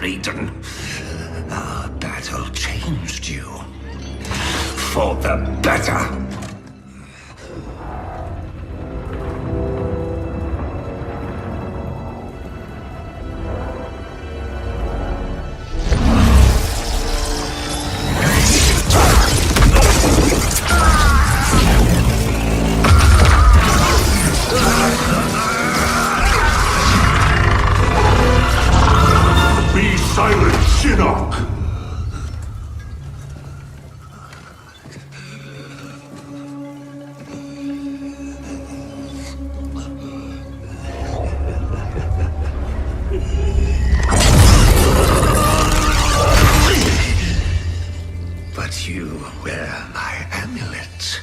Rейден. Our battle changed you. For the better. But you wear my amulet.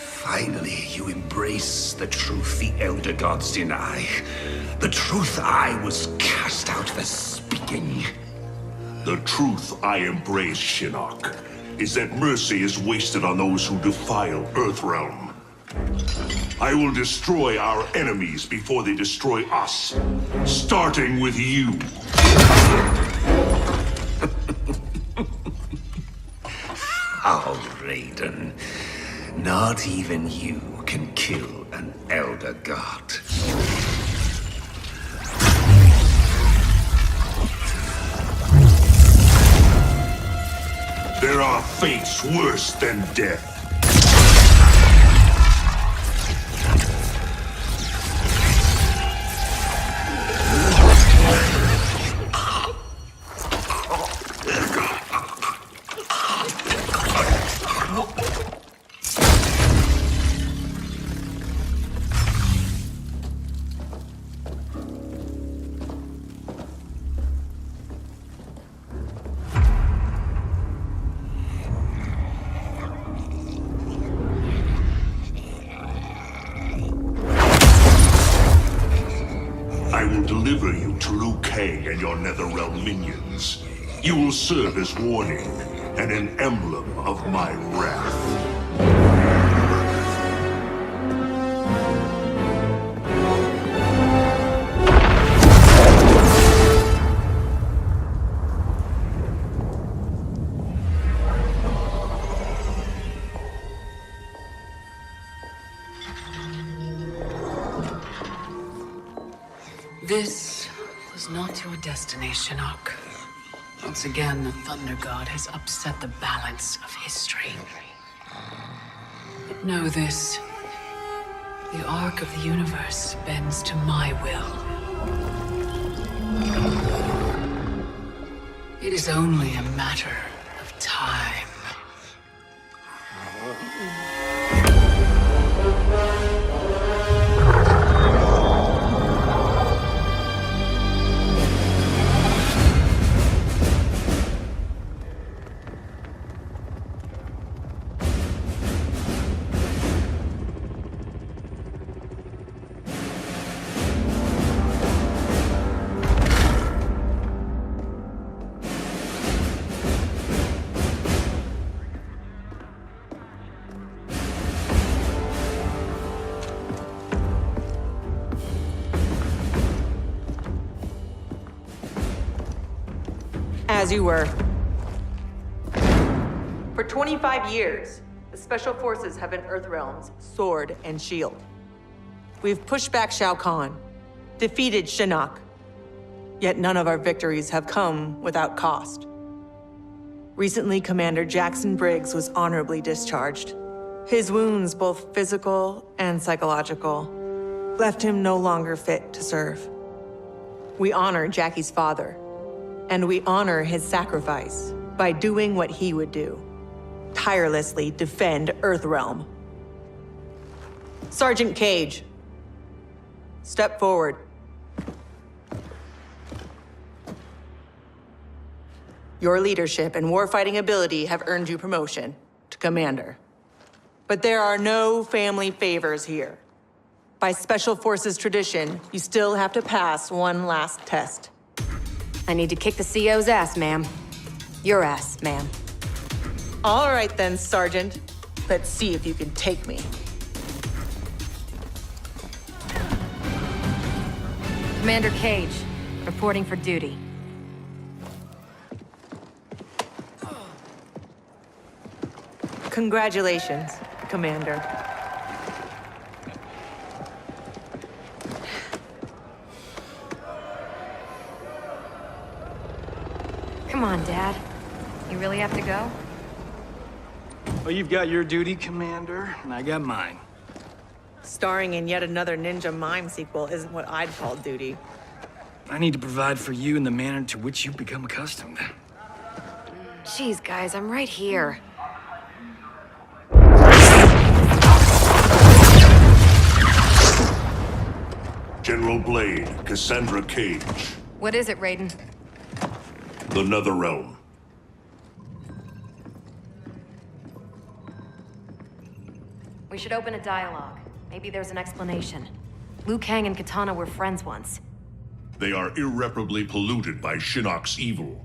Finally, you embrace the truth the Elder Gods deny. The truth I was cast out for speaking. The truth I embrace, Shinnok, is that mercy is wasted on those who defile Earthrealm. I will destroy our enemies before they destroy us, starting with you. Oh, Reyden. Not even you can kill an Elder God. There are fates worse than death. I will deliver you to Liu Kang and your Netherrealm minions. You will serve as warning and an emblem of my wrath. This was not your destiny, Shinnok. Once again, the Thunder God has upset the balance of history. But know this. The arc of the universe bends to my will. It is only a matter of time. As you were. For 25 years, the Special Forces have been Earthrealm's sword and shield. We've pushed back Shao Kahn, defeated Shinnok, yet none of our victories have come without cost. Recently, Commander Jackson Briggs was honorably discharged. His wounds, both physical and psychological, left him no longer fit to serve. We honor Jackie's father, and we honor his sacrifice by doing what he would do. Tirelessly defend Earthrealm. Sergeant Cage, step forward. Your leadership and warfighting ability have earned you promotion to commander. But there are no family favors here. By Special Forces tradition, you still have to pass one last test. I need to kick the CO's ass, ma'am. Your ass, ma'am. All right then, Sergeant. Let's see if you can take me. Commander Cage, reporting for duty. Congratulations, Commander. Come on, Dad. You really have to go? Well, you've got your duty, Commander, and I got mine. Starring in yet another Ninja Mime sequel isn't what I'd call duty. I need to provide for you in the manner to which you've become accustomed. Jeez, guys, I'm right here. General Blade, Cassandra Cage. What is it, Rayden? The Netherrealm. We should open a dialogue. Maybe there's an explanation. Liu Kang and Katana were friends once. They are irreparably polluted by Shinnok's evil.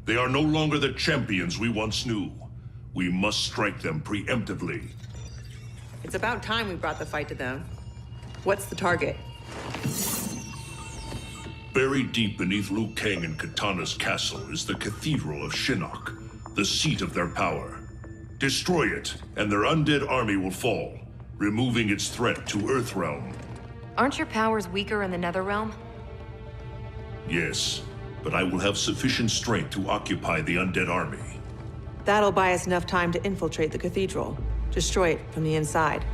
They are no longer the champions we once knew. We must strike them preemptively. It's about time we brought the fight to them. What's the target? Buried deep beneath Liu Kang and Katana's castle is the Cathedral of Shinnok, the seat of their power. Destroy it, and their undead army will fall, removing its threat to Earthrealm. Aren't your powers weaker in the Netherrealm? Yes, but I will have sufficient strength to occupy the undead army. That'll buy us enough time to infiltrate the cathedral. Destroy it from the inside.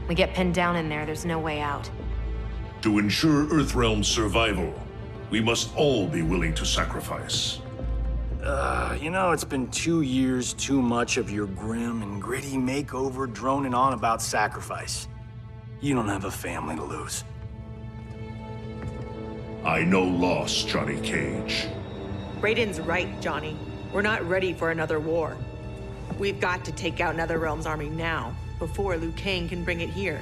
We get pinned down in there, there's no way out. To ensure Earthrealm's survival, we must all be willing to sacrifice. You know, it's been 2 years too much of your grim and gritty makeover droning on about sacrifice. You don't have a family to lose. I know loss, Johnny Cage. Raiden's right, Johnny. We're not ready for another war. We've got to take out Netherrealm's army now, before Liu Kang can bring it here.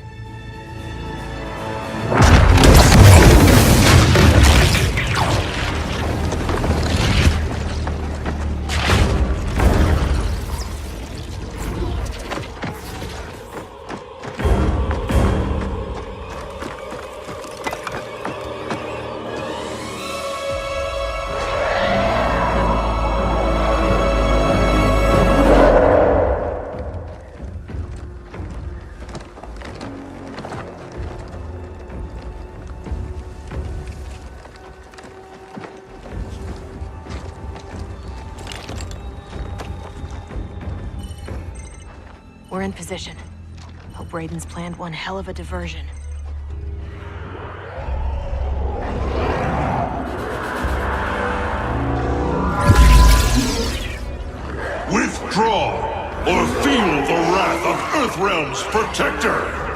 We're in position. Hope Raiden's planned one hell of a diversion. Withdraw, or feel the wrath of Earthrealm's protector!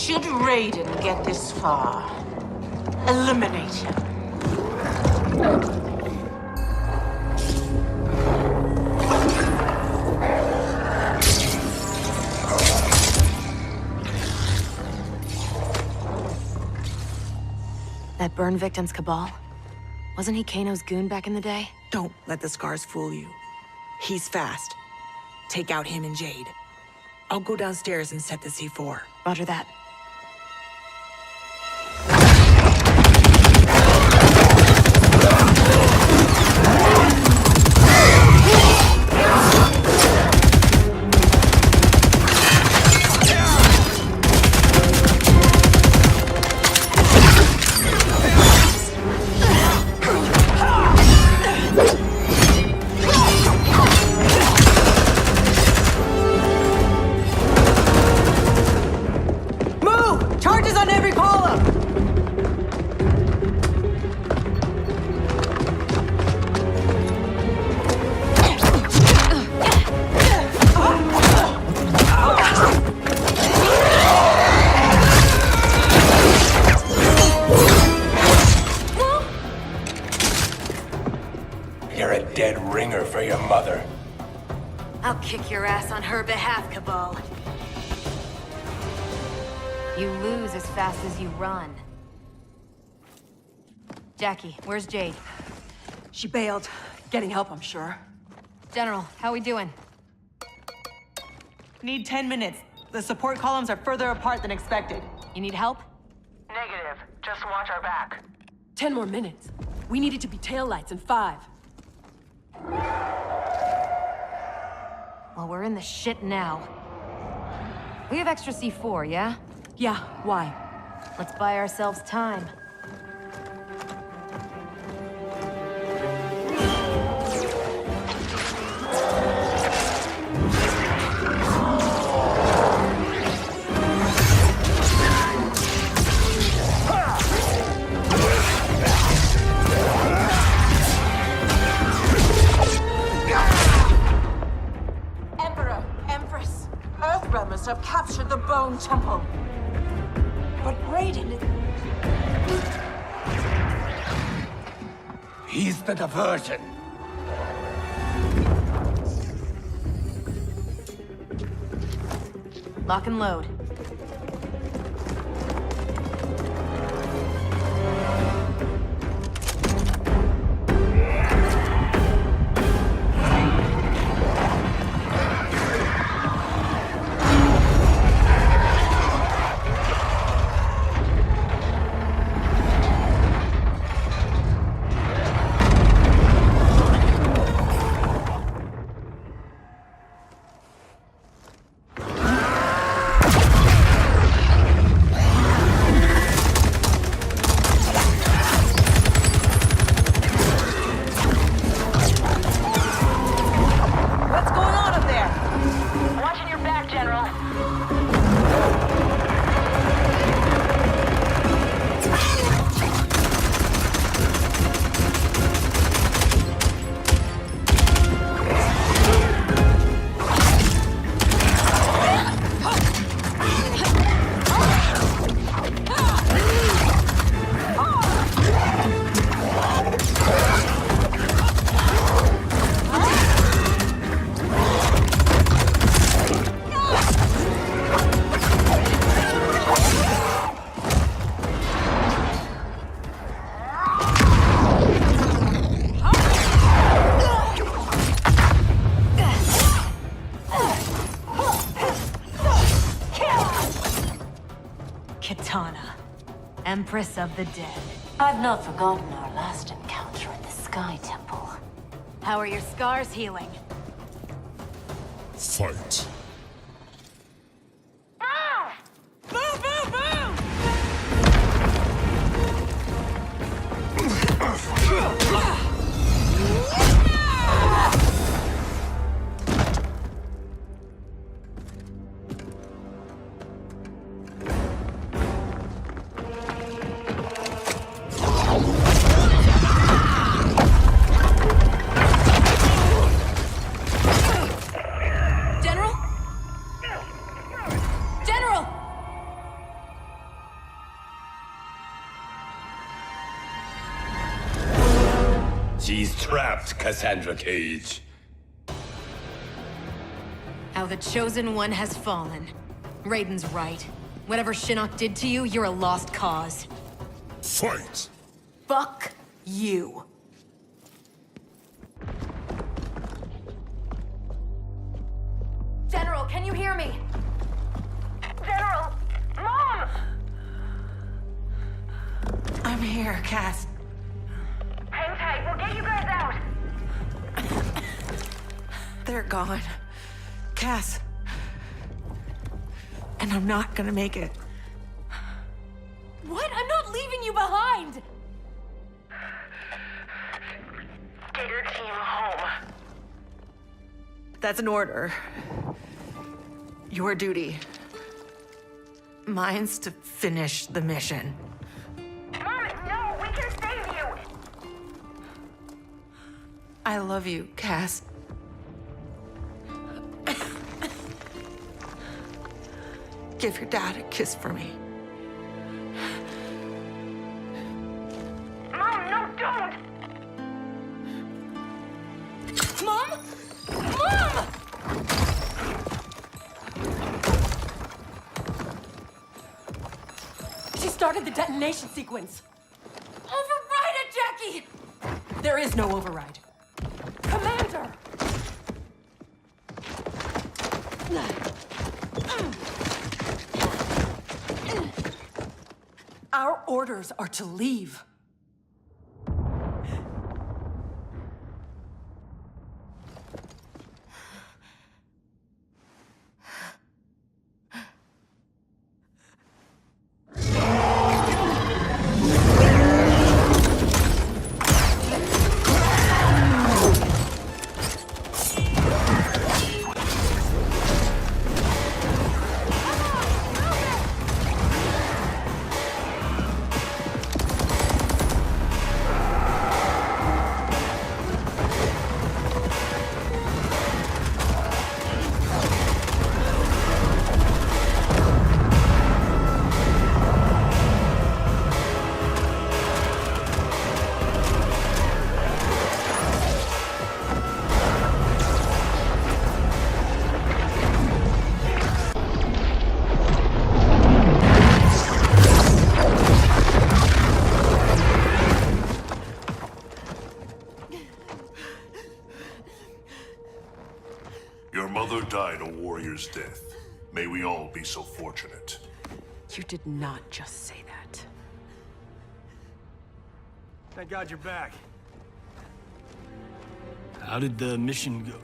Should Reyden get this far, eliminate him. That burn victim's Cabal? Wasn't he Kano's goon back in the day? Don't let the scars fool you. He's fast. Take out him and Jade. I'll go downstairs and set the C4. Roger that. I'll kick your ass on her behalf, Cabal. You lose as fast as you run. Jackie, where's Jade? She bailed. Getting help, I'm sure. General, how we doing? Need 10 minutes. The support columns are further apart than expected. You need help? Negative. Just watch our back. 10 more minutes. We needed to be taillights in 5. Well, we're in the shit now. We have extra C4, yeah? Yeah, why? Let's buy ourselves time. Have captured the Bone Temple. But Reyden... He's the diversion. Lock and load. Empress of the Dead. I've not forgotten our last encounter in the Sky Temple. How are your scars healing? Fight. General? She's trapped, Cassandra Cage. How the Chosen One has fallen. Raiden's right. Whatever Shinnok did to you, you're a lost cause. Fight! Fuck you. General, can you hear me? General! Mom! I'm here, Cass. Hang tight, we'll get you guys out! They're gone. Cass. And I'm not gonna make it. What? I'm not leaving you behind! Get your team home. That's an order. Your duty. Mine's to finish the mission. Mom, no, we can save you! I love you, Cass. Give your dad a kiss for me. Mom, no, don't! Mom? Mom! She started the detonation sequence. Override it, Jackie! There is no override. Commander! Our orders are to leave. Your mother died a warrior's death. May we all be so fortunate. You did not just say that. Thank God you're back. How did the mission go?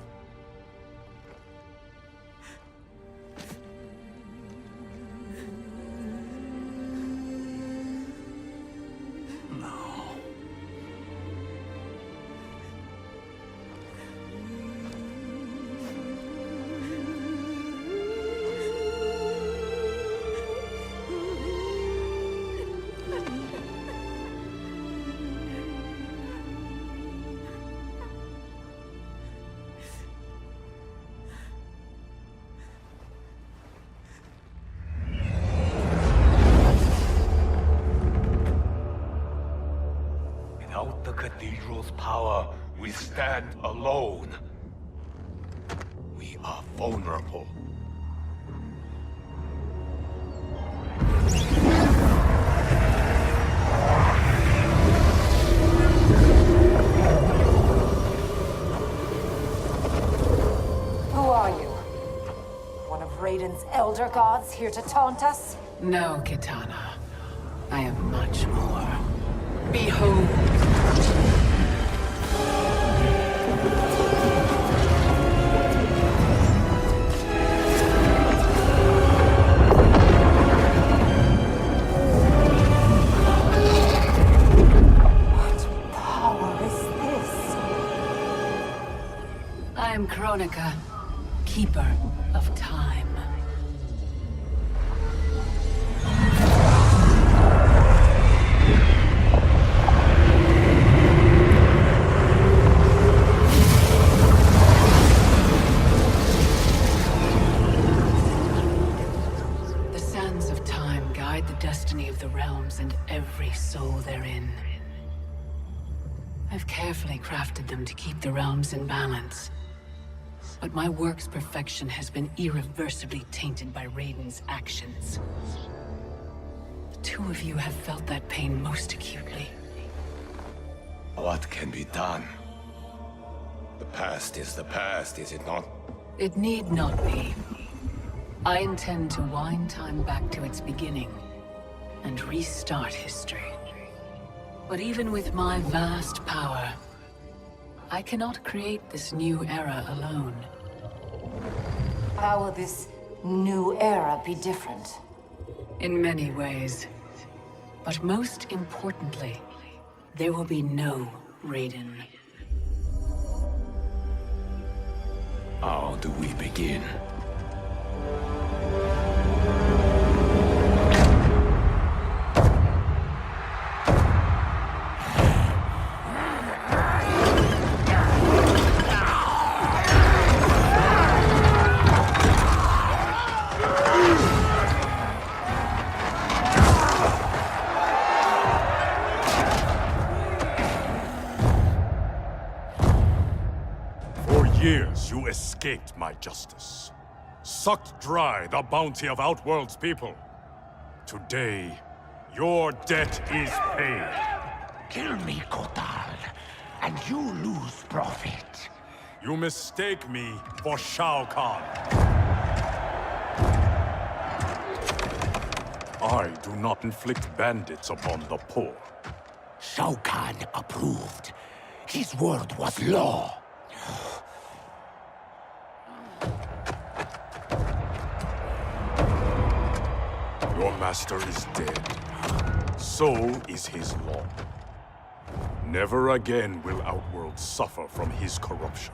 Without the cathedral's power, we stand alone. We are vulnerable. Who are you? One of Raiden's elder gods here to taunt us? No, Kitana. I am much more. Behold. What power is this? I am Kronika, keeper of time. The sands of time guide the destiny of the realms and every soul therein. I've carefully crafted them to keep the realms in balance. But my work's perfection has been irreversibly tainted by Raiden's actions. The two of you have felt that pain most acutely. What can be done? The past is the past, is it not? It need not be. I intend to wind time back to its beginning and restart history. But even with my vast power, I cannot create this new era alone. How will this new era be different? In many ways. But most importantly, there will be no Raiden. How do we begin? You escaped my justice, sucked dry the bounty of Outworld's people. Today, your debt is paid. Kill me, Kotal, and you lose profit. You mistake me for Shao Kahn. I do not inflict bandits upon the poor. Shao Kahn approved. His word was law. Your master is dead. So is his law. Never again will Outworld suffer from his corruption.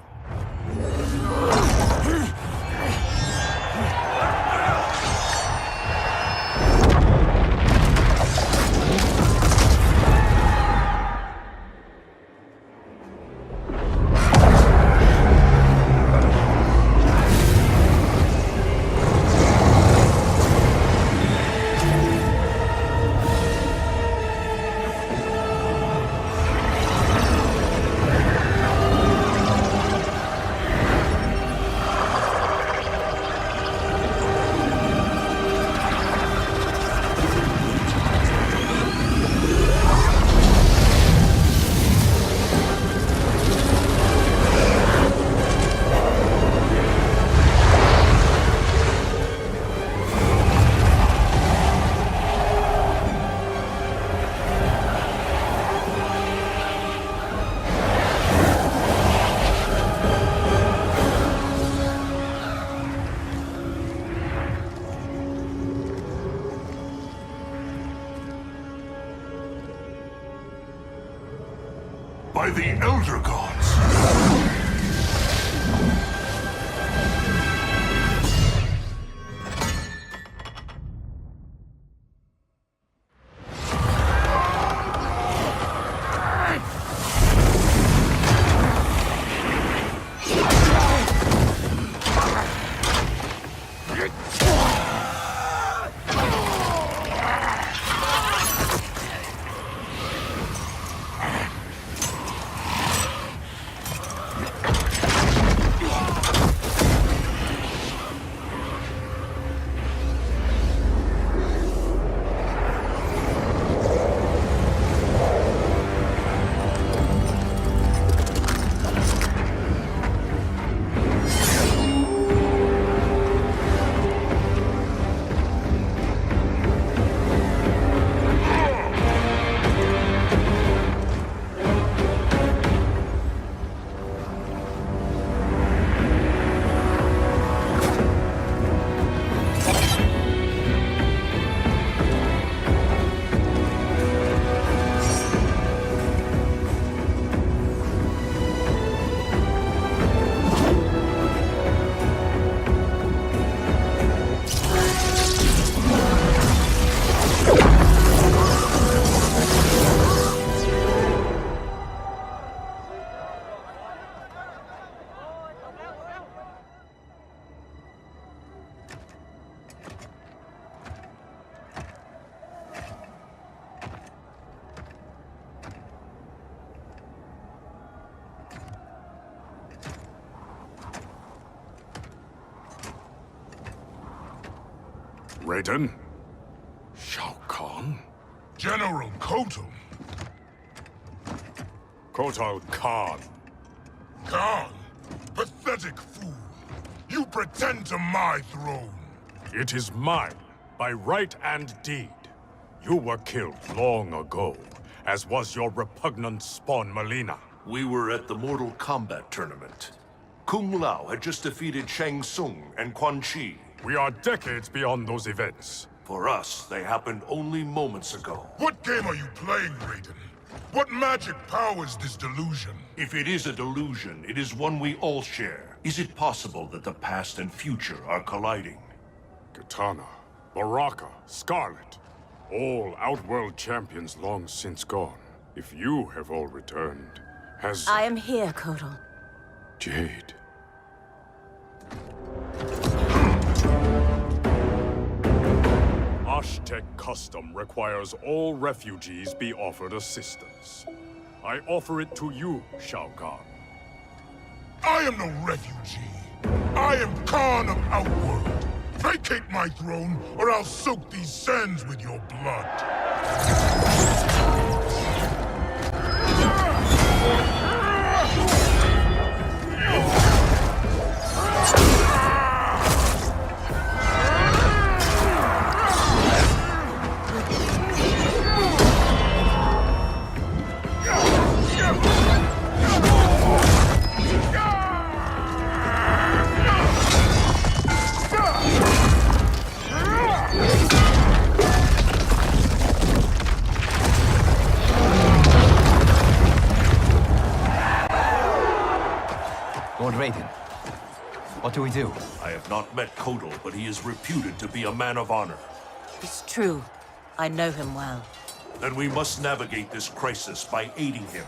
By the Elder Gods! Reyden? Shao Kahn? General Kotal. Kotal Kahn. Khan, pathetic fool. You pretend to my throne. It is mine, by right and deed. You were killed long ago, as was your repugnant spawn, Melina. We were at the Mortal Kombat tournament. Kung Lao had just defeated Shang Tsung and Quan Chi. We are decades beyond those events. For us, they happened only moments ago. What game are you playing, Reyden? What magic powers this delusion? If it is a delusion, it is one we all share. Is it possible that the past and future are colliding? Kitana, Baraka, Scarlet, all Outworld champions long since gone. If you have all returned, has... I am here, Kotal. Jade. Aztec custom requires all refugees be offered assistance. I offer it to you, Shao Kahn. I am no refugee. I am Khan of Outworld. Vacate my throne, or I'll soak these sands with your blood. Lord Reyden, what do we do? I have not met Kotal, but he is reputed to be a man of honor. It's true. I know him well. Then we must navigate this crisis by aiding him.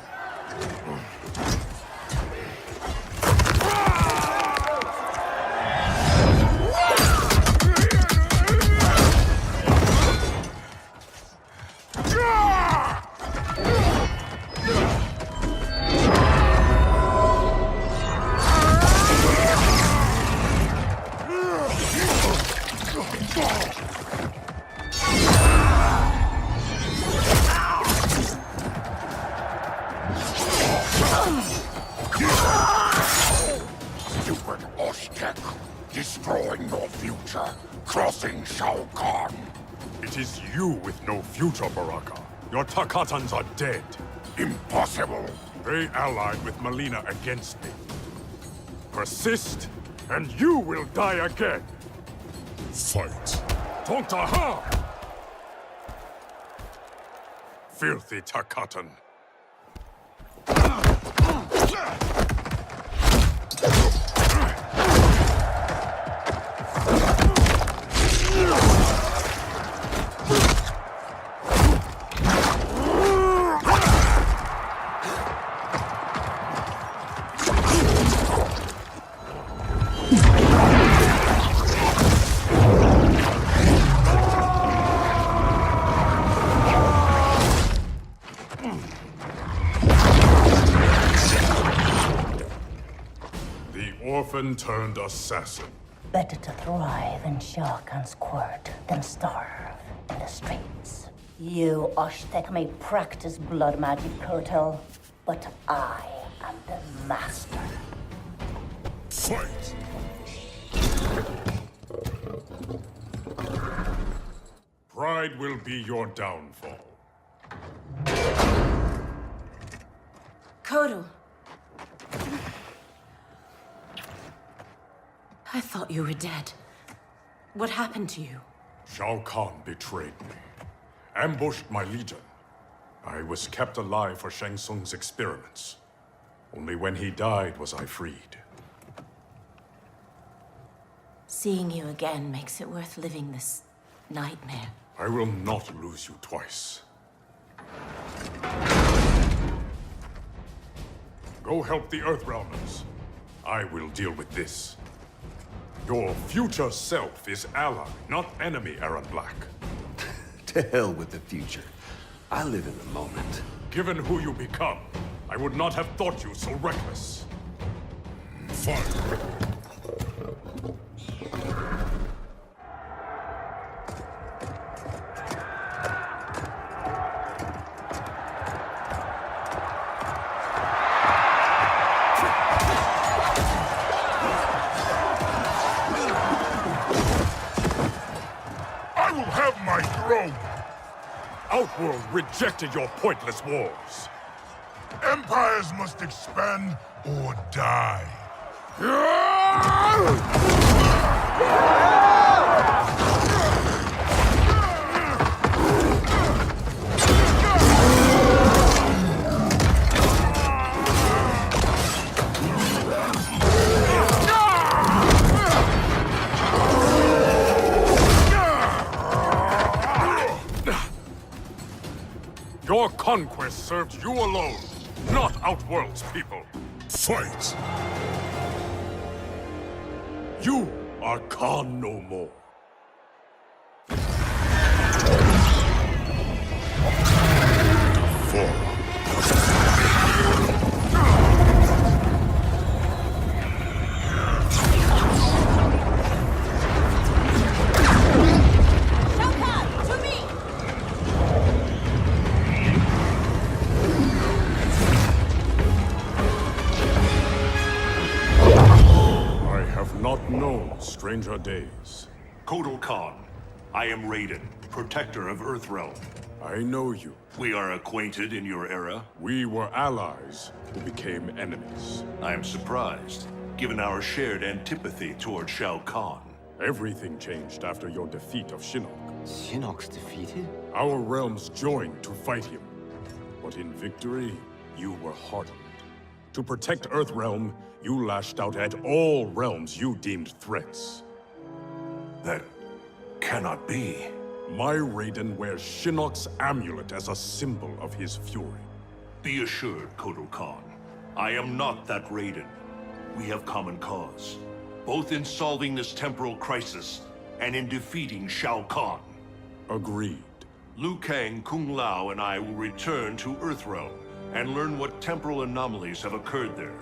Stupid Aztec, destroying your future, crossing Shao Kahn. It is you with no future, Baraka. Your Takatans are dead. Impossible. They allied with Melina against me. Persist, and you will die again. Fight. Tontaha! Filthy Takatan. Orphan-turned assassin. Better to thrive in Shao Kahn's court than starve in the streets. You Aztec may practice blood magic, Kotal, but I am the master. Fight! Pride will be your downfall. Kotal. I thought you were dead. What happened to you? Shao Kahn betrayed me. Ambushed my legion. I was kept alive for Shang Tsung's experiments. Only when he died was I freed. Seeing you again makes it worth living this nightmare. I will not lose you twice. Go help the Earthrealmers. I will deal with this. Your future self is ally, not enemy, Aaron Black. To hell with the future. I live in the moment. Given who you become, I would not have thought you so reckless. Fight! Outworld rejected your pointless wars. Empires must expand or die. Your conquest served you alone, not Outworld's people. Fight! You are Khan no more. Not known stranger days. Kotal Khan, I am Raiden, protector of Earthrealm. I know you. We are acquainted in your era. We were allies who became enemies. I am surprised, given our shared antipathy toward Shao Kahn. Everything changed after your defeat of Shinnok. Shinnok's defeated? Our realms joined to fight him. But in victory, you were hardened. To protect Earthrealm, you lashed out at all realms you deemed threats. That cannot be. My Raiden wears Shinnok's amulet as a symbol of his fury. Be assured, Kotal Khan, I am not that Raiden. We have common cause, both in solving this temporal crisis and in defeating Shao Kahn. Agreed. Liu Kang, Kung Lao, and I will return to Earthrealm and learn what temporal anomalies have occurred there.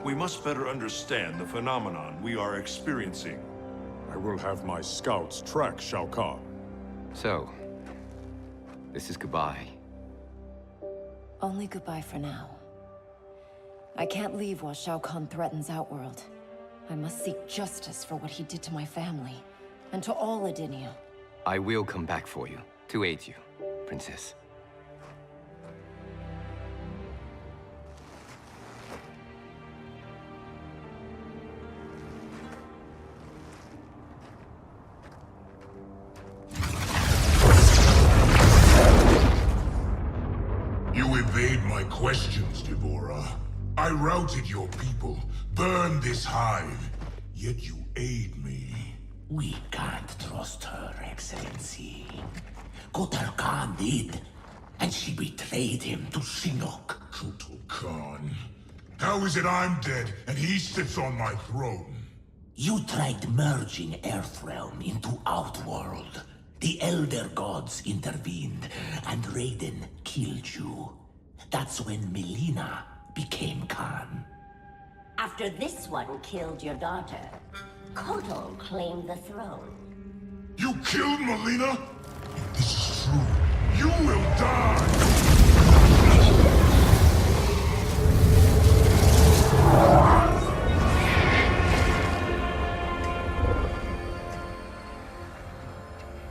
We must better understand the phenomenon we are experiencing. I will have my scouts track Shao Kahn. So, this is goodbye. Only goodbye for now. I can't leave while Shao Kahn threatens Outworld. I must seek justice for what he did to my family, and to all Edinia. I will come back for you, to aid you, Princess. Questions, Devora. I routed your people, burned this hive, yet you aid me. We can't trust her, Excellency. Kotal Khan did, and she betrayed him to Shinnok. Kotal Khan? How is it I'm dead and he sits on my throne? You tried merging Earthrealm into Outworld. The Elder Gods intervened, and Raiden killed you. That's when Melina became Khan. After this one killed your daughter, Kotal claimed the throne. You killed Melina? If this is true, you will die!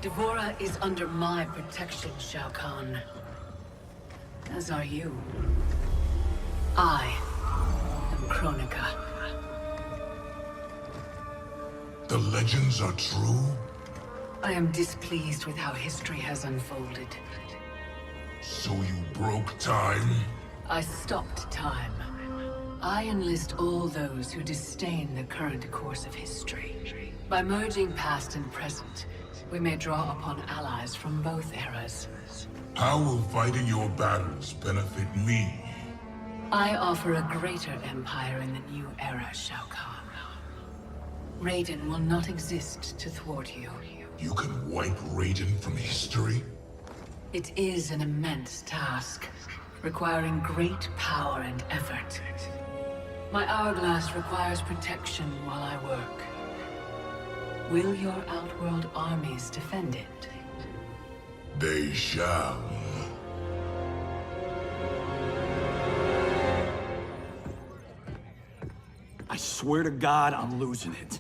Devora is under my protection, Shao Kahn. As are you. I am Kronika. The legends are true? I am displeased with how history has unfolded. So you broke time? I stopped time. I enlist all those who disdain the current course of history. By merging past and present, we may draw upon allies from both eras. How will fighting your battles benefit me? I offer a greater empire in the new era, Shao Kahn. Raiden will not exist to thwart you. You can wipe Raiden from history? It is an immense task, requiring great power and effort. My hourglass requires protection while I work. Will your Outworld armies defend it? They shall. I swear to God, I'm losing it.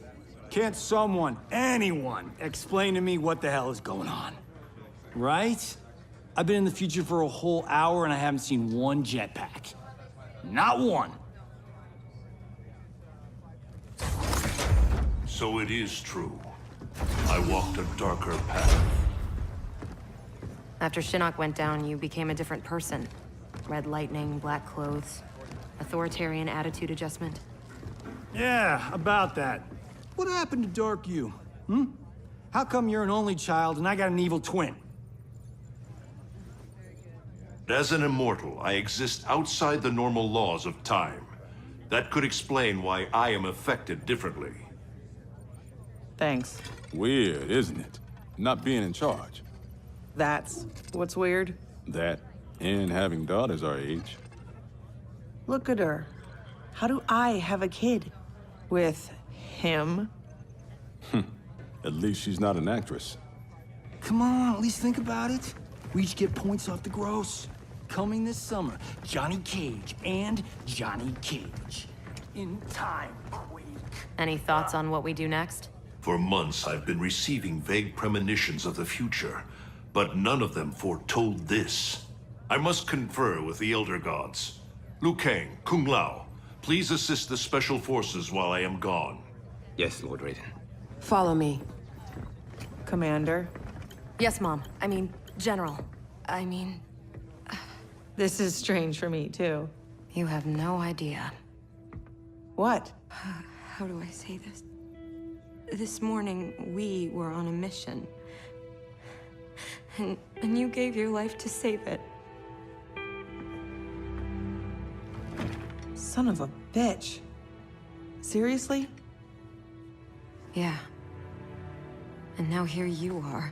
Can't someone, anyone, explain to me what the hell is going on? Right? I've been in the future for a whole hour and I haven't seen one jetpack. Not one. So it is true. I walked a darker path. After Shinnok went down, you became a different person. Red lightning, black clothes, authoritarian attitude adjustment. Yeah, about that. What happened to Dark You? Hmm? How come you're an only child and I got an evil twin? As an immortal, I exist outside the normal laws of time. That could explain why I am affected differently. Thanks. Weird, isn't it? Not being in charge. That's what's weird. That, and having daughters our age. Look at her. How do I have a kid? With him? At least she's not an actress. Come on, at least think about it. We each get points off the gross. Coming this summer, Johnny Cage and Johnny Cage. In time, Quake. Any thoughts on what we do next? For months, I've been receiving vague premonitions of the future, but none of them foretold this. I must confer with the Elder Gods. Liu Kang, Kung Lao, please assist the Special Forces while I am gone. Yes, Lord Raiden. Follow me. Commander? Yes, Mom. I mean, General. This is strange for me, too. You have no idea. What? How do I say this? This morning, we were on a mission. And you gave your life to save it. Son of a bitch. Seriously? Yeah. And now here you are.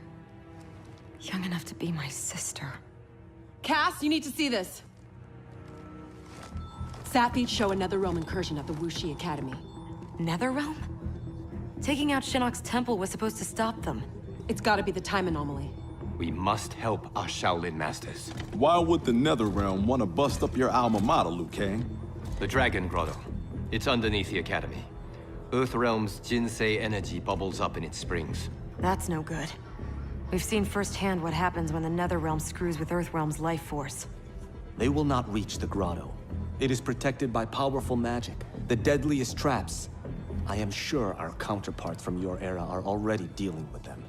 Young enough to be my sister. Cass, you need to see this. Sapphies show a Netherrealm incursion at the Wuxi Academy. Netherrealm? Taking out Shinnok's temple was supposed to stop them. It's gotta be the time anomaly. We must help our Shaolin masters. Why would the Netherrealm want to bust up your alma mater, Liu Kang? The Dragon Grotto. It's underneath the Academy. Earthrealm's Jinsei energy bubbles up in its springs. That's no good. We've seen firsthand what happens when the Netherrealm screws with Earthrealm's life force. They will not reach the grotto. It is protected by powerful magic, the deadliest traps. I am sure our counterparts from your era are already dealing with them.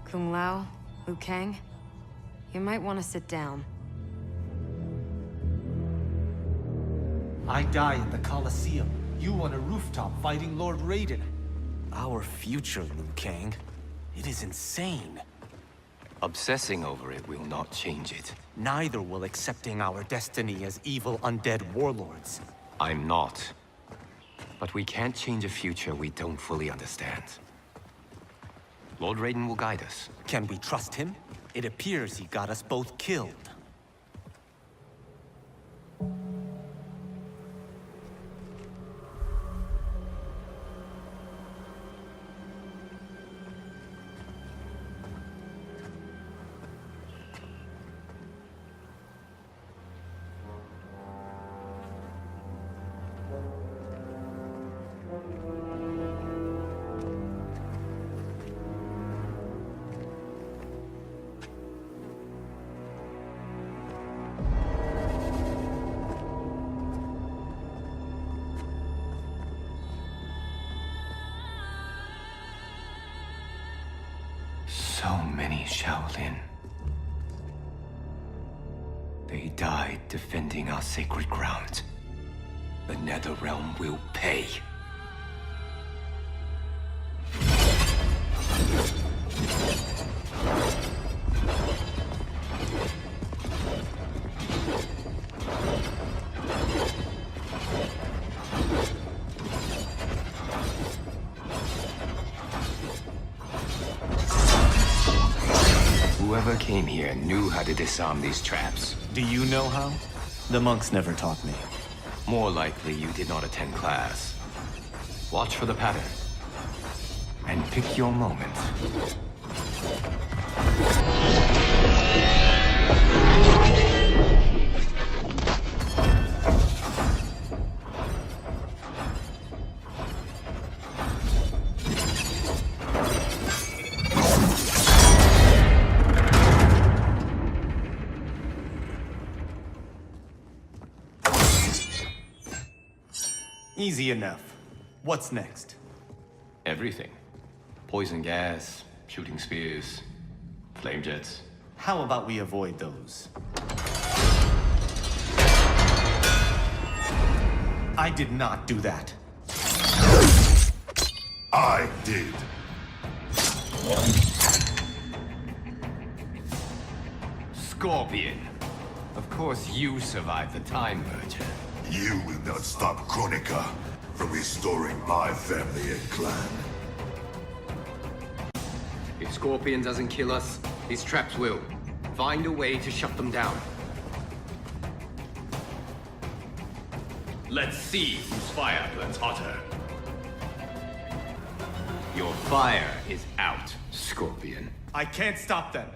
Kung Lao, Liu Kang, you might want to sit down. I die in the Colosseum. You on a rooftop fighting Lord Raiden. Our future, Liu Kang. It is insane. Obsessing over it will not change it. Neither will accepting our destiny as evil undead warlords. I'm not. But we can't change a future we don't fully understand. Lord Raiden will guide us. Can we trust him? It appears he got us both killed. So many Shaolin. They died defending our sacred ground. The Netherrealm will pay. Whoever came here knew how to disarm these traps. Do you know how? The monks never taught me. More likely you did not attend class. Watch for the pattern. And pick your moment. Easy enough. What's next? Everything. Poison gas, shooting spears, flame jets. How about we avoid those? I did not do that. I did. Scorpion. Of course you survived the time merger. You will not stop Kronika from restoring my family and clan. If Scorpion doesn't kill us, his traps will. Find a way to shut them down. Let's see whose fire burns hotter. Your fire is out, Scorpion. I can't stop them.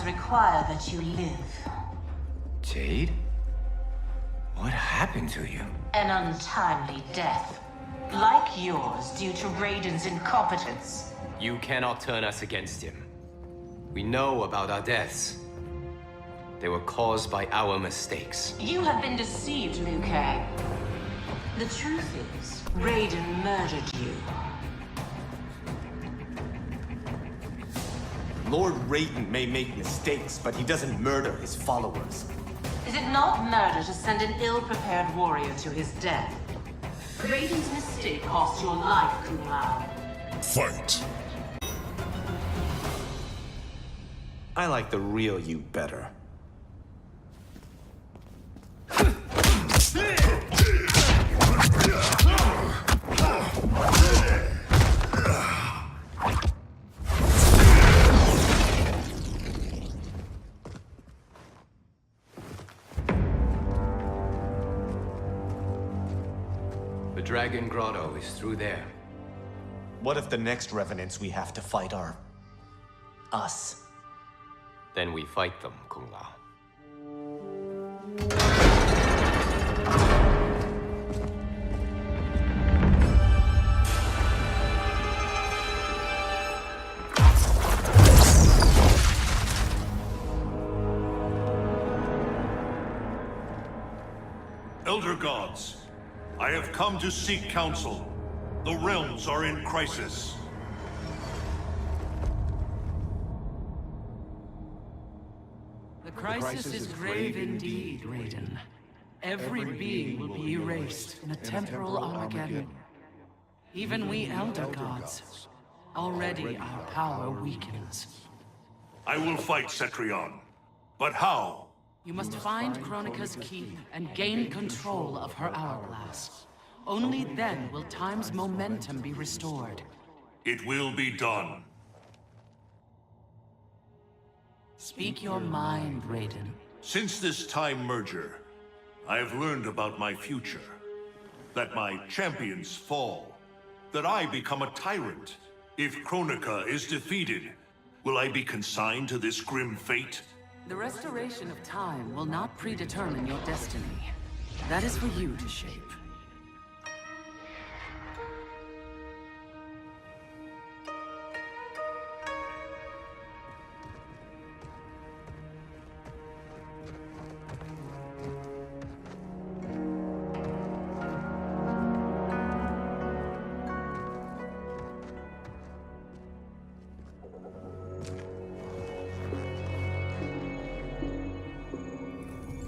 Require that you live. Jade? What happened to you? An untimely death. Like yours, due to Raiden's incompetence. You cannot turn us against him. We know about our deaths. They were caused by our mistakes. You have been deceived, Liu Kang. The truth is, Raiden murdered you. Lord Raiden may make mistakes, but he doesn't murder his followers. Is it not murder to send an ill-prepared warrior to his death? Raiden's mistake cost your life, Kung Lao. Fight. I like the real you better. Dragon Grotto is through there. What if the next revenants we have to fight are... us? Then we fight them, Kung Lao. Elder Gods, I have come to seek counsel. The realms are in crisis. The crisis is grave indeed, Raiden. Every being will be erased in a temporal Armageddon. Even we Elder Gods. Already our power weakens. I will fight Cetrion. But how? You must find Kronika's keep and gain control of her hourglass. Only then will time's momentum be restored. It will be done. Speak your mind, Raiden. Since this time merger, I have learned about my future. That my champions fall. That I become a tyrant. If Kronika is defeated, will I be consigned to this grim fate? The restoration of time will not predetermine your destiny. That is for you to shape.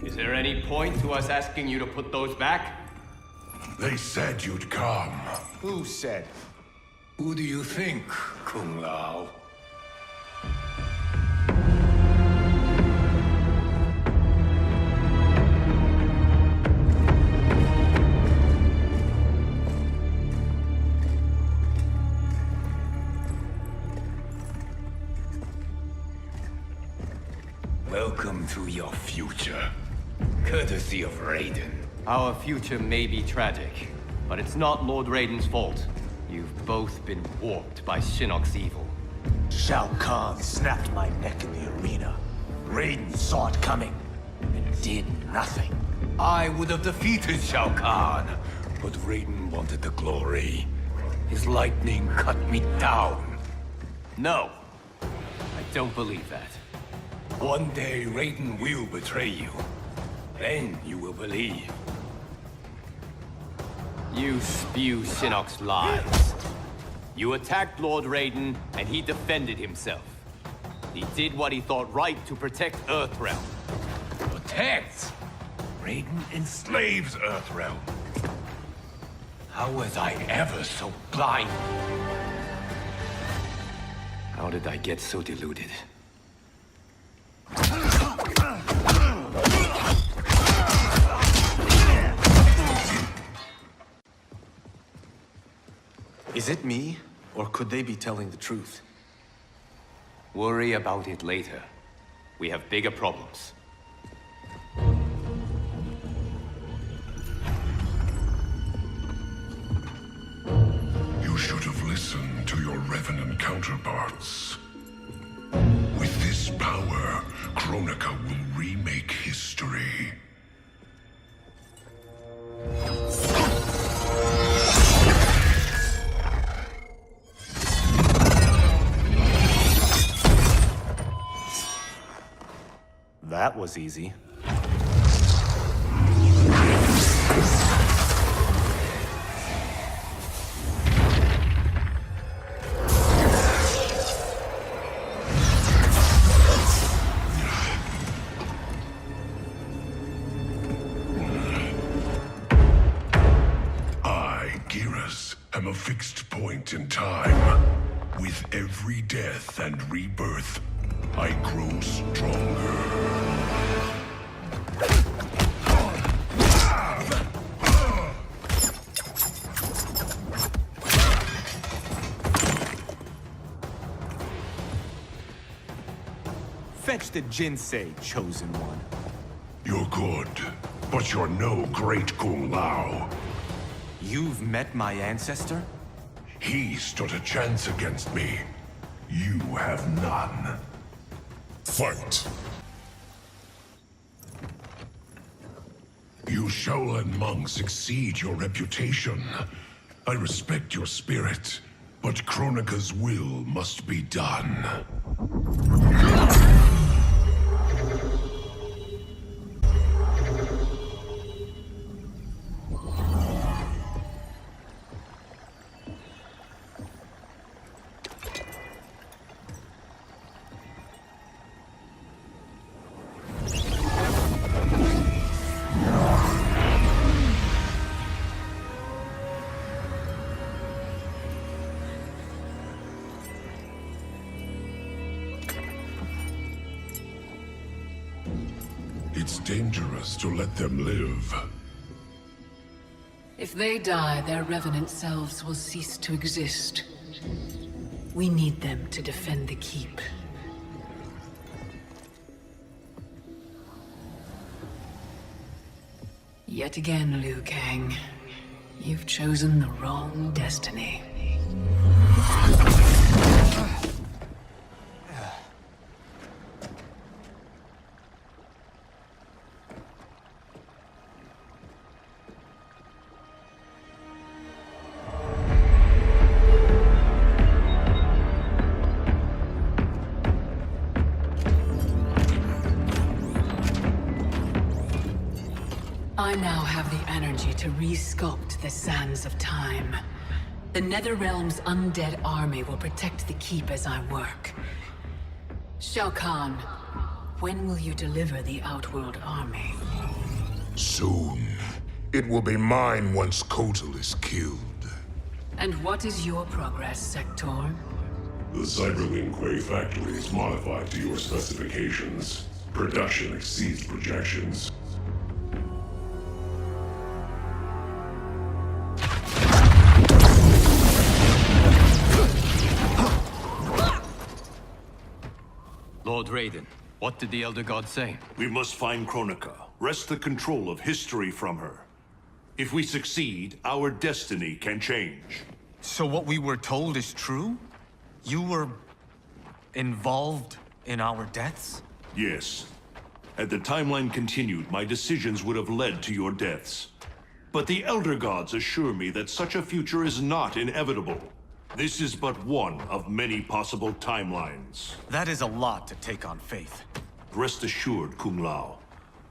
Is there any point to us asking you to put those back? They said you'd come. Who said? Who do you think, Kung Lao? Welcome to your future. Courtesy of Rayden. Our future may be tragic, but it's not Lord Raiden's fault. You've both been warped by Shinnok's evil. Shao Kahn snapped my neck in the arena. Raiden saw it coming and did nothing. I would have defeated Shao Kahn, but Rayden wanted the glory. His lightning cut me down. No, I don't believe that. One day Rayden will betray you. Then you will believe. You spew Shinnok's lies. You attacked Lord Raiden, and he defended himself. He did what he thought right to protect Earthrealm. Protect? Raiden enslaves Earthrealm. How was I ever so blind? How did I get so deluded? Is it me, or could they be telling the truth? Worry about it later. We have bigger problems. You should have listened to your Revenant counterparts. With this power, Kronika will remake history. That was easy. Am a fixed point in time. With every death and rebirth, I grow stronger. Fetch the Jinsei, Chosen One. You're good, but you're no great Kung Lao. You've met my ancestor? He stood a chance against me. You have none. Fight! You Shaolin monks exceed your reputation. I respect your spirit, but Kronika's will must be done. It's dangerous to let them live. If they die, their revenant selves will cease to exist. We need them to defend the keep. Yet again, Liu Kang, you've chosen the wrong destiny. I now have the energy to re-sculpt the sands of time. The Netherrealm's undead army will protect the keep as I work. Shao Kahn, when will you deliver the Outworld army? Soon. It will be mine once Kotal is killed. And what is your progress, Sector? The Cyberlink Quay factory is modified to your specifications. Production exceeds projections. Lord Raiden, What did the Elder God say? We must find Kronika, wrest the control of history from her. If we succeed, our destiny can change. So what we were told is true? You were involved in our deaths? Yes. Had the timeline continued, my decisions would have led to your deaths. But the Elder Gods assure me that such a future is not inevitable. This is but one of many possible timelines. That is a lot to take on faith. Rest assured, Kung Lao.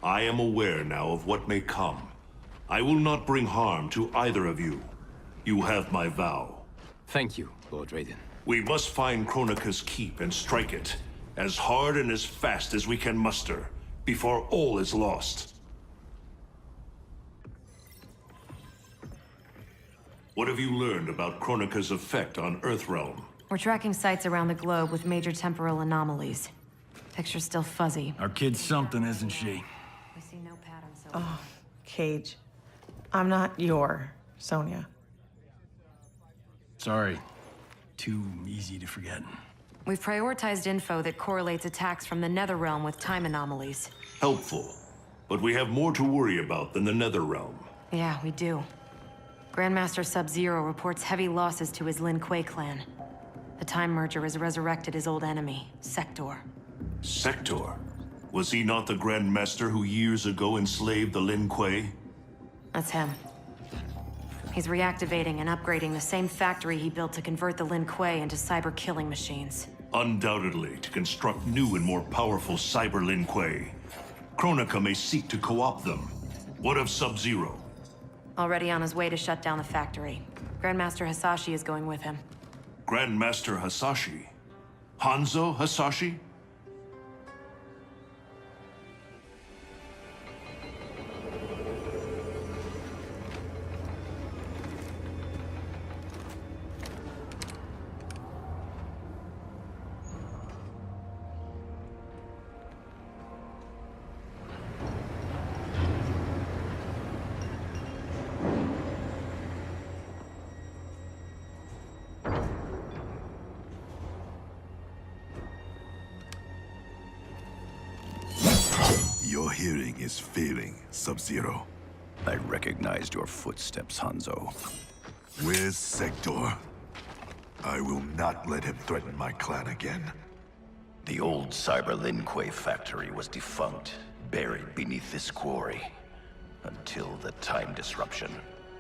I am aware now of what may come. I will not bring harm to either of you. You have my vow. Thank you, Lord Raiden. We must find Kronika's keep and strike it, as hard and as fast as we can muster, before all is lost. What have you learned about Kronika's effect on Earthrealm? We're tracking sites around the globe with major temporal anomalies. Picture's still fuzzy. Our kid's something, isn't she? We see no patterns so Oh, Cage. I'm not your Sonya. Sorry. Too easy to forget. We've prioritized info that correlates attacks from the Netherrealm with time anomalies. Helpful. But we have more to worry about than the Netherrealm. Yeah, we do. Grandmaster Sub-Zero reports heavy losses to his Lin Kuei clan. The Time Merger has resurrected his old enemy, Sector. Sector? Was he not the Grandmaster who years ago enslaved the Lin Kuei? That's him. He's reactivating and upgrading the same factory he built to convert the Lin Kuei into cyber-killing machines. Undoubtedly, to construct new and more powerful cyber Lin Kuei. Kronika may seek to co-opt them. What of Sub-Zero? Already on his way to shut down the factory. Grandmaster Hasashi is going with him. Grandmaster Hasashi? Hanzo Hasashi? Your hearing is failing, Sub-Zero. I recognized your footsteps, Hanzo. Where's Sector? I will not let him threaten my clan again. The old Cyber Lin Kuei factory was defunct, buried beneath this quarry. Until the time disruption.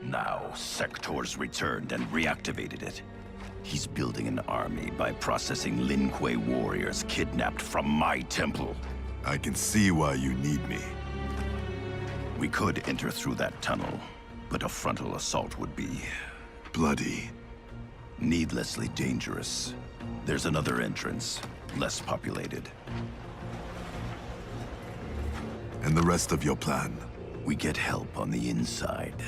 Now, Sector's returned and reactivated it. He's building an army by processing Lin Kuei warriors kidnapped from my temple. I can see why you need me. We could enter through that tunnel, but a frontal assault would be... bloody. Needlessly dangerous. There's another entrance, less populated. And the rest of your plan? We get help on the inside.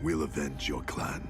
We'll avenge your clan.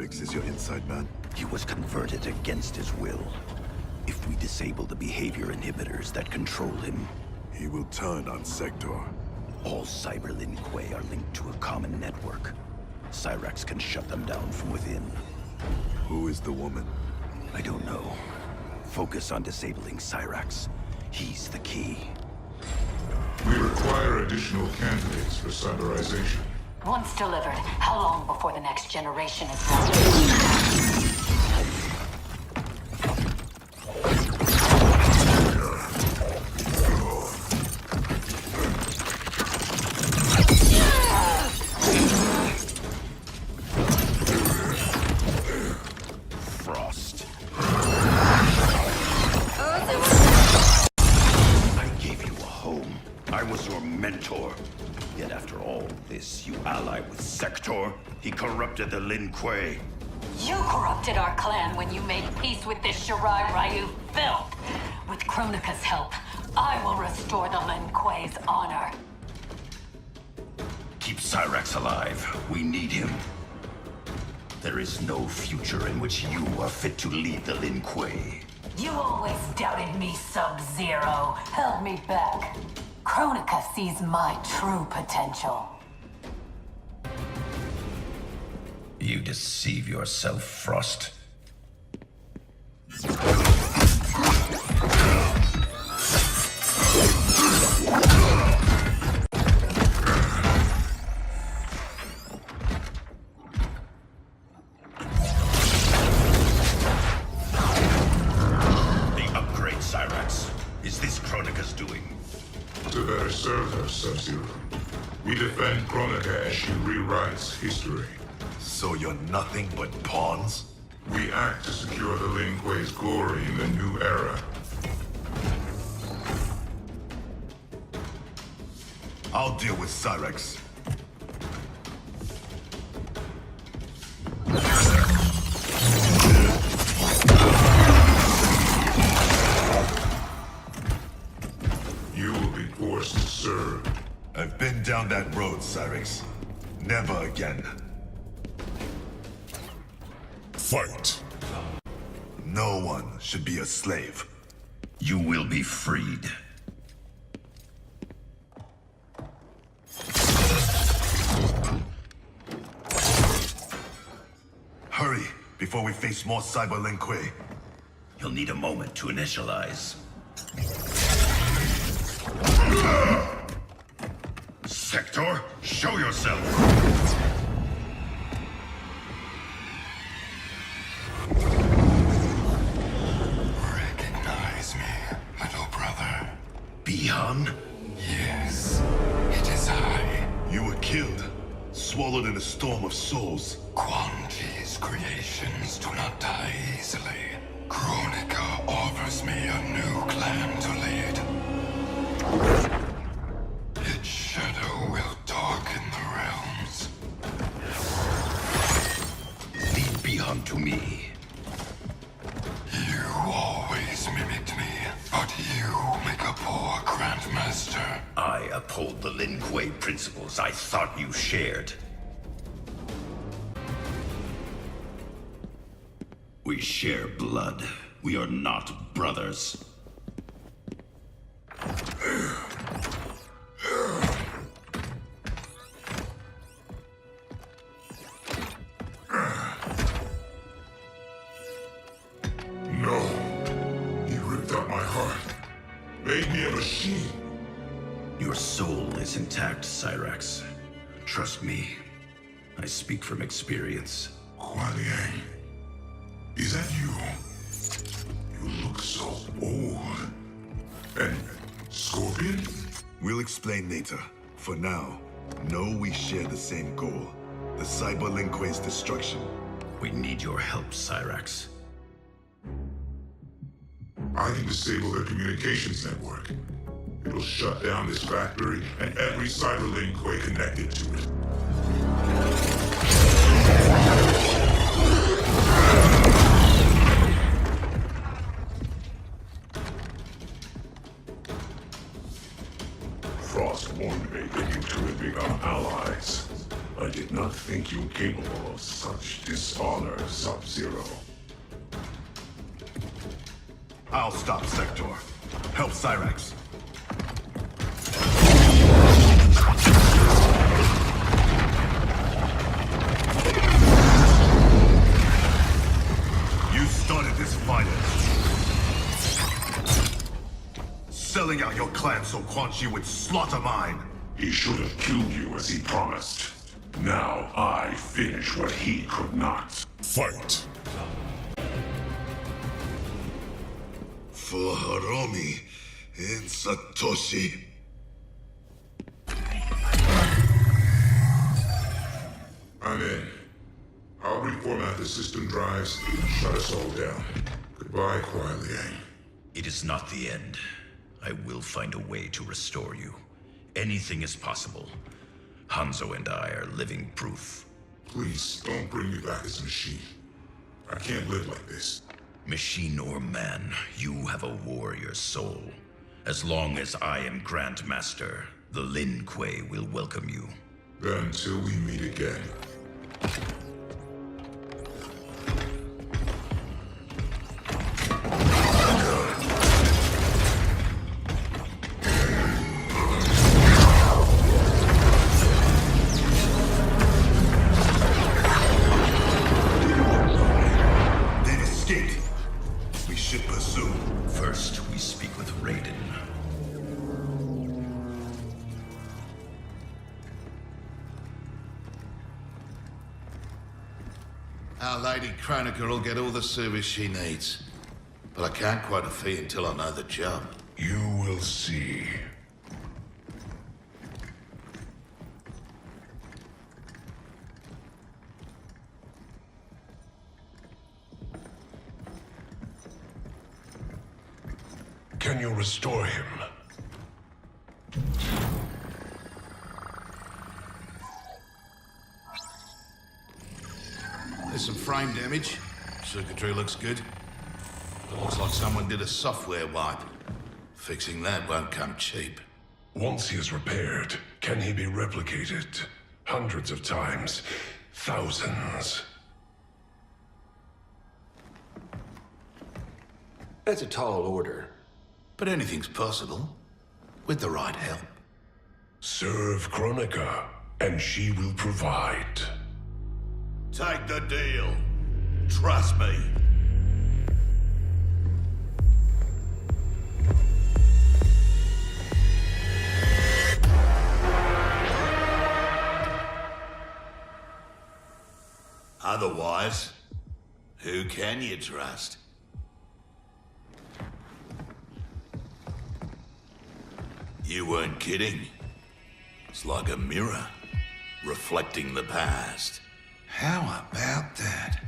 Cyrix is your inside man? He was converted against his will. If we disable the behavior inhibitors that control him, he will turn on Sector. All Cyber Lin Kuei are linked to a common network. Cyrax can shut them down from within. Who is the woman? I don't know. Focus on disabling Cyrax. He's the key. We require additional candidates for cyberization. Once delivered, how long before the next generation is launched? He corrupted the Lin Kuei. You corrupted our clan when you made peace with this Shirai Ryu filth. With Kronika's help, I will restore the Lin Kuei's honor. Keep Cyrax alive. We need him. There is no future in which you are fit to lead the Lin Kuei. You always doubted me, Sub-Zero. Held me back. Kronika sees my true potential. You deceive yourself, Frost. The upgrade, Cyrax. Is this Kronika's doing? To better serve her, Sub-Zero. We defend Kronika as she rewrites history. So you're nothing but pawns? We act to secure the Lin Kuei's glory in the new era. I'll deal with Cyrax. You will be forced to serve. I've been down that road, Cyrax. Never again. Fight! No one should be a slave. You will be freed. Hurry, before we face more Cyber Lin Kuei. You'll need a moment to initialize. Sector, show yourself! Bihan? Yes, it is I. You were killed, swallowed in a storm of souls. Quan Chi's creations do not die easily. Kronika offers me a new clan to lead. Its shadow will darken the realms. Lead Bihan to me. You always mimicked me, but you make a poor Grandmaster. I uphold the Lin Kuei principles I thought you shared. We share blood. We are not brothers. No. You ripped out my heart. Made me a machine. Your soul is intact, Cyrax. Trust me. I speak from experience. Kuan Yang. Is that you? You look so old. And Scorpion? We'll explain later. For now, know we share the same goal. The Cyber Lin Kuei's destruction. We need your help, Cyrax. I can disable their communications network. It'll shut down this factory and every Cyber Lin Kuei connected to it. Frost warned me that you two had become allies. I did not think you capable of such dishonor, Sub-Zero. I'll stop Sector. Help Cyrax. You started this fight. Selling out your clan so Quan Chi would slaughter mine. He should have killed you as he promised. Now I finish what he could not. Fight! For Hiromi and Satoshi. I'm in. I'll reformat the system drives, shut us all down. Goodbye, Kuai Liang. It is not the end. I will find a way to restore you. Anything is possible. Hanzo and I are living proof. Please, don't bring me back as a machine. I can't live like this. Machine or man, you have a warrior soul. As long as I am Grand Master, the Lin Kuei will welcome you. Then until we meet again. First, we speak with Rayden. Our Lady Kronika will get all the service she needs. But I can't quote a fee until I know the job. You will see. Can you restore him? There's some frame damage. Circuitry looks good. It looks like someone did a software wipe. Fixing that won't come cheap. Once he is repaired, can he be replicated? Hundreds of times. Thousands. That's a tall order. But anything's possible. With the right help. Serve Kronika, and she will provide. Take the deal. Trust me. Otherwise, who can you trust? You weren't kidding. It's like a mirror, reflecting the past. How about that?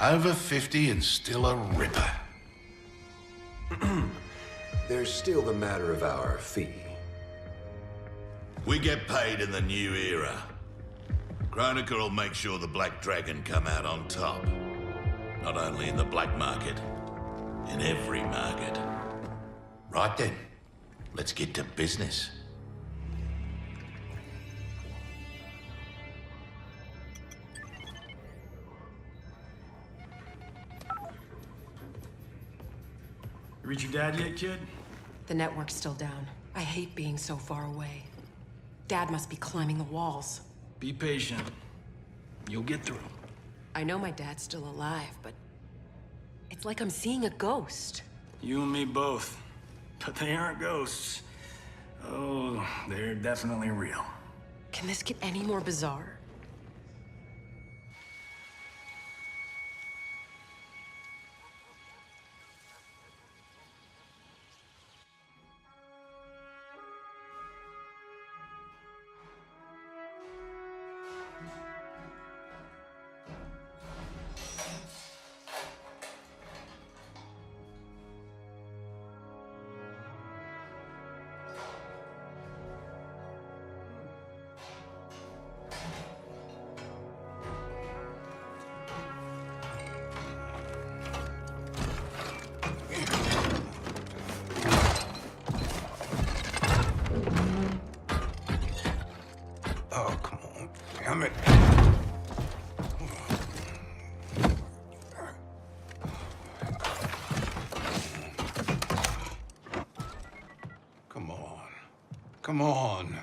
Over 50 and still a ripper. There's still the matter of our fee. We get paid in the new era. Kronika will make sure the Black Dragon come out on top. Not only in the black market, in every market. Right then. Let's get to business. You reach your dad yet, kid? The network's still down. I hate being so far away. Dad must be climbing the walls. Be patient. You'll get through. I know my dad's still alive, but it's like I'm seeing a ghost. You and me both. But they aren't ghosts. Oh, they're definitely real. Can this get any more bizarre? Damn it. Come on. Come on.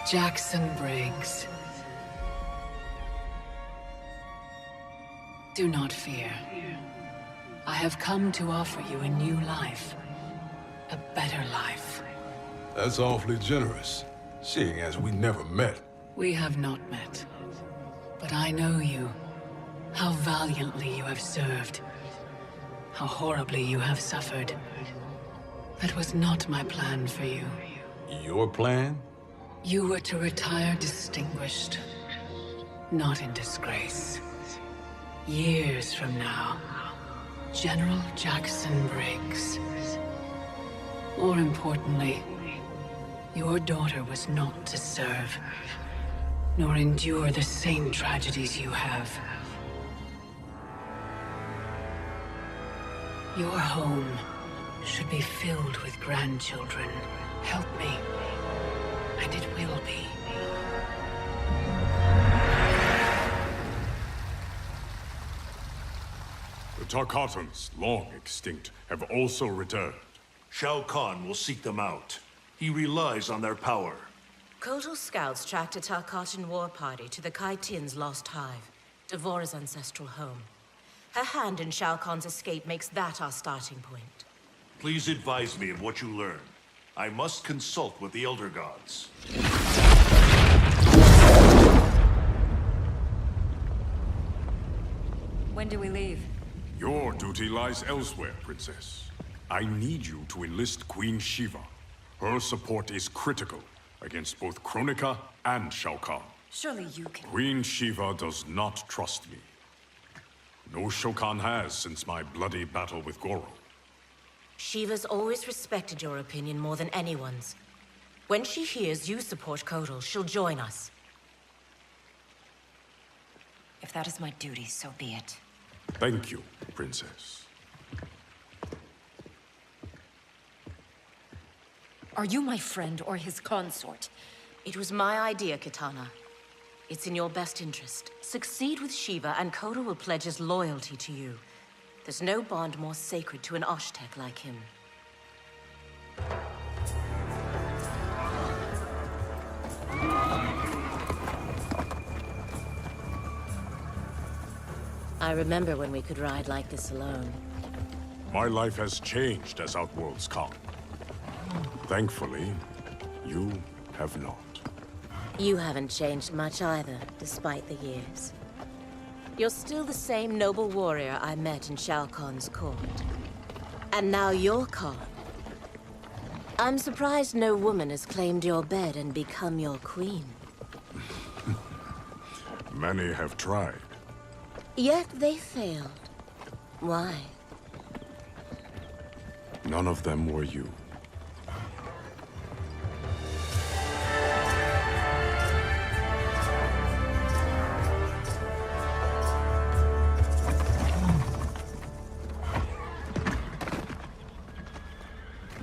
Jackson Briggs. Do not fear. I have come to offer you a new life. A better life. That's awfully generous, seeing as we never met. We have not met. But I know you. How valiantly you have served. How horribly you have suffered. That was not my plan for you. Your plan? You were to retire distinguished, not in disgrace. Years from now, General Jackson Briggs. More importantly, your daughter was not to serve, nor endure the same tragedies you have. Your home should be filled with grandchildren. Help me. And it will be. The Tarkatans, long extinct, have also returned. Shao Kahn will seek them out. He relies on their power. Kotal scouts tracked a Tarkatan war party to the Kai Tin's lost hive, Devora's ancestral home. Her hand in Shao Kahn's escape makes that our starting point. Please advise me of what you learn. I must consult with the Elder Gods. When do we leave? Your duty lies elsewhere, Princess. I need you to enlist Queen Shiva. Her support is critical against both Kronika and Shao Kahn. Surely you can... Queen Shiva does not trust me. No Shao Kahn has since my bloody battle with Goro. Shiva's always respected your opinion more than anyone's. When she hears you support Kotal, she'll join us. If that is my duty, so be it. Thank you, Princess. Are you my friend or his consort? It was my idea, Kitana. It's in your best interest. Succeed with Shiva, and Kotal will pledge his loyalty to you. There's no bond more sacred to an Oshtek like him. I remember when we could ride like this alone. My life has changed as Outworlds come. Thankfully, you have not. You haven't changed much either, despite the years. You're still the same noble warrior I met in Shao Kahn's court. And now you're Khan. I'm surprised no woman has claimed your bed and become your queen. Many have tried. Yet they failed. Why? None of them were you.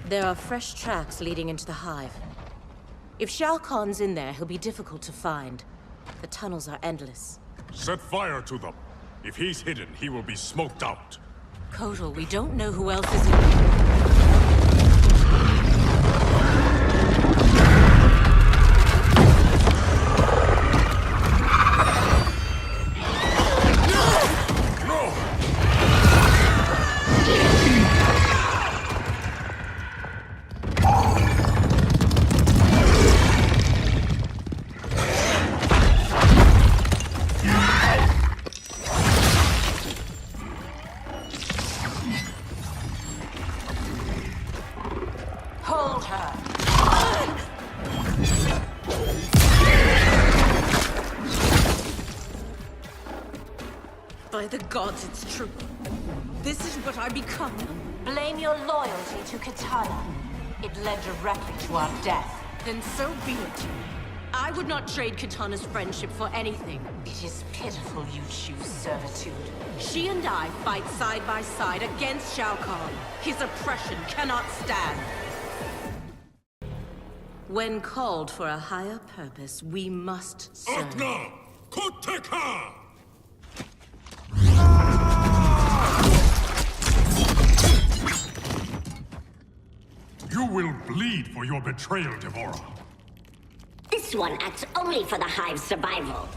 There are fresh tracks leading into the hive. If Shao Kahn's in there, he'll be difficult to find. The tunnels are endless. Set fire to them. If he's hidden, he will be smoked out. Kotal, we don't know who else is in... By the gods, it's true. This is what I become. Blame your loyalty to Kitana. It led directly to our death. Then so be it. I would not trade Kitana's friendship for anything. It is pitiful you choose servitude. She and I fight side by side against Shao Kahn. His oppression cannot stand. When called for a higher purpose, we must serve. Agna! Koteka! You will bleed for your betrayal, Devora. This one acts only for the Hive's survival.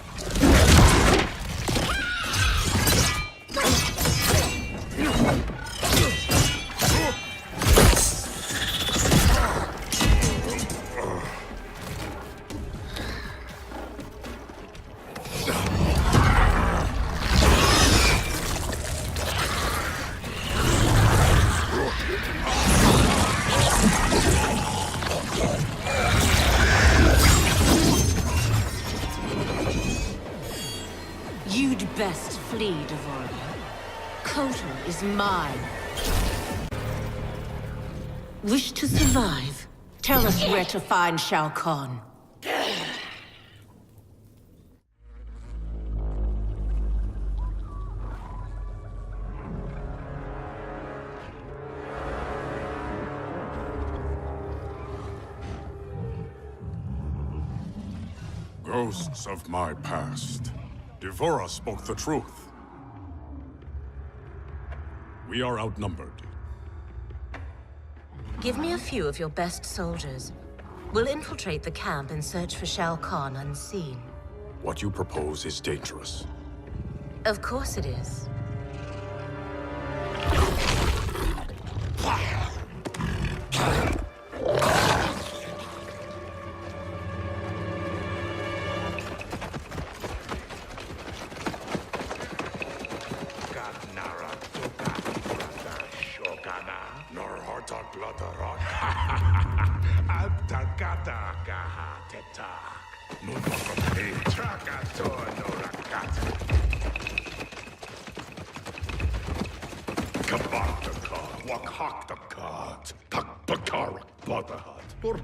You'd best flee, Devora. Kotal is mine. Wish to survive? Tell us where to find Shao Kahn. Ghosts of my past. Devora spoke the truth. We are outnumbered. Give me a few of your best soldiers. We'll infiltrate the camp and search for Shao Kahn unseen. What you propose is dangerous. Of course it is.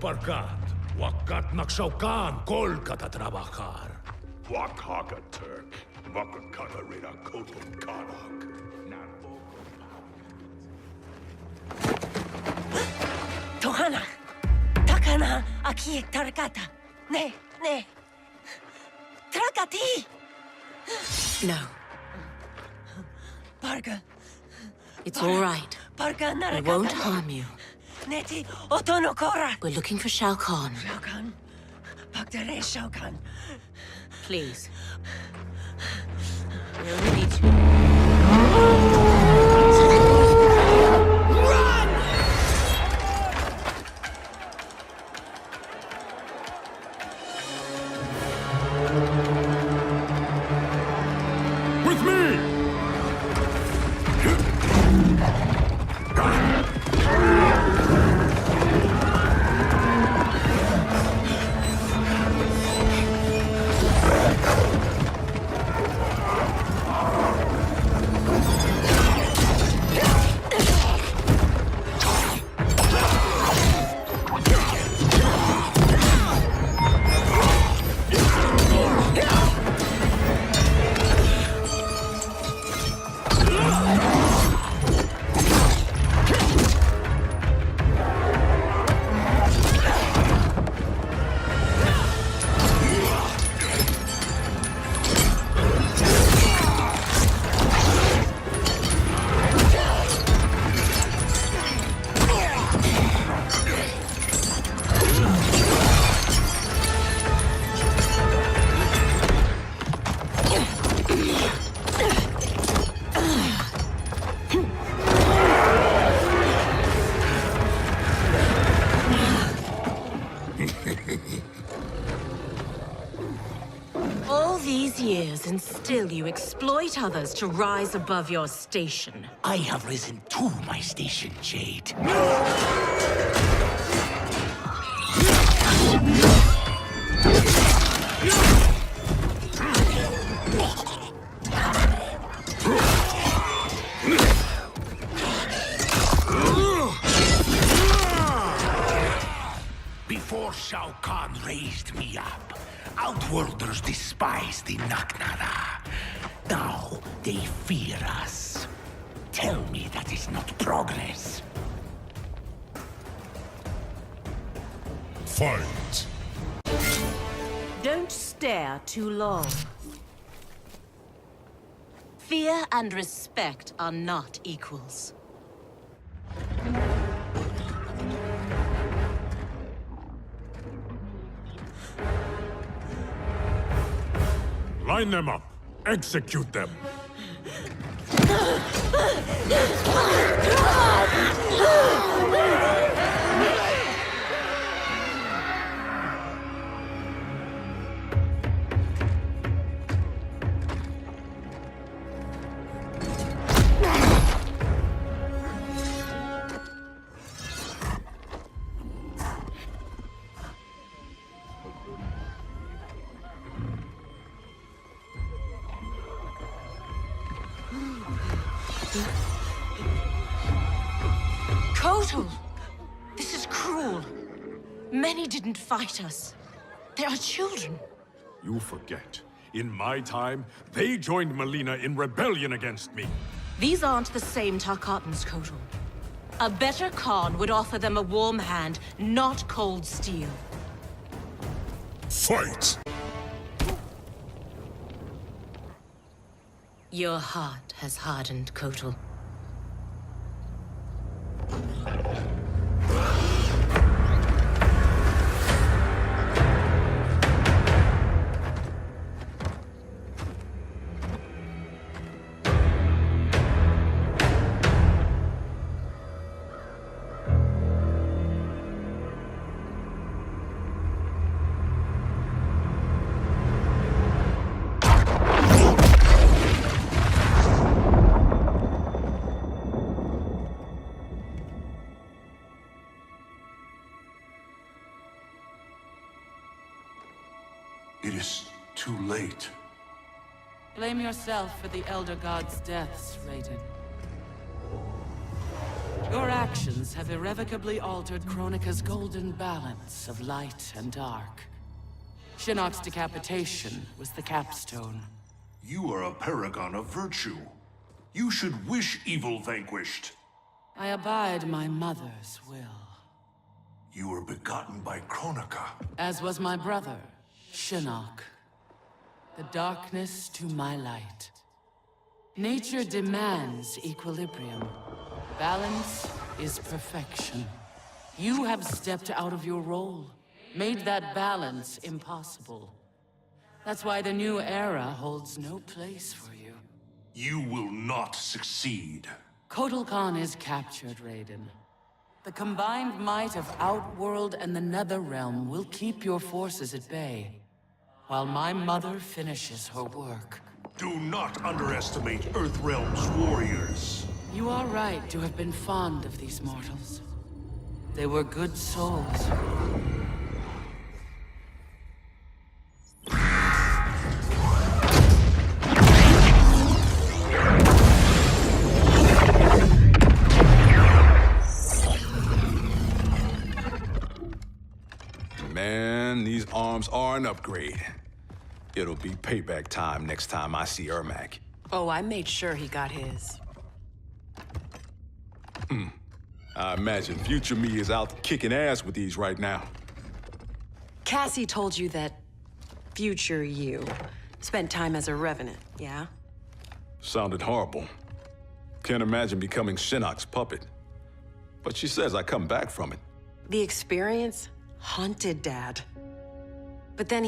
Barkat, wakat nakshaukan kolkata trabajar. Wakaka Turk, Wakakata Rida Kotum Kanak. Tohana, takana aki tarakata. Ne. Trakati. No. Parga. It's all right. Parga narakata. We won't harm you. Neti otonokora. We're looking for Shao Kahn. Shao Kahn. Pagdare Shao Kahn. Please. We only need you. And still you exploit others to rise above your station. I have risen to my station, Jade. raised me up. Outworlders despise the Naknada. Now they fear us. Tell me that is not progress. Fight! Don't stare too long. Fear and respect are not equals. Line them up. Execute them. Kotal! This is cruel. Many didn't fight us. They are children. You forget. In my time, they joined Melina in rebellion against me. These aren't the same Tarkatans, Kotal. A better Khan would offer them a warm hand, not cold steel. Fight! Your heart has hardened, Kotal. It is too late. Blame yourself for the Elder God's deaths, Raiden. Your actions have irrevocably altered Kronika's golden balance of light and dark. Shinnok's decapitation was the capstone. You are a paragon of virtue. You should wish evil vanquished. I abide my mother's will. You were begotten by Kronika. As was my brother, Shinnok. The darkness to my light. Nature demands equilibrium. Balance is perfection. You have stepped out of your role, made that balance impossible. That's why the new era holds no place for you. You will not succeed. Kotal Khan is captured, Raiden. The combined might of Outworld and the Netherrealm will keep your forces at bay, while my mother finishes her work. Do not underestimate Earthrealm's warriors. You are right to have been fond of these mortals. They were good souls. Man, these arms are an upgrade. It'll be payback time next time I see Ermac. Oh, I made sure he got his. I imagine future me is out kicking ass with these right now. Cassie told you that future you spent time as a revenant, yeah? Sounded horrible. Can't imagine becoming Shinnok's puppet. But she says I come back from it. The experience haunted Dad. But then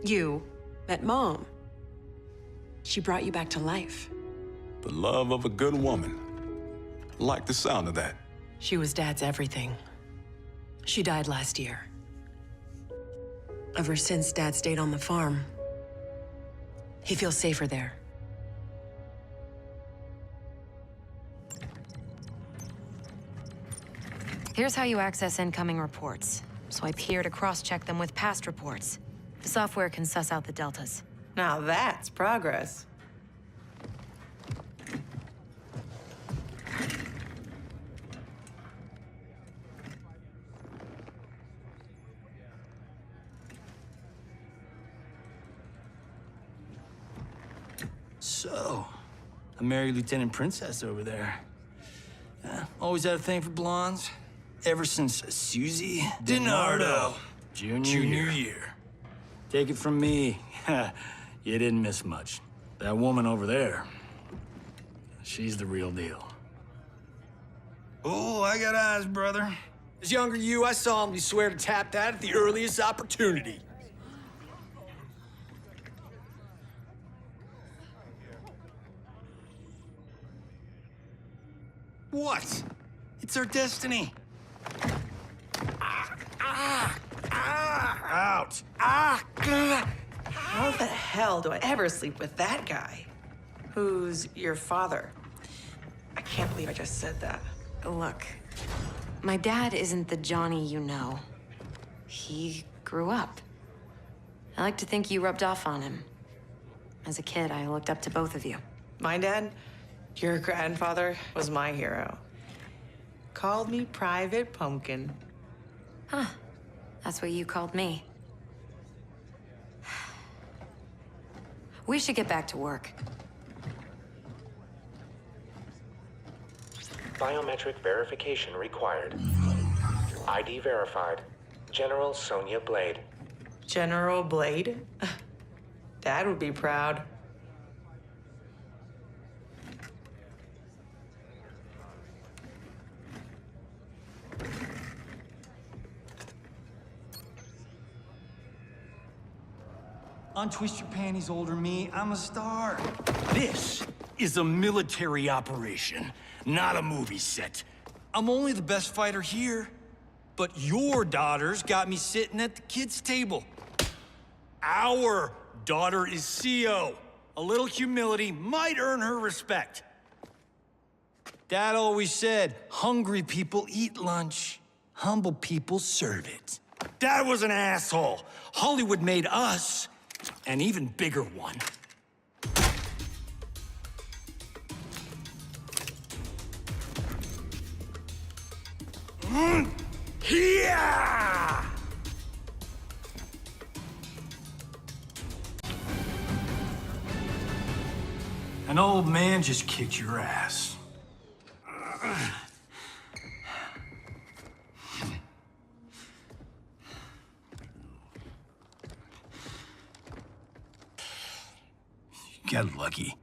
you, met Mom. She brought you back to life. The love of a good woman. Like the sound of that. She was Dad's everything. She died last year. Ever since Dad stayed on the farm, he feels safer there. Here's how you access incoming reports. Swipe here to cross-check them with past reports. The software can suss out the deltas. Now that's progress. So, I married Lieutenant Princess over there. Always had a thing for blondes. Ever since Susie DiNardo, junior year. Take it from me, you didn't miss much. That woman over there, she's the real deal. Oh, I got eyes, brother. As younger you, I solemnly swear to tap that at the earliest opportunity. What? It's our destiny. Out. How the hell do I ever sleep with that guy? Who's your father? I can't believe I just said that. Look, my dad isn't the Johnny you know. He grew up. I like to think you rubbed off on him. As a kid, I looked up to both of you. My dad, your grandfather, was my hero. Called me Private Pumpkin. Huh. That's what you called me. We should get back to work. Biometric verification required. ID verified. General Sonia Blade. General Blade? Dad would be proud. Untwist your panties, older me. I'm a star. This is a military operation, not a movie set. I'm only the best fighter here, but your daughters got me sitting at the kids' table. Our daughter is CO. A little humility might earn her respect. Dad always said, hungry people eat lunch, humble people serve it. Dad was an asshole. Hollywood made us an even bigger one. Yeah! An old man just kicked your ass. Got lucky.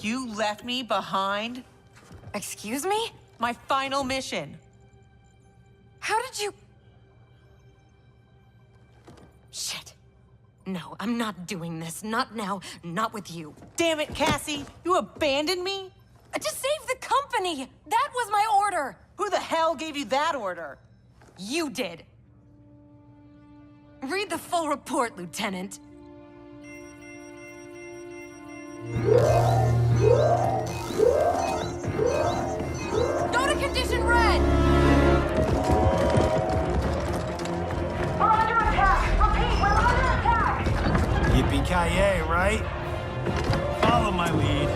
You left me behind? Excuse me? My final mission. How did you... Shit. No, I'm not doing this. Not now. Not with you. Damn it, Cassie! You abandoned me? To save the company! That was my order! Who the hell gave you that order? You did. Read the full report, Lieutenant. Go to condition red! We're under attack! Repeat, we're under attack! Yippee-ki-yay, right? Follow my lead.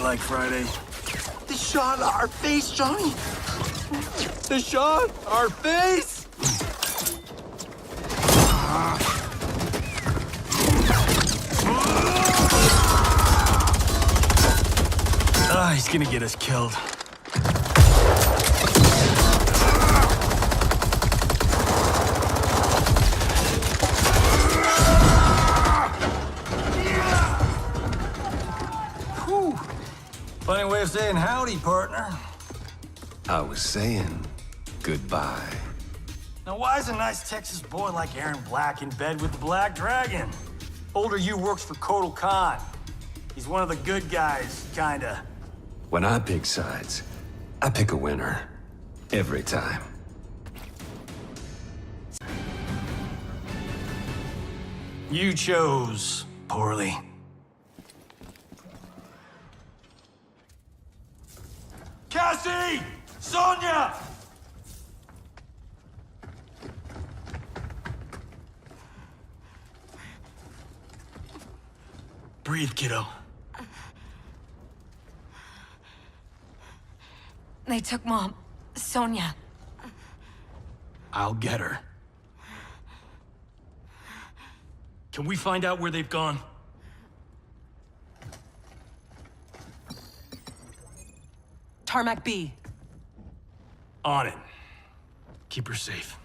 like Friday. They shot our face, Johnny! They shot our face! He's gonna get us killed. Whew. Funny way of saying howdy, partner. I was saying goodbye. Now, why is a nice Texas boy like Aaron Black in bed with the Black Dragon? Older you works for Kotal Khan. He's one of the good guys, kinda. When I pick sides, I pick a winner. Every time. You chose poorly. Cassie! Sonia! Breathe, kiddo. They took Mom. Sonia. I'll get her. Can we find out where they've gone? Tarmac B. On it. Keep her safe.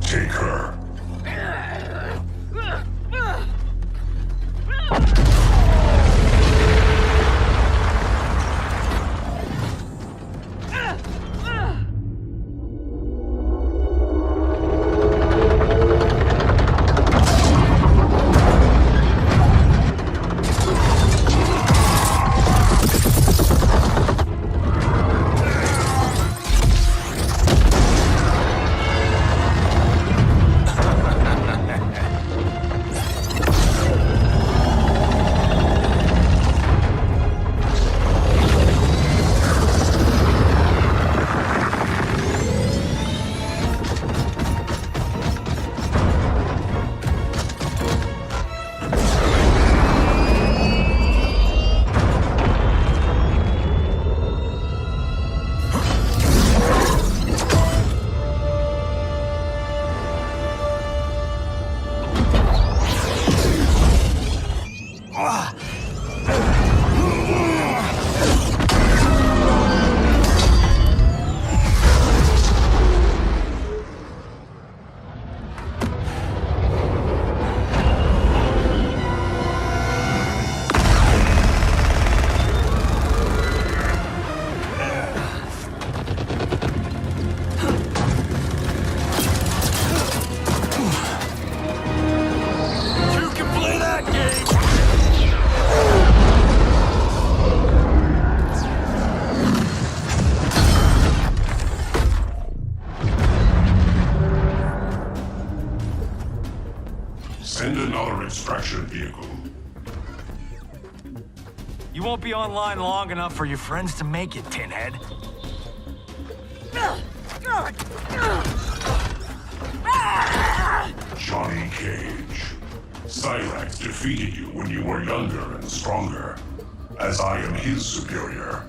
Take her. Send another extraction vehicle. You won't be online long enough for your friends to make it, Tinhead. Johnny Cage. Cyrax defeated you when you were younger and stronger. As I am his superior,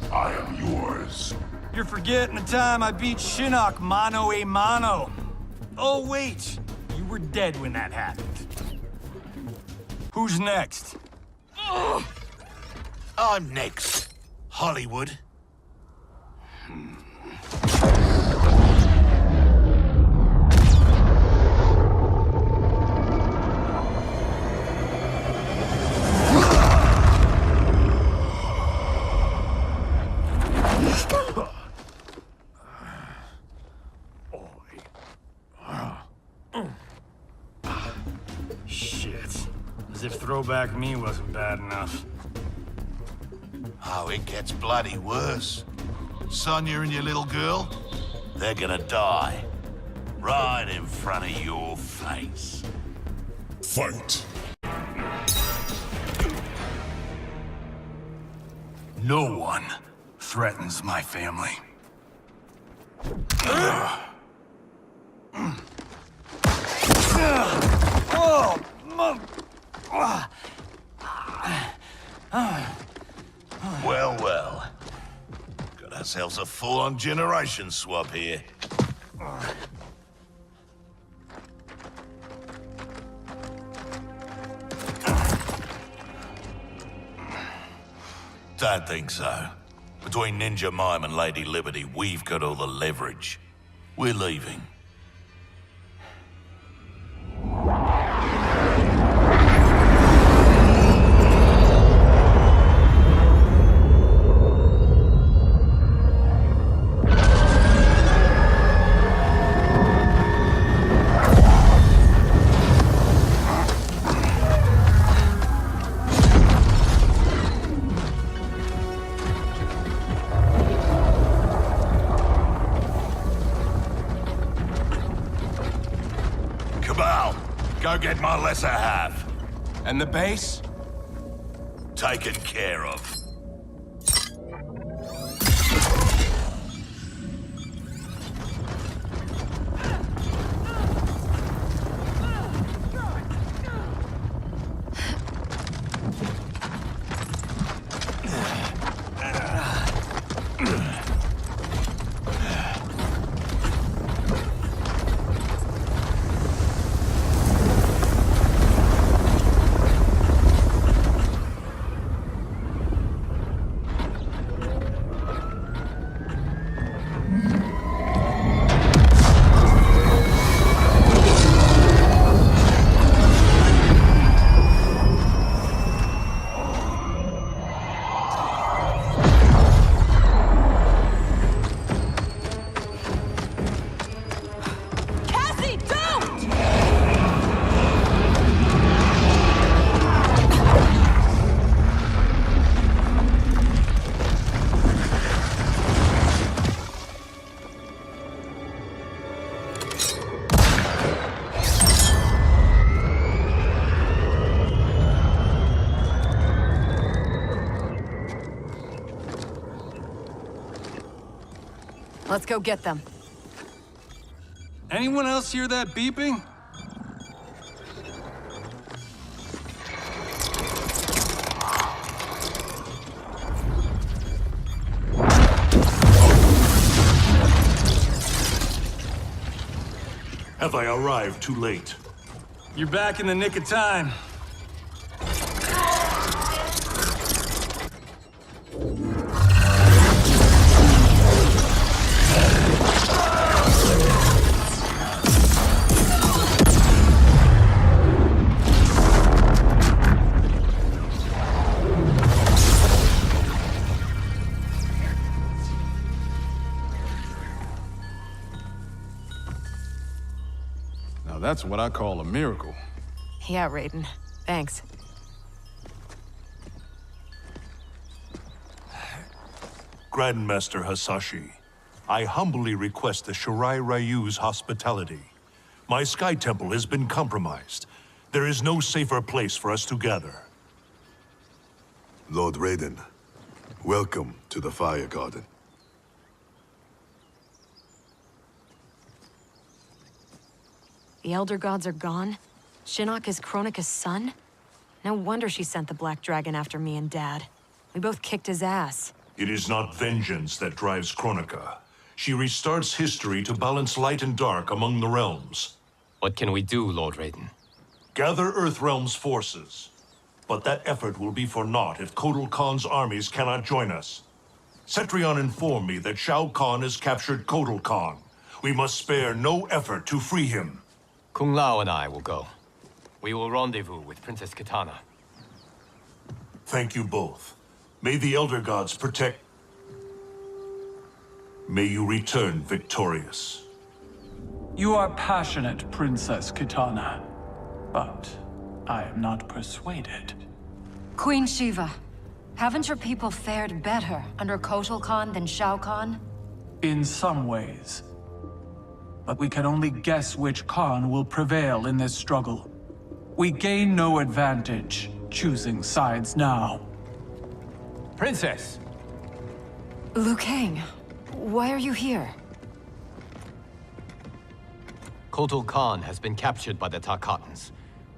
I am yours. You're forgetting the time I beat Shinnok mano a mano. Oh, wait. You were dead when that happened. Who's next? I'm next. Hollywood. Shit. As if throwback me wasn't bad enough. Oh, it gets bloody worse. Sonia and your little girl, they're gonna die. Right in front of your face. Fight. No one threatens my family. Well, well. Got ourselves a full-on generation swap here. Don't think so. Between Ninja Mime and Lady Liberty, we've got all the leverage. We're leaving. Go get my lesser half. And the base? Taken care of. Let's go get them. Anyone else hear that beeping? Have I arrived too late? You're back in the nick of time. That's what I call a miracle. Yeah, Raiden. Thanks. Grandmaster Hasashi, I humbly request the Shirai Ryu's hospitality. My Sky Temple has been compromised. There is no safer place for us to gather. Lord Raiden, welcome to the Fire Garden. The Elder Gods are gone? Shinnok is Kronika's son? No wonder she sent the Black Dragon after me and Dad. We both kicked his ass. It is not vengeance that drives Kronika. She restarts history to balance light and dark among the realms. What can we do, Lord Raiden? Gather Earthrealm's forces. But that effort will be for naught if Kotal Khan's armies cannot join us. Cetrion informed me that Shao Kahn has captured Kotal Khan. We must spare no effort to free him. Kung Lao and I will go. We will rendezvous with Princess Kitana. Thank you both. May the Elder Gods protect... May you return victorious. You are passionate, Princess Kitana. But I am not persuaded. Queen Shiva, haven't your people fared better under Kotal Khan than Shao Kahn? In some ways. but we can only guess which Khan will prevail in this struggle. We gain no advantage choosing sides now. Princess! Liu Kang, why are you here? Kotal Khan has been captured by the Tarkatans.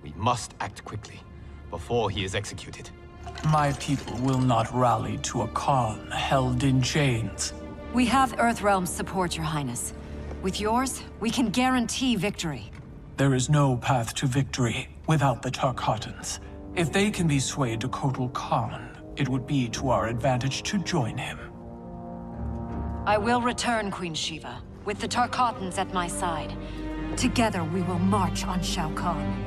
We must act quickly, before he is executed. My people will not rally to a Khan held in chains. We have Earthrealm's support, Your Highness. With yours, we can guarantee victory. There is no path to victory without the Tarkatans. If they can be swayed to Kotal Khan, it would be to our advantage to join him. I will return, Queen Shiva, with the Tarkatans at my side. Together we will march on Shao Kahn.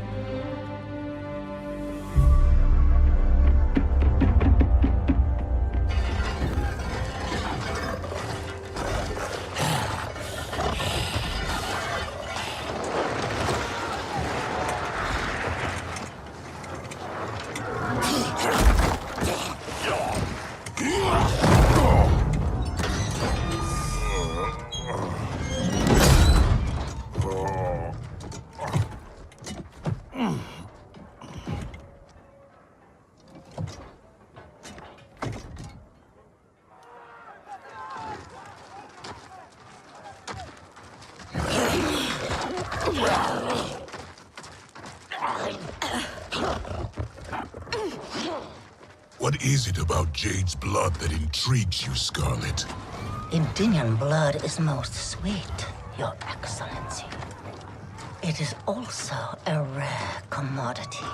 What is it about Jade's blood that intrigues you, Scarlet? Indian blood is most sweet, Your Excellency. It is also a rare commodity.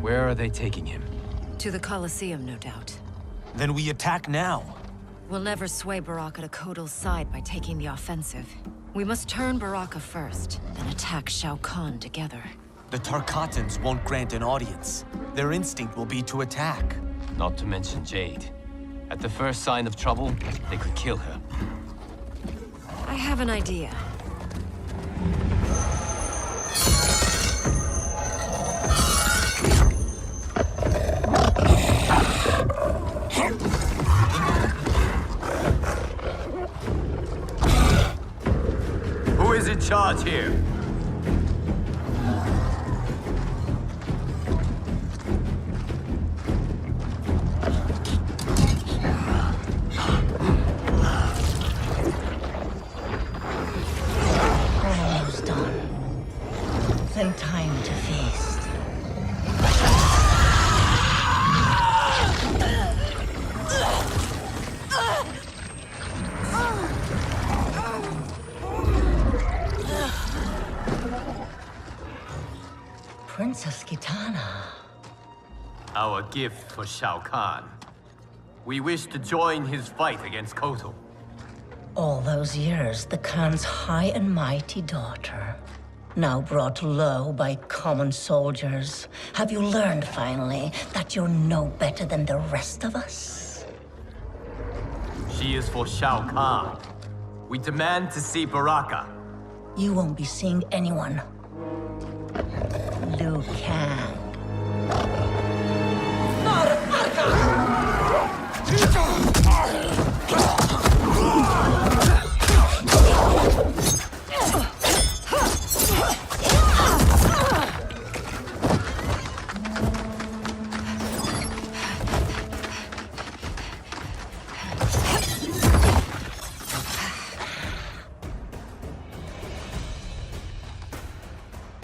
Where are they taking him? To the Colosseum, no doubt. Then we attack now. We'll never sway Baraka to Kotal's side by taking the offensive. We must turn Baraka first, then attack Shao Kahn together. The Tarkatans won't grant an audience. Their instinct will be to attack. Not to mention Jade. At the first sign of trouble, they could kill her. I have an idea. Who is in charge here? Almost done. Then time to feast. Princess Kitana. Our gift for Shao Kahn. We wish to join his fight against Kotal. All those years, the Khan's high and mighty daughter, now brought low by common soldiers. Have you learned, finally, that you're no better than the rest of us? She is for Shao Kahn. We demand to see Baraka. You won't be seeing anyone. Liu Kang.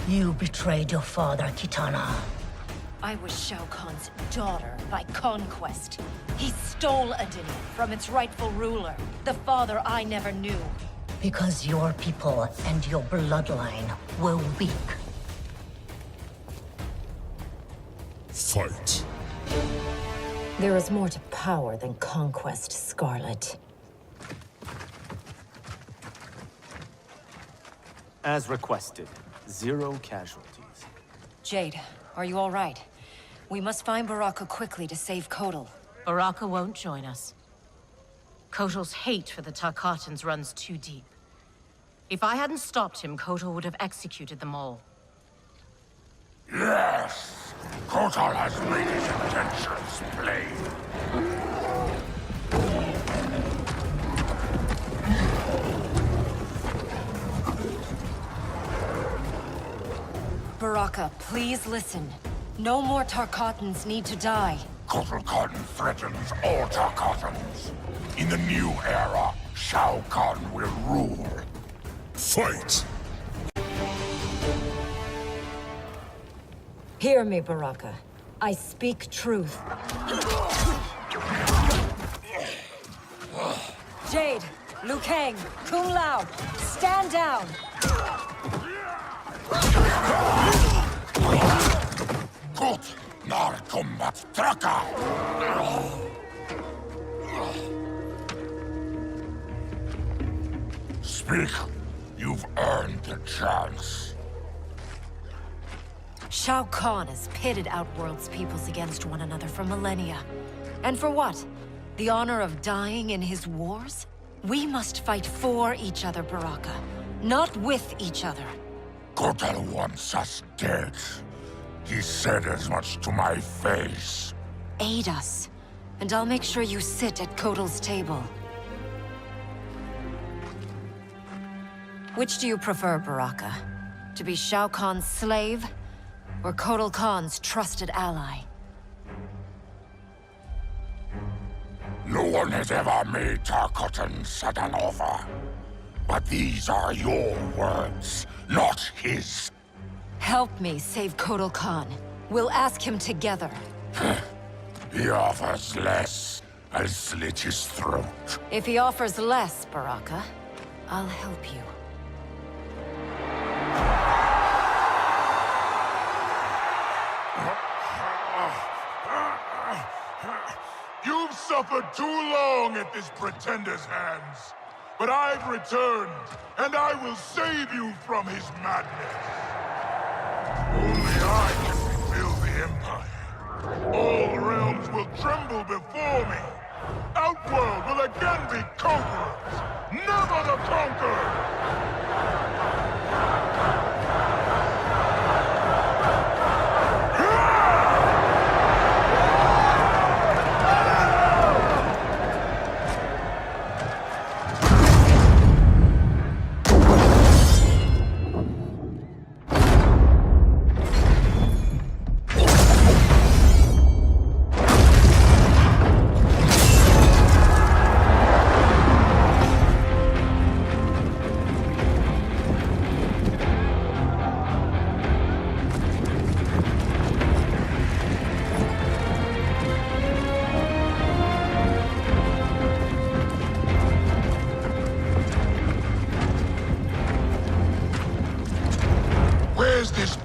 You betrayed your father, Kitana. I was Shao Kahn's daughter by conquest. He stole Adenia from its rightful ruler, the father I never knew. Because your people and your bloodline were weak. Fight. There is more to power than conquest, Scarlet. As requested, 0 casualties. Jade, are you all right? We must find Baraka quickly to save Kotal. Baraka won't join us. Kotal's hate for the Tarkatans runs too deep. If I hadn't stopped him, Kotal would have executed them all. Yes! Kotal has made his intentions plain. Baraka, please listen. No more Tarkatans need to die. Kotal Khan threatens all Tarkatans. In the new era, Shao Kahn will rule. Fight! Hear me, Baraka. I speak truth. Jade, Liu Kang, Kung Lao, stand down! Gut, nar combat traka! Speak. You've earned the chance. Shao Kahn has pitted Outworld's peoples against one another for millennia. And for what? The honor of dying in his wars? We must fight for each other, Baraka, not with each other. Kotal wants us dead. He said as much to my face. Aid us, and I'll make sure you sit at Kotal's table. Which do you prefer, Baraka? To be Shao Kahn's slave, or Kotal Khan's trusted ally? No one has ever made Tarkatan such an offer. But these are your words, not his. Help me save Kotal Khan. We'll ask him together. He offers less. I'll slit his throat. If he offers less, Baraka, I'll help you. You've suffered too long at this pretender's hands. But I've returned, and I will save you from his madness. Only I can rebuild the Empire. All realms will tremble before me. Outworld will again be conquerors, never the conquered!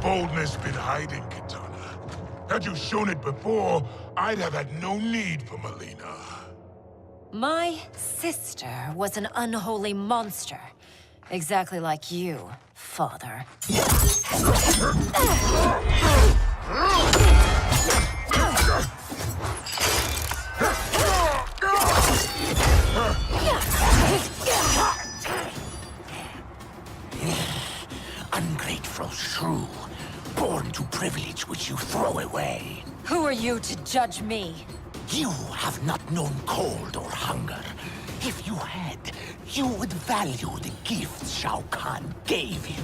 Boldness been hiding, Kitana. Had you shown it before, I'd have had no need for Melina. My sister was an unholy monster. Exactly like you, father. Ungrateful shrew. Born to privilege which you throw away. Who are you to judge me? You have not known cold or hunger. If you had, you would value the gifts Shao Kahn gave you.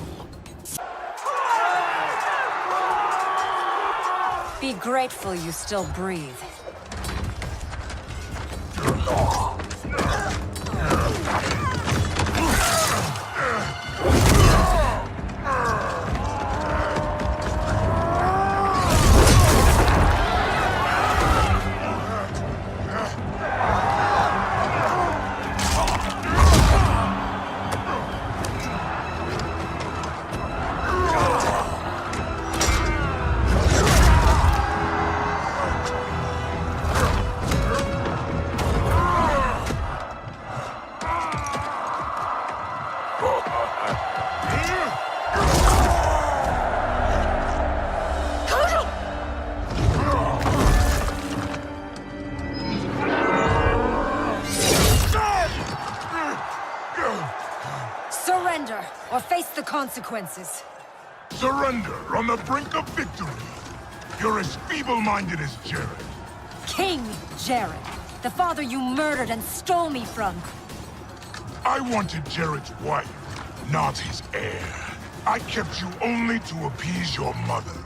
Be grateful you still breathe. consequences. Surrender on the brink of victory. You're as feeble-minded as Jared. King Jared, the father you murdered and stole me from. I wanted Jared's wife, not his heir. I kept you only to appease your mother.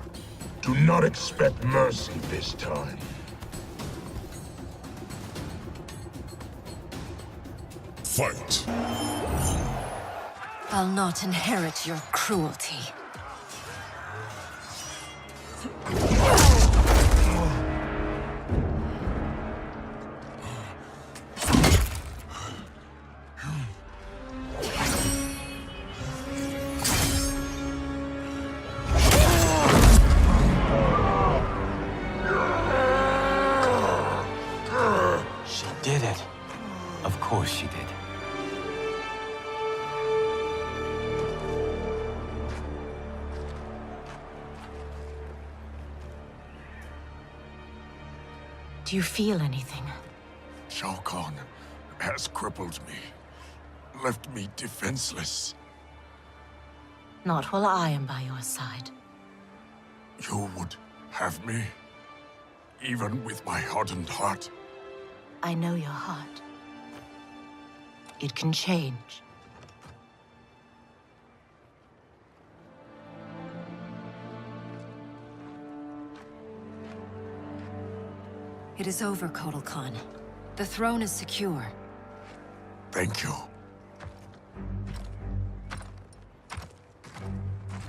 Do not expect mercy this time. Fight. I'll not inherit your cruelty. She did it. Of course she did. Do you feel anything? Shao Kahn has crippled me, left me defenseless. Not while I am by your side. You would have me, even with my hardened heart. I know your heart. It can change. It is over, Kotal Khan. The throne is secure. Thank you.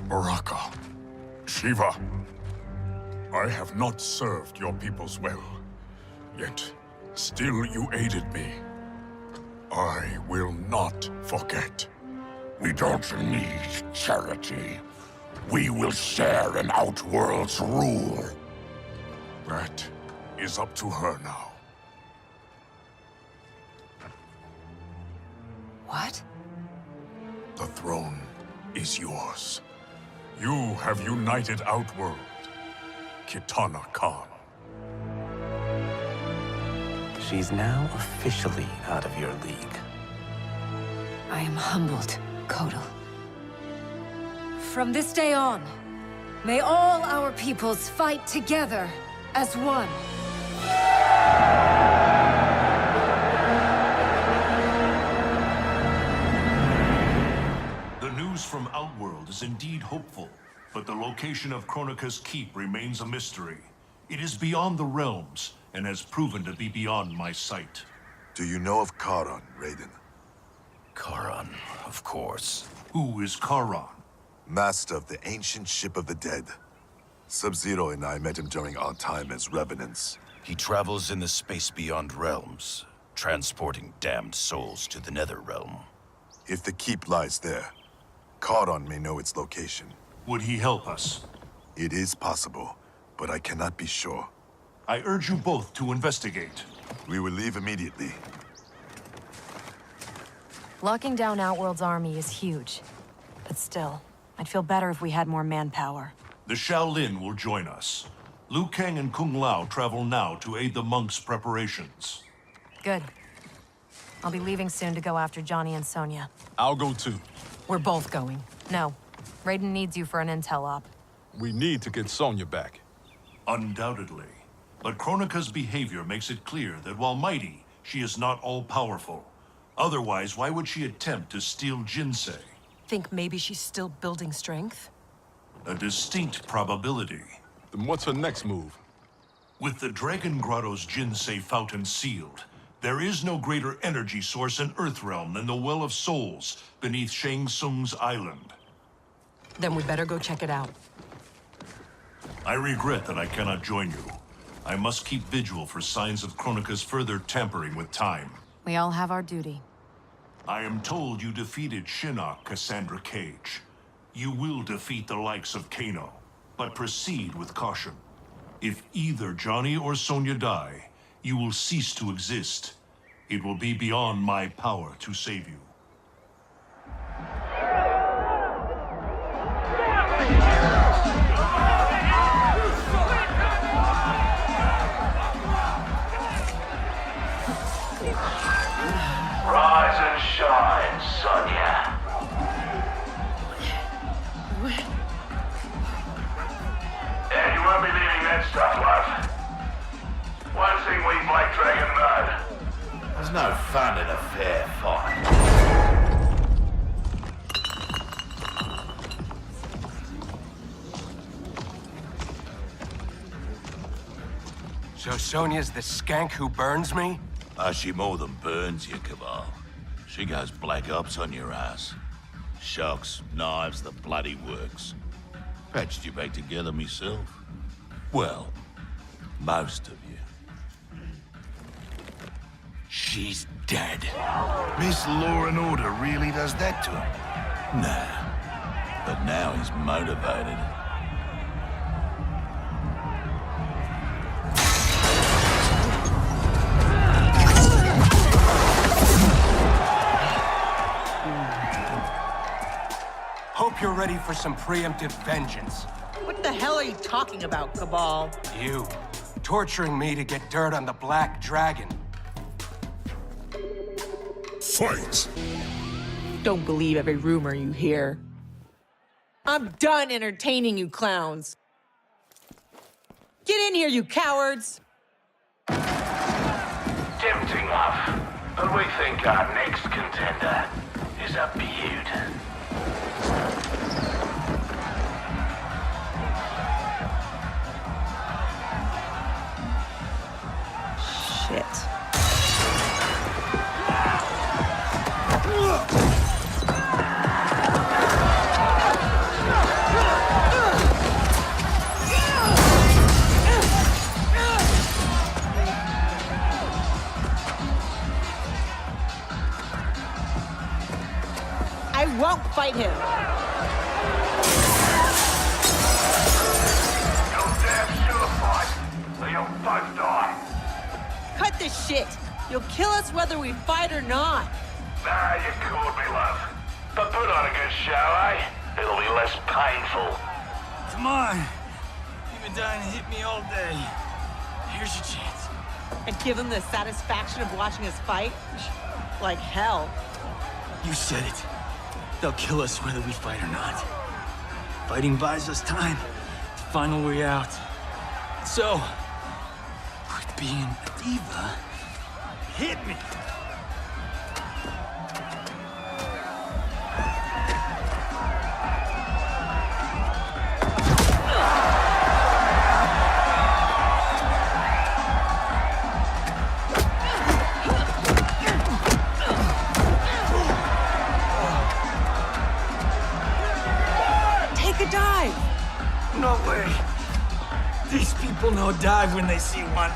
Baraka, Shiva, I have not served your peoples well, yet still you aided me. I will not forget. We don't need charity. We will share in Outworld's rule. That is up to her now. What? The throne is yours. You have united Outworld, Kitana Khan. She's now officially out of your league. I am humbled, Kotal. From this day on, may all our peoples fight together as one. The news from Outworld is indeed hopeful, but the location of Kronika's keep remains a mystery. It is beyond the realms, and has proven to be beyond my sight. Do you know of Charon, Reyden? Charon, of course. Who is Charon? Master of the ancient ship of the dead. Sub-Zero and I met him during our time as revenants. He travels in the space beyond realms, transporting damned souls to the nether realm. If the keep lies there, Charon may know its location. Would he help us? It is possible, but I cannot be sure. I urge you both to investigate. We will leave immediately. Locking down Outworld's army is huge. But still, I'd feel better if we had more manpower. The Shaolin will join us. Liu Kang and Kung Lao travel now to aid the monks' preparations. Good. I'll be leaving soon to go after Johnny and Sonya. I'll go too. We're both going. No. Reyden needs you for an intel op. We need to get Sonya back. Undoubtedly. But Kronika's behavior makes it clear that while mighty, she is not all-powerful. Otherwise, why would she attempt to steal Jinsei? Think maybe she's still building strength? A distinct probability. Then what's her next move? With the Dragon Grotto's Jinsei fountain sealed, there is no greater energy source in Earthrealm than the Well of Souls beneath Shang Tsung's island. Then we better go check it out. I regret that I cannot join you. I must keep vigil for signs of Kronika's further tampering with time. We all have our duty. I am told you defeated Shinnok, Cassandra Cage. You will defeat the likes of Kano, but proceed with caution. If either Johnny or Sonya die, you will cease to exist. It will be beyond my power to save you. Rise and shine, Sonya. won't be needing that stuff, love. One thing we Black Dragon know. There's no fun in a fair fight. So Sonya's the skank who burns me? She more than burns you, Cabal. She goes black ops on your ass. Shocks, knives, the bloody works. Patched you back together myself. Well, most of you. She's dead. Miss Law and Order really does that to him? Nah. But now he's motivated. Hope you're ready for some preemptive vengeance. What the hell are you talking about, Cabal? You, torturing me to get dirt on the Black Dragon. Fight! Don't believe every rumor you hear. I'm done entertaining you clowns. Get in here, you cowards! Tempting, love. But we think our next contender is a beaut. Shit. I won't fight him. You'll damn sure fight, or you'll both die. Cut this shit. You'll kill us whether we fight or not. Nah, you called me, love. But put on a good show, eh? It'll be less painful. Come on. You've been dying to hit me all day. Here's your chance. And give them the satisfaction of watching us fight? Like hell. You said it. They'll kill us whether we fight or not. Fighting buys us time to find a way out. So, quit being a diva. Hit me! No way. These people know dive when they see one.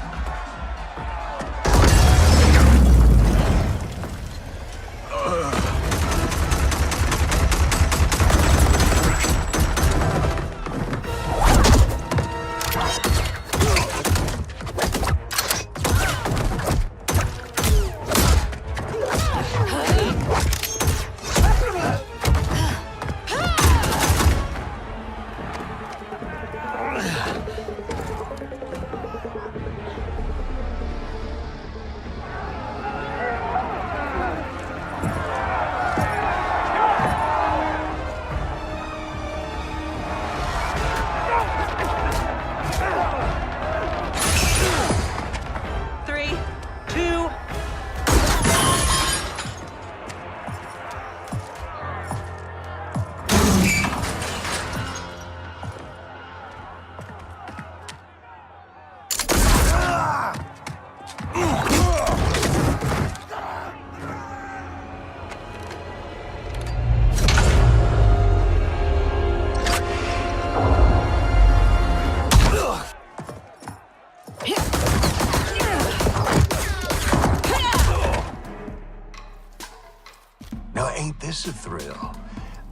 Ain't this a thrill?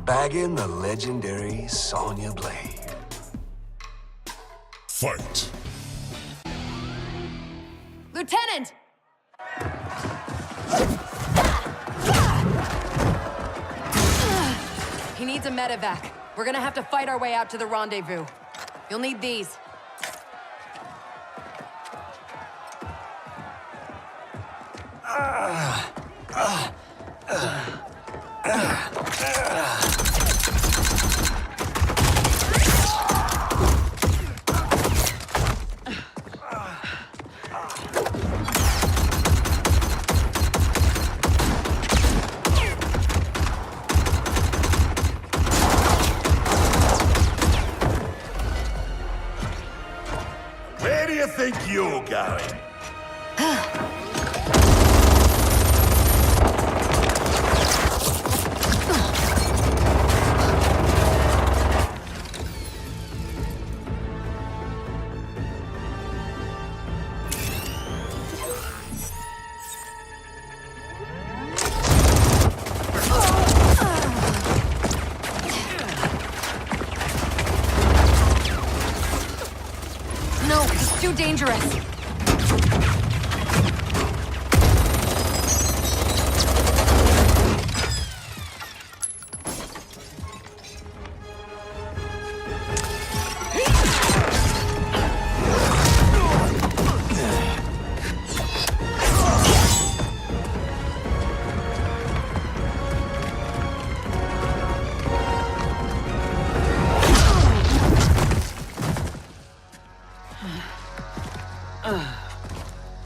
Bagging the legendary Sonya Blade. Fight! Lieutenant! He needs a medevac. We're gonna have to fight our way out to the rendezvous. You'll need these. going. No, it's too dangerous.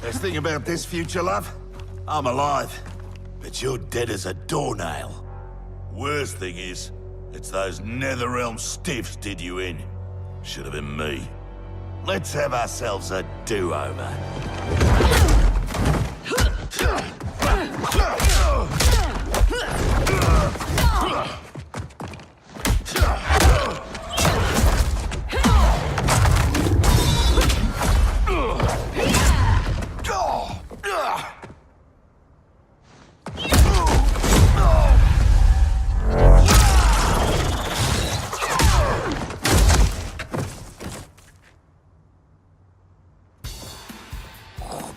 Best thing about this future, love? I'm alive. But you're dead as a doornail. Worst thing is, it's those Netherrealm stiffs did you in. Should have been me. Let's have ourselves a do-over.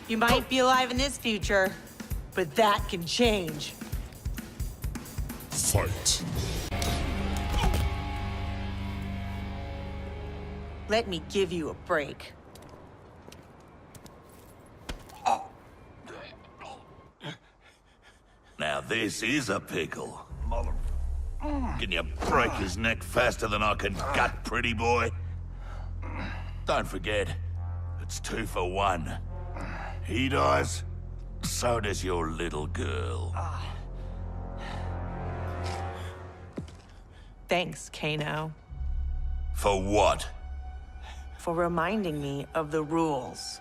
You might be alive in this future, but that can change. Fight. Let me give you a break. Now this is a pickle. Can you break his neck faster than I can gut, pretty boy? Don't forget, it's 2 for 1. He dies, so does your little girl. Thanks, Kano. For what? For reminding me of the rules.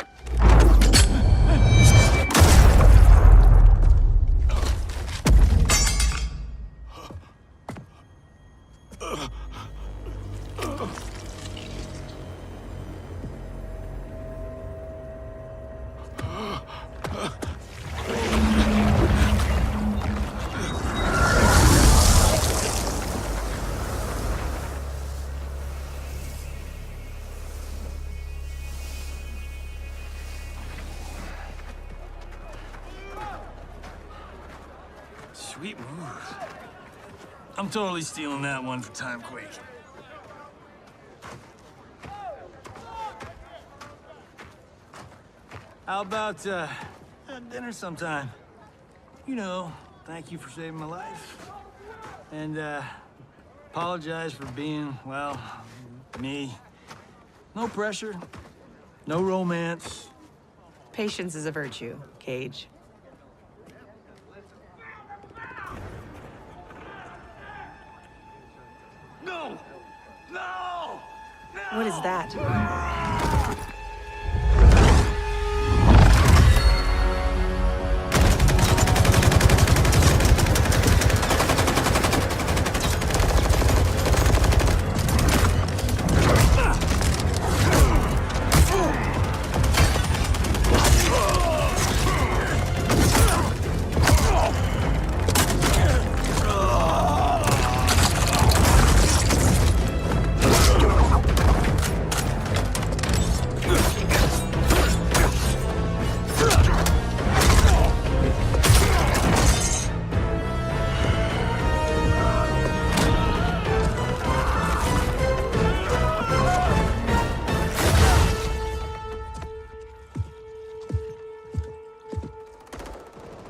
Sweet move. I'm totally stealing that one for Timequake. How about, dinner sometime? You know, thank you for saving my life. And, apologize for being, well, me. No pressure, no romance. Patience is a virtue, Cage. No! No! What is that?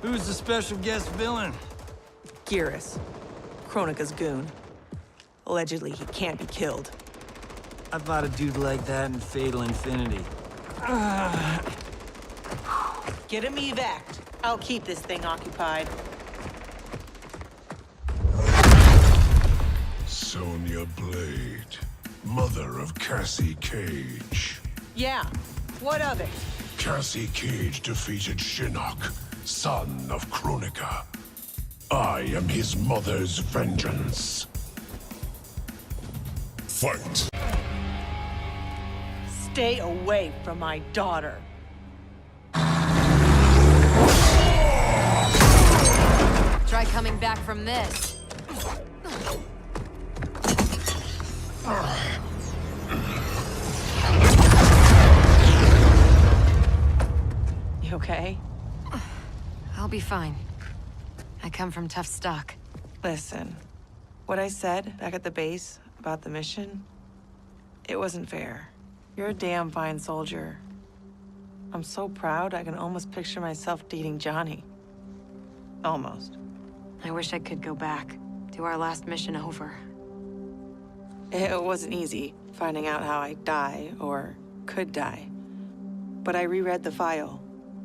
Who's the special guest villain? Geras, Kronika's goon. Allegedly, he can't be killed. I fought a dude like that in Fatal Infinity. Get him evac'd. I'll keep this thing occupied. Sonya Blade, mother of Cassie Cage. Yeah, what of it? Cassie Cage defeated Shinnok, son of Kronika. I am his mother's vengeance. Fight! Stay away from my daughter. Try coming back from this. You okay? I'll be fine. I come from tough stock. Listen, what I said back at the base about the mission, it wasn't fair. You're a damn fine soldier. I'm so proud I can almost picture myself dating Johnny. Almost. I wish I could go back. Do our last mission over. It wasn't easy, finding out how I'd die, or could die. But I reread the file.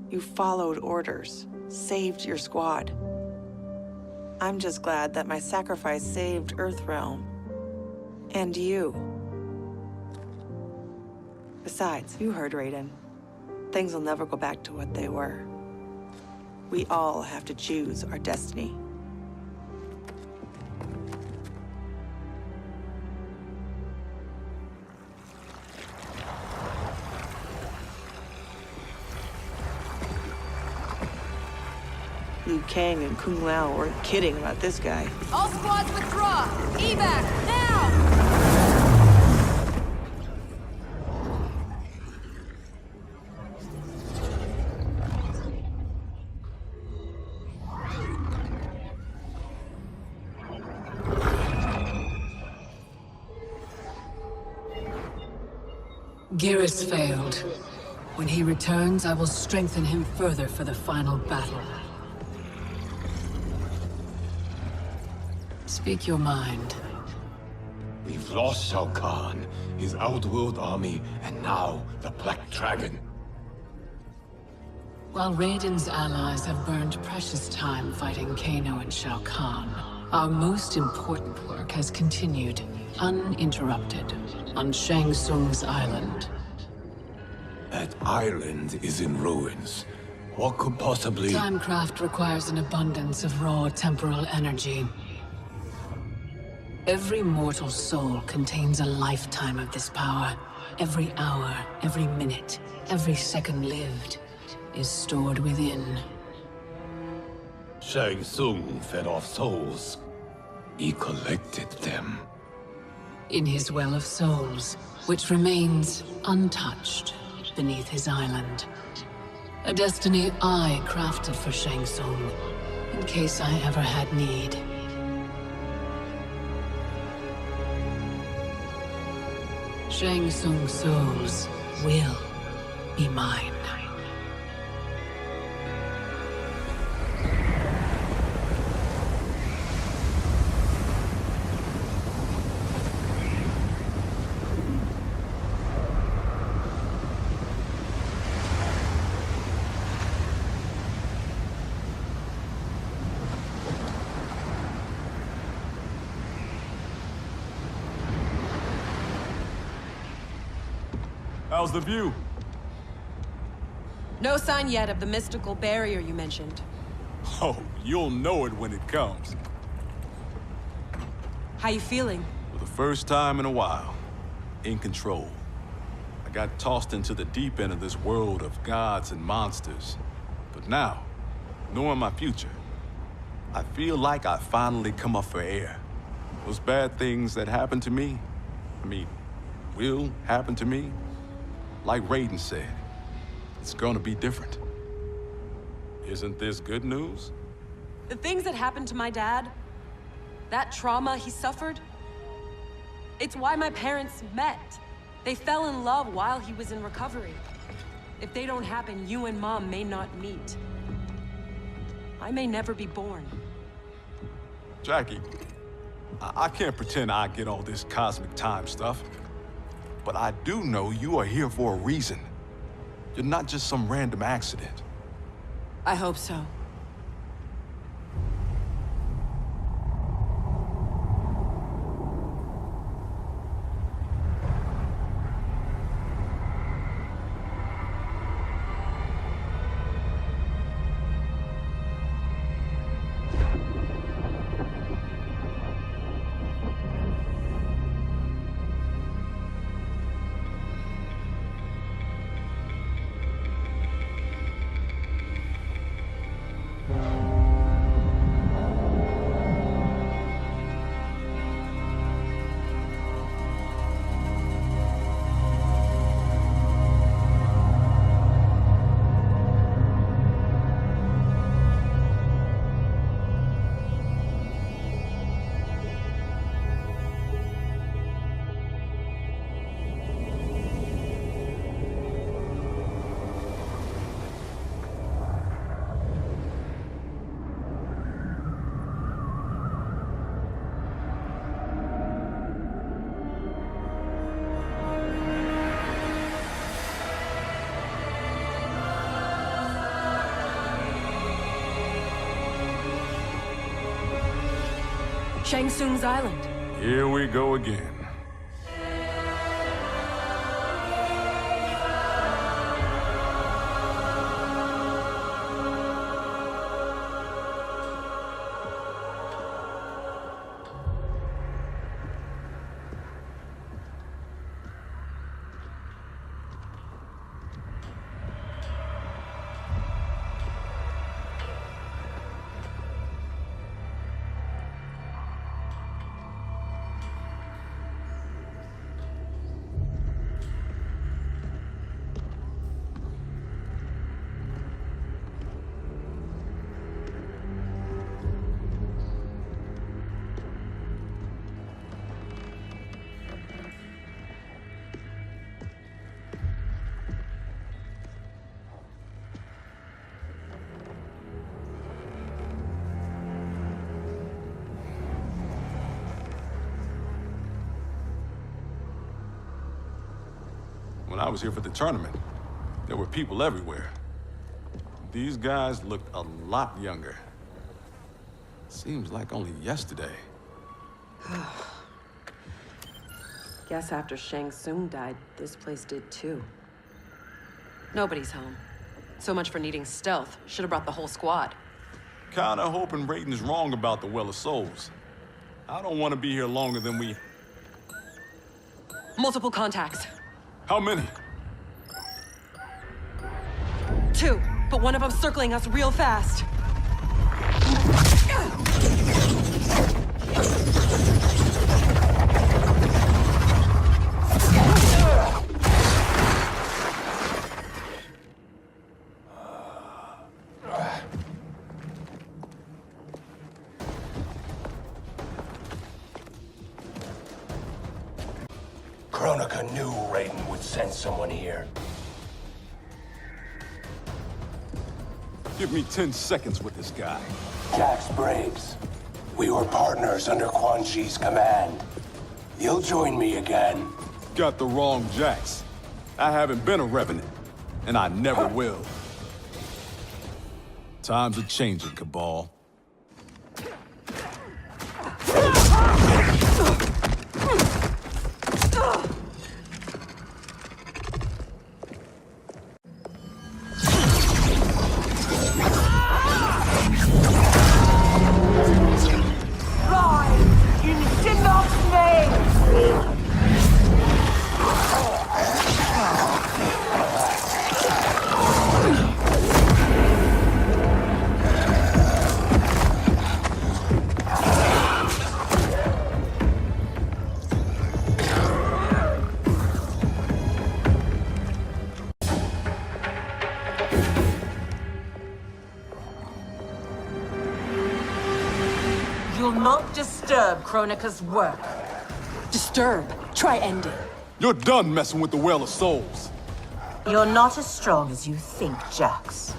You followed orders, saved your squad. I'm just glad that my sacrifice saved Earthrealm. And you. Besides, you heard Raiden. Things will never go back to what they were. We all have to choose our destiny. Liu Kang and Kung Lao weren't kidding about this guy. All squads withdraw! Evac, now! Geras failed. When he returns, I will strengthen him further for the final battle. Speak your mind. We've lost Shao Kahn, his outworld army, and now the Black Dragon. While Raiden's allies have burned precious time fighting Kano and Shao Kahn, our most important work has continued, uninterrupted, on Shang Tsung's island. That island is in ruins. What could possibly... Timecraft requires an abundance of raw temporal energy. Every mortal soul contains a lifetime of this power. Every hour, every minute, every second lived is stored within. Shang Tsung fed off souls. He collected them. In his well of souls, which remains untouched beneath his island. A destiny I crafted for Shang Tsung, in case I ever had need. Shang Tsung's souls will be mine. How's the view? No sign yet of the mystical barrier you mentioned. Oh, you'll know it when it comes. How you feeling? For the first time in a while, in control. I got tossed into the deep end of this world of gods and monsters. But now, knowing my future, I feel like I finally come up for air. Those bad things that happened to me, will happen to me. Like Raiden said, it's gonna be different. Isn't this good news? The things that happened to my dad, that trauma he suffered, it's why my parents met. They fell in love while he was in recovery. If they don't happen, you and Mom may not meet. I may never be born. Jackie, I can't pretend I get all this cosmic time stuff. But I do know you are here for a reason. You're not just some random accident. I hope so. Shang Tsung's island. Here we go again. When I was here for the tournament, there were people everywhere. These guys looked a lot younger. Seems like only yesterday. Guess after Shang Tsung died, this place did too. Nobody's home. So much for needing stealth. Should have brought the whole squad. Kinda hoping Raiden's wrong about the Well of Souls. I don't want to be here longer than we... Multiple contacts. How many? 2, but one of them's circling us real fast. Kronika knew Raiden would send someone here. Give me 10 seconds with this guy. Jax Briggs. We were partners under Quan Chi's command. You'll join me again. Got the wrong Jax. I haven't been a Revenant, and I never will. Times are changing, Cabal. You'll not disturb Kronika's work. Disturb. Try ending. You're done messing with the Well of Souls. You're not as strong as you think, Jax.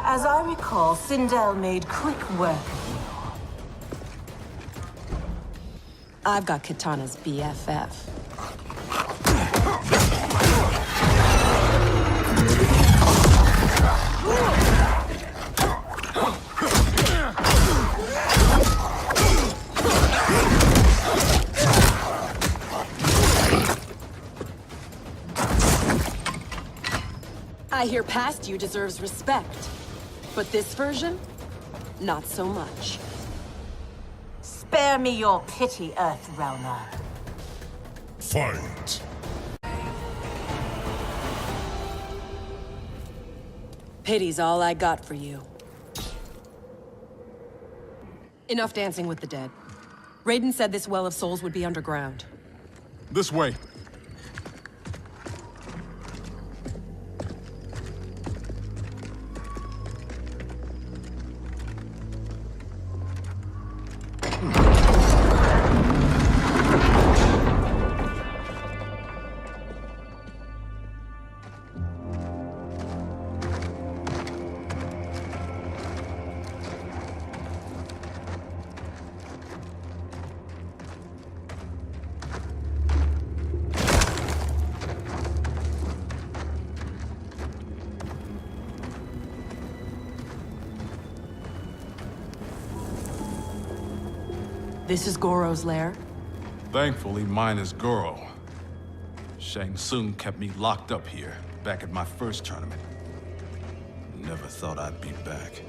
As I recall, Sindel made quick work of you. I've got Kitana's BFF. I hear past you deserves respect, but this version, not so much. Spare me your pity, Earthrealmer. Fight. Pity's all I got for you. Enough dancing with the dead. Raiden said this Well of Souls would be underground. This way. This is Goro's lair? Thankfully, mine is Goro. Shang Tsung kept me locked up here, back at my first tournament. Never thought I'd be back.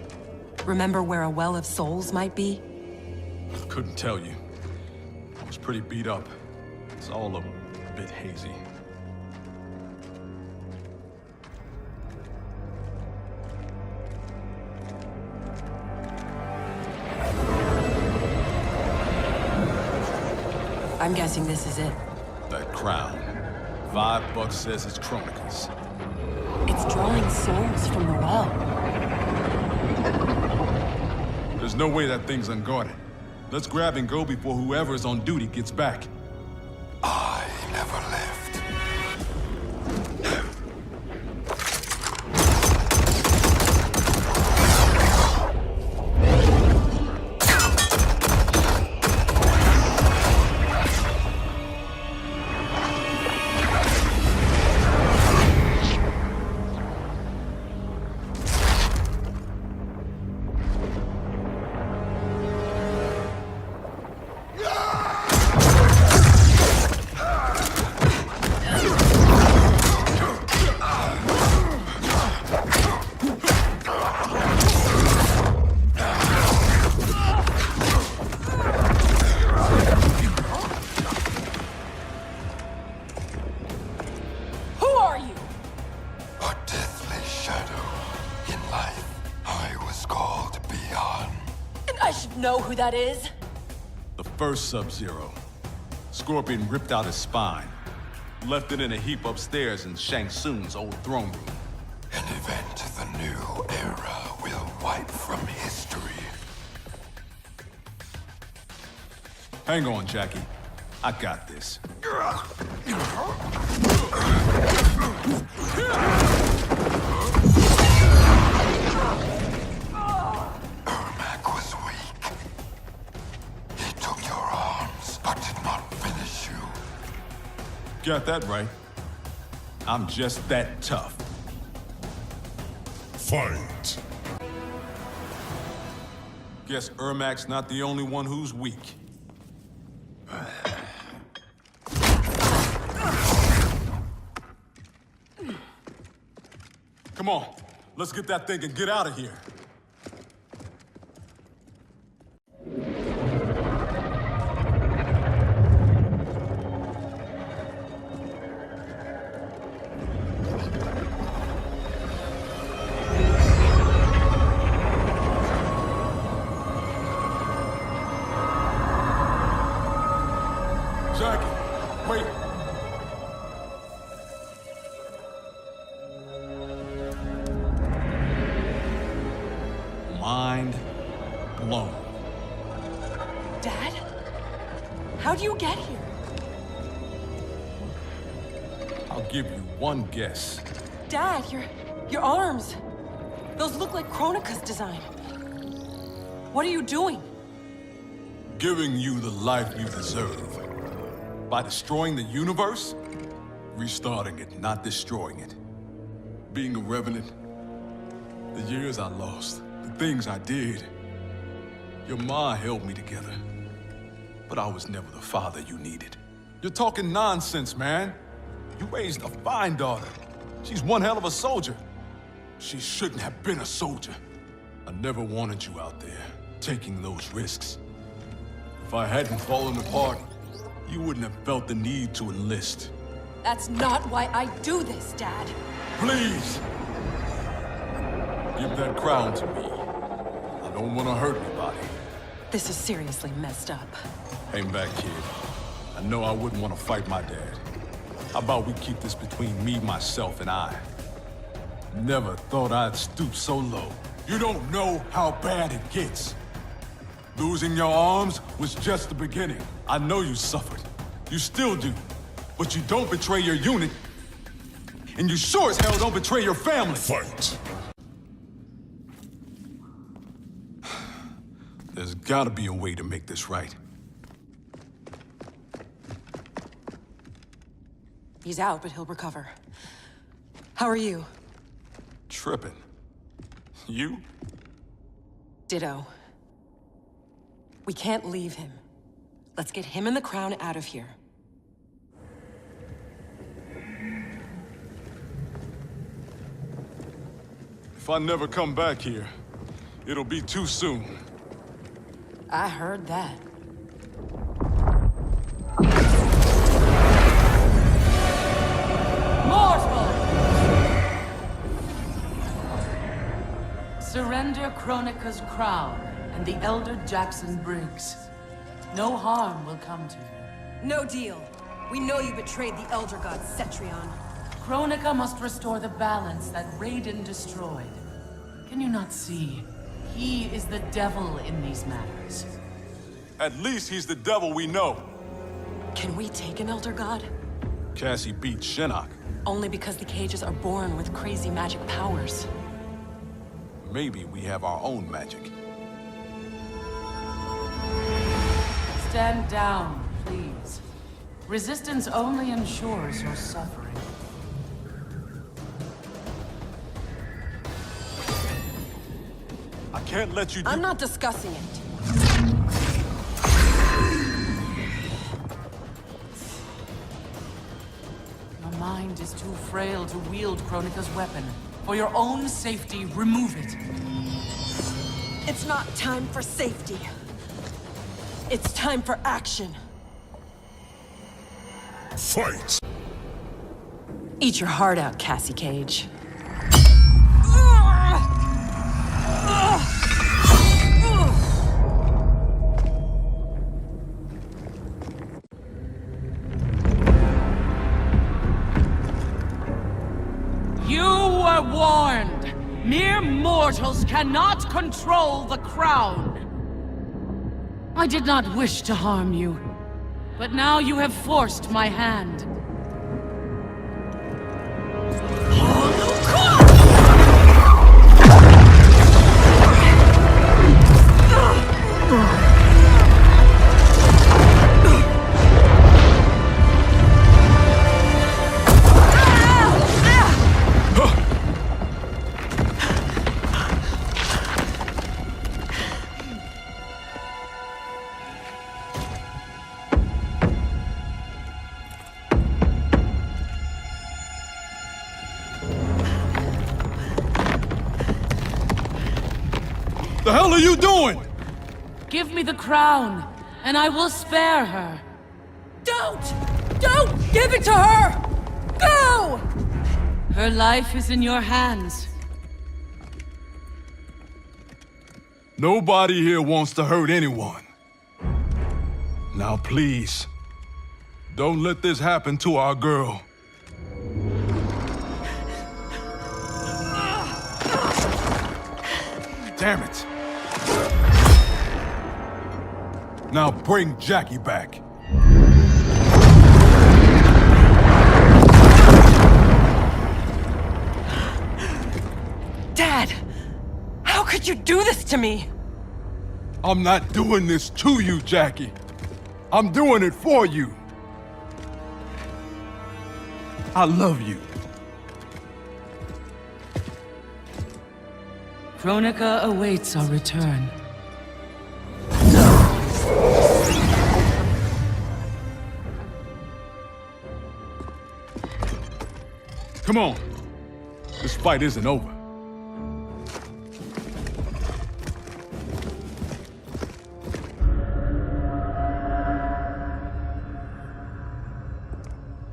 Remember where a well of souls might be? Couldn't tell you. I was pretty beat up. It's all a bit hazy. I'm guessing this is it. That crown. $5 says it's Kronikas. It's drawing souls from the well. There's no way that thing's unguarded. Let's grab and go before whoever's on duty gets back. I never left. Know who that is? The first Sub-Zero. Scorpion ripped out his spine. Left it in a heap upstairs in Shang Tsung's old throne room. An event the new era will wipe from history. Hang on, Jackie. I got this. Got that right. I'm just that tough. Fight. Guess Ermac's not the only one who's weak. Come on, let's get that thing and get out of here. Mind blown. Dad? How'd you get here? I'll give you one guess. Dad, your arms. Those look like Kronika's design. What are you doing? Giving you the life you deserve. By destroying the universe? Restarting it, not destroying it. Being a revenant. The years I lost. The things I did. Your ma held me together. But I was never the father you needed. You're talking nonsense, man. You raised a fine daughter. She's one hell of a soldier. She shouldn't have been a soldier. I never wanted you out there, taking those risks. If I hadn't fallen apart, you wouldn't have felt the need to enlist. That's not why I do this, Dad. Please! Give that crown to me. I don't want to hurt anybody. This is seriously messed up. Hang back, kid. I know I wouldn't want to fight my dad. How about we keep this between me, myself, and I? Never thought I'd stoop so low. You don't know how bad it gets. Losing your arms was just the beginning. I know you suffered. You still do. But you don't betray your unit. And you sure as hell don't betray your family. Fight. There's gotta be a way to make this right. He's out, but he'll recover. How are you? Tripping. You? Ditto. We can't leave him. Let's get him and the crown out of here. If I never come back here, it'll be too soon. I heard that. Mortal! Surrender Kronika's crown and the Elder Jackson Briggs. No harm will come to you. No deal. We know you betrayed the Elder God Cetrion. Kronika must restore the balance that Reyden destroyed. Can you not see? He is the devil in these matters. At least he's the devil we know. Can we take an Elder God? Cassie beat Shinnok. Only because the cages are born with crazy magic powers. Maybe we have our own magic. Stand down, please. Resistance only ensures your suffering. I can't let you do— I'm not discussing it. Your mind is too frail to wield Kronika's weapon. For your own safety, remove it. It's not time for safety. It's time for action. Fight! Eat your heart out, Cassie Cage. You were warned. Mere mortals cannot control the crown. I did not wish to harm you, but now you have forced my hand. The hell are you doing? Give me the crown, and I will spare her. Don't! Don't give it to her! Go! Her life is in your hands. Nobody here wants to hurt anyone. Now please, don't let this happen to our girl. Damn it. Now bring Jackie back. Dad! How could you do this to me? I'm not doing this to you, Jackie. I'm doing it for you. I love you. Kronika awaits our return. Come on. This fight isn't over.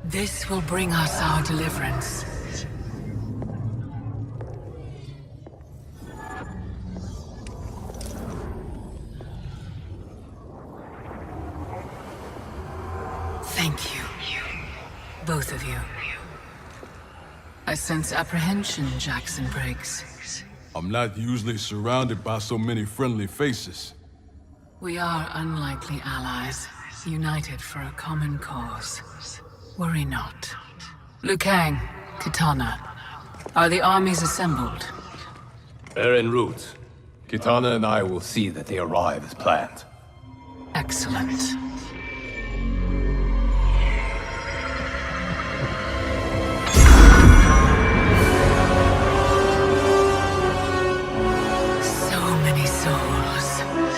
This will bring us our deliverance. Thank you. Both of you. I sense apprehension, Jackson Briggs. I'm not usually surrounded by so many friendly faces. We are unlikely allies, united for a common cause. Worry not. Liu Kang, Kitana, are the armies assembled? They're en route. Kitana and I will see that they arrive as planned. Excellent. So many souls,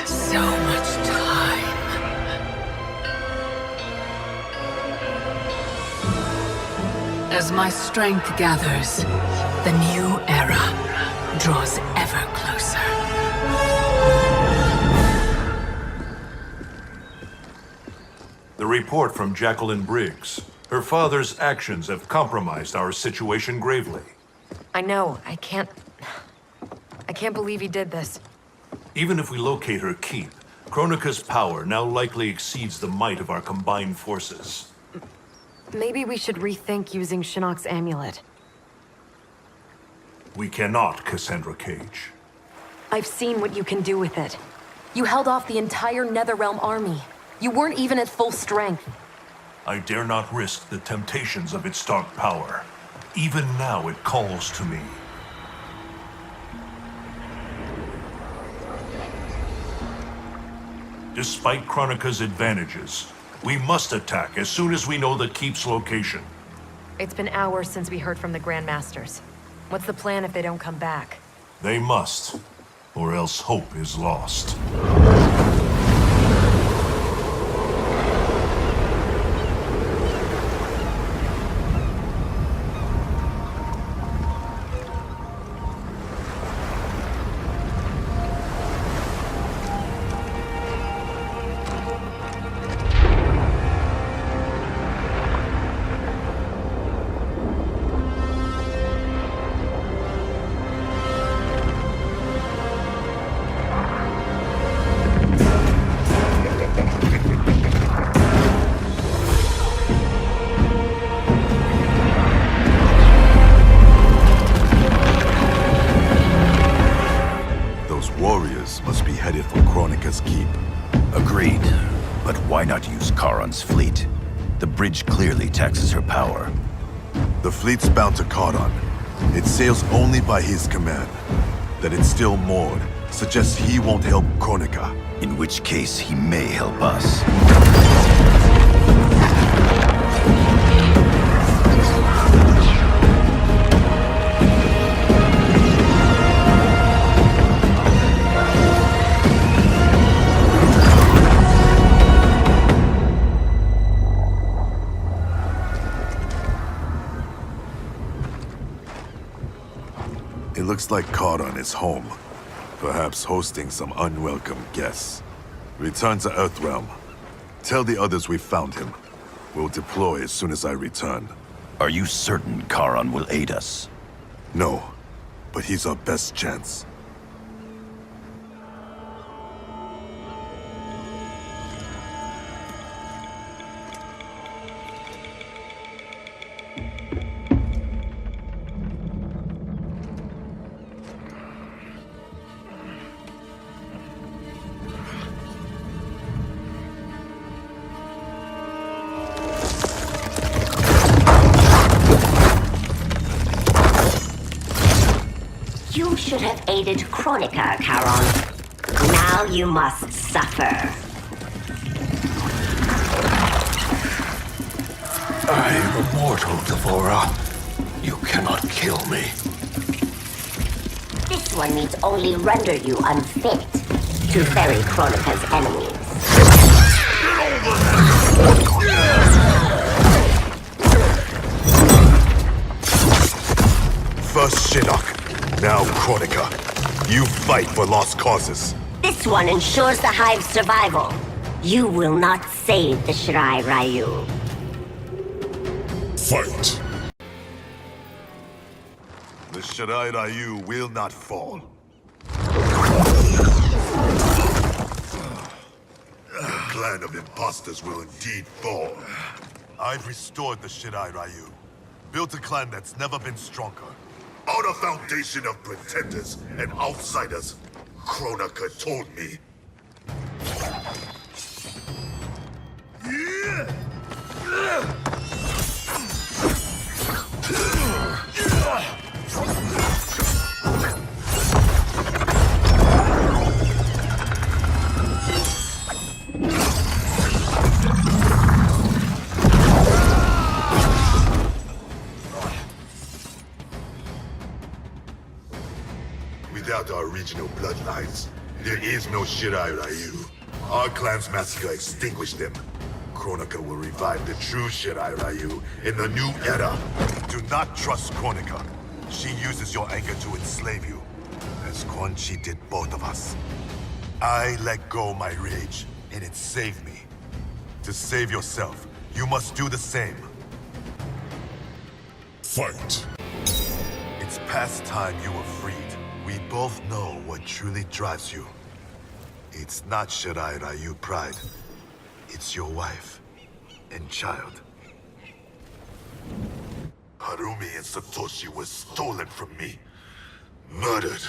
so much time. As my strength gathers, the new era draws ever closer. The report from Jacqueline Briggs. Her father's actions have compromised our situation gravely. I know. I can't believe he did this. Even if we locate her keep, Kronika's power now likely exceeds the might of our combined forces. Maybe we should rethink using Shinnok's amulet. We cannot, Cassandra Cage. I've seen what you can do with it. You held off the entire Netherrealm army. You weren't even at full strength. I dare not risk the temptations of its dark power. Even now it calls to me. Despite Kronika's advantages, we must attack as soon as we know the keep's location. It's been hours since we heard from the Grandmasters. What's the plan if they don't come back? They must, or else hope is lost. Fleet. The bridge clearly taxes her power. The fleet's bound to Karan. It sails only by his command. That it's still moored suggests he won't help Kronika. In which case, he may help us. Looks like Karan is home, perhaps hosting some unwelcome guests. Return to Earthrealm. Tell the others we found him. We'll deploy as soon as I return. Are you certain Karan will aid us? No, but he's our best chance. Should have aided Kronika, Charon. Now you must suffer. I am immortal, Devora. You cannot kill me. This one needs only render you unfit to ferry Kronika's enemies. First Shinnok. Now, Kronika, you fight for lost causes. This one ensures the Hive's survival. You will not save the Shirai Ryu. Fight! The Shirai Ryu will not fall. The clan of imposters will indeed fall. I've restored the Shirai Ryu. Built a clan that's never been stronger. On a foundation of pretenders and outsiders, Kronika told me. Without our original bloodlines, there is no Shirai Ryu. Our clan's massacre extinguished them. Kronika will revive the true Shirai Ryu in the new era. Do not trust Kronika. She uses your anger to enslave you, as Quan Chi did both of us. I let go my rage, and it saved me. To save yourself, you must do the same. Fight! It's past time you were freed. We both know what truly drives you. It's not Shirai Ryu pride. It's your wife and child. Harumi and Satoshi were stolen from me. Murdered.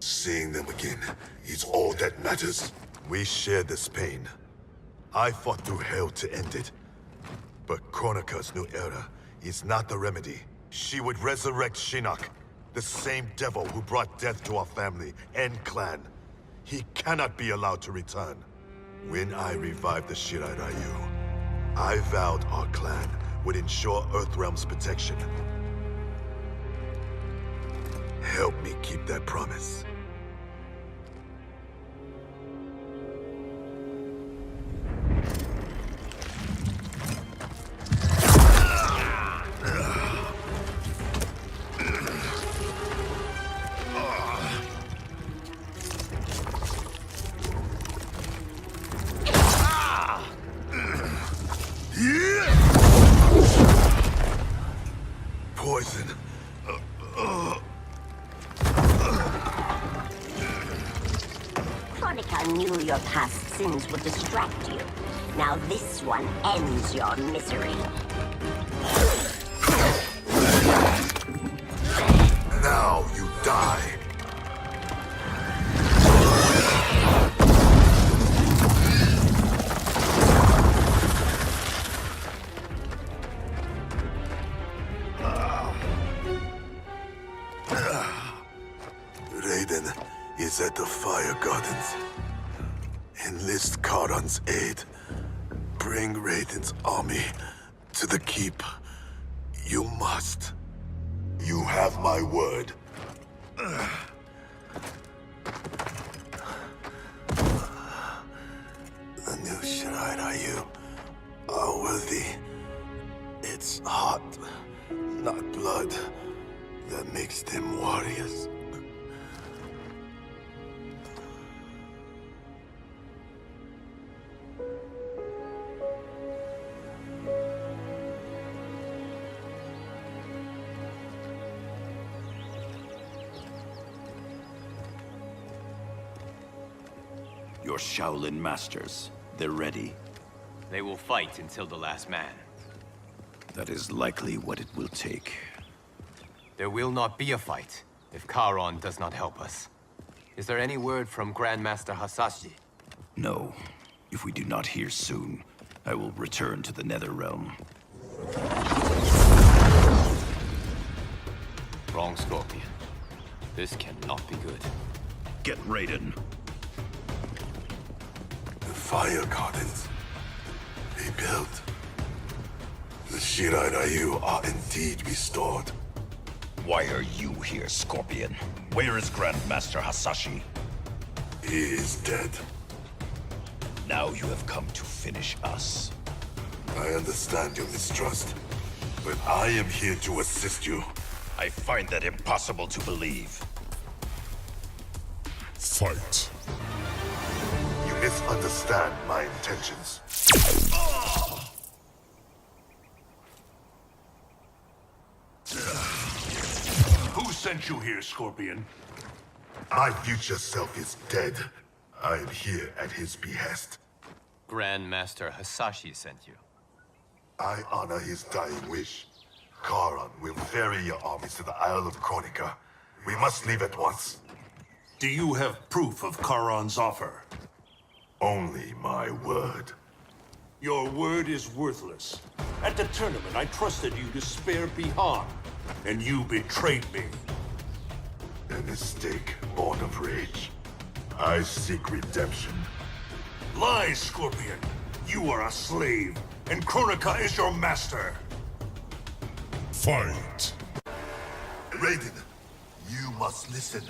Seeing them again is all that matters. We share this pain. I fought through hell to end it. But Kronika's new era is not the remedy. She would resurrect Shinnok, the same devil who brought death to our family and clan. He cannot be allowed to return. When I revived the Shirai Ryu, I vowed our clan would ensure Earthrealm's protection. Help me keep that promise. Poison. Kronika knew your past sins would distract you. Now this one ends your misery. Now you die. Reyden is at the Fire Gardens. Enlist Karan's aid. Bring Raiden's army to the keep. You must. You have my word. The new Shirai Ryu are worthy. It's heart, not blood, that makes them warriors. Your Shaolin masters, they're ready. They will fight until the last man. That is likely what it will take. There will not be a fight if Karon does not help us. Is there any word from Grandmaster Hasashi? No. If we do not hear soon, I will return to the Netherrealm. Wrong, Scorpion. This cannot be good. Get Raiden. The Fire Gardens. Rebuilt. The Shirai Ryu are indeed restored. Why are you here, Scorpion? Where is Grandmaster Hasashi? He is dead. Now you have come to finish us. I understand your mistrust, but I am here to assist you. I find that impossible to believe. Fight. You misunderstand my intentions. Who sent you here, Scorpion? My future self is dead. I am here at his behest. Grandmaster Hasashi sent you. I honor his dying wish. Karan will ferry your armies to the Isle of Kronika. We must leave at once. Do you have proof of Karan's offer? Only my word. Your word is worthless. At the tournament, I trusted you to spare Bihan, and you betrayed me. A mistake born of rage. I seek redemption. Lies, Scorpion. You are a slave, and Kronika is your master. Fight. Raiden, you must listen.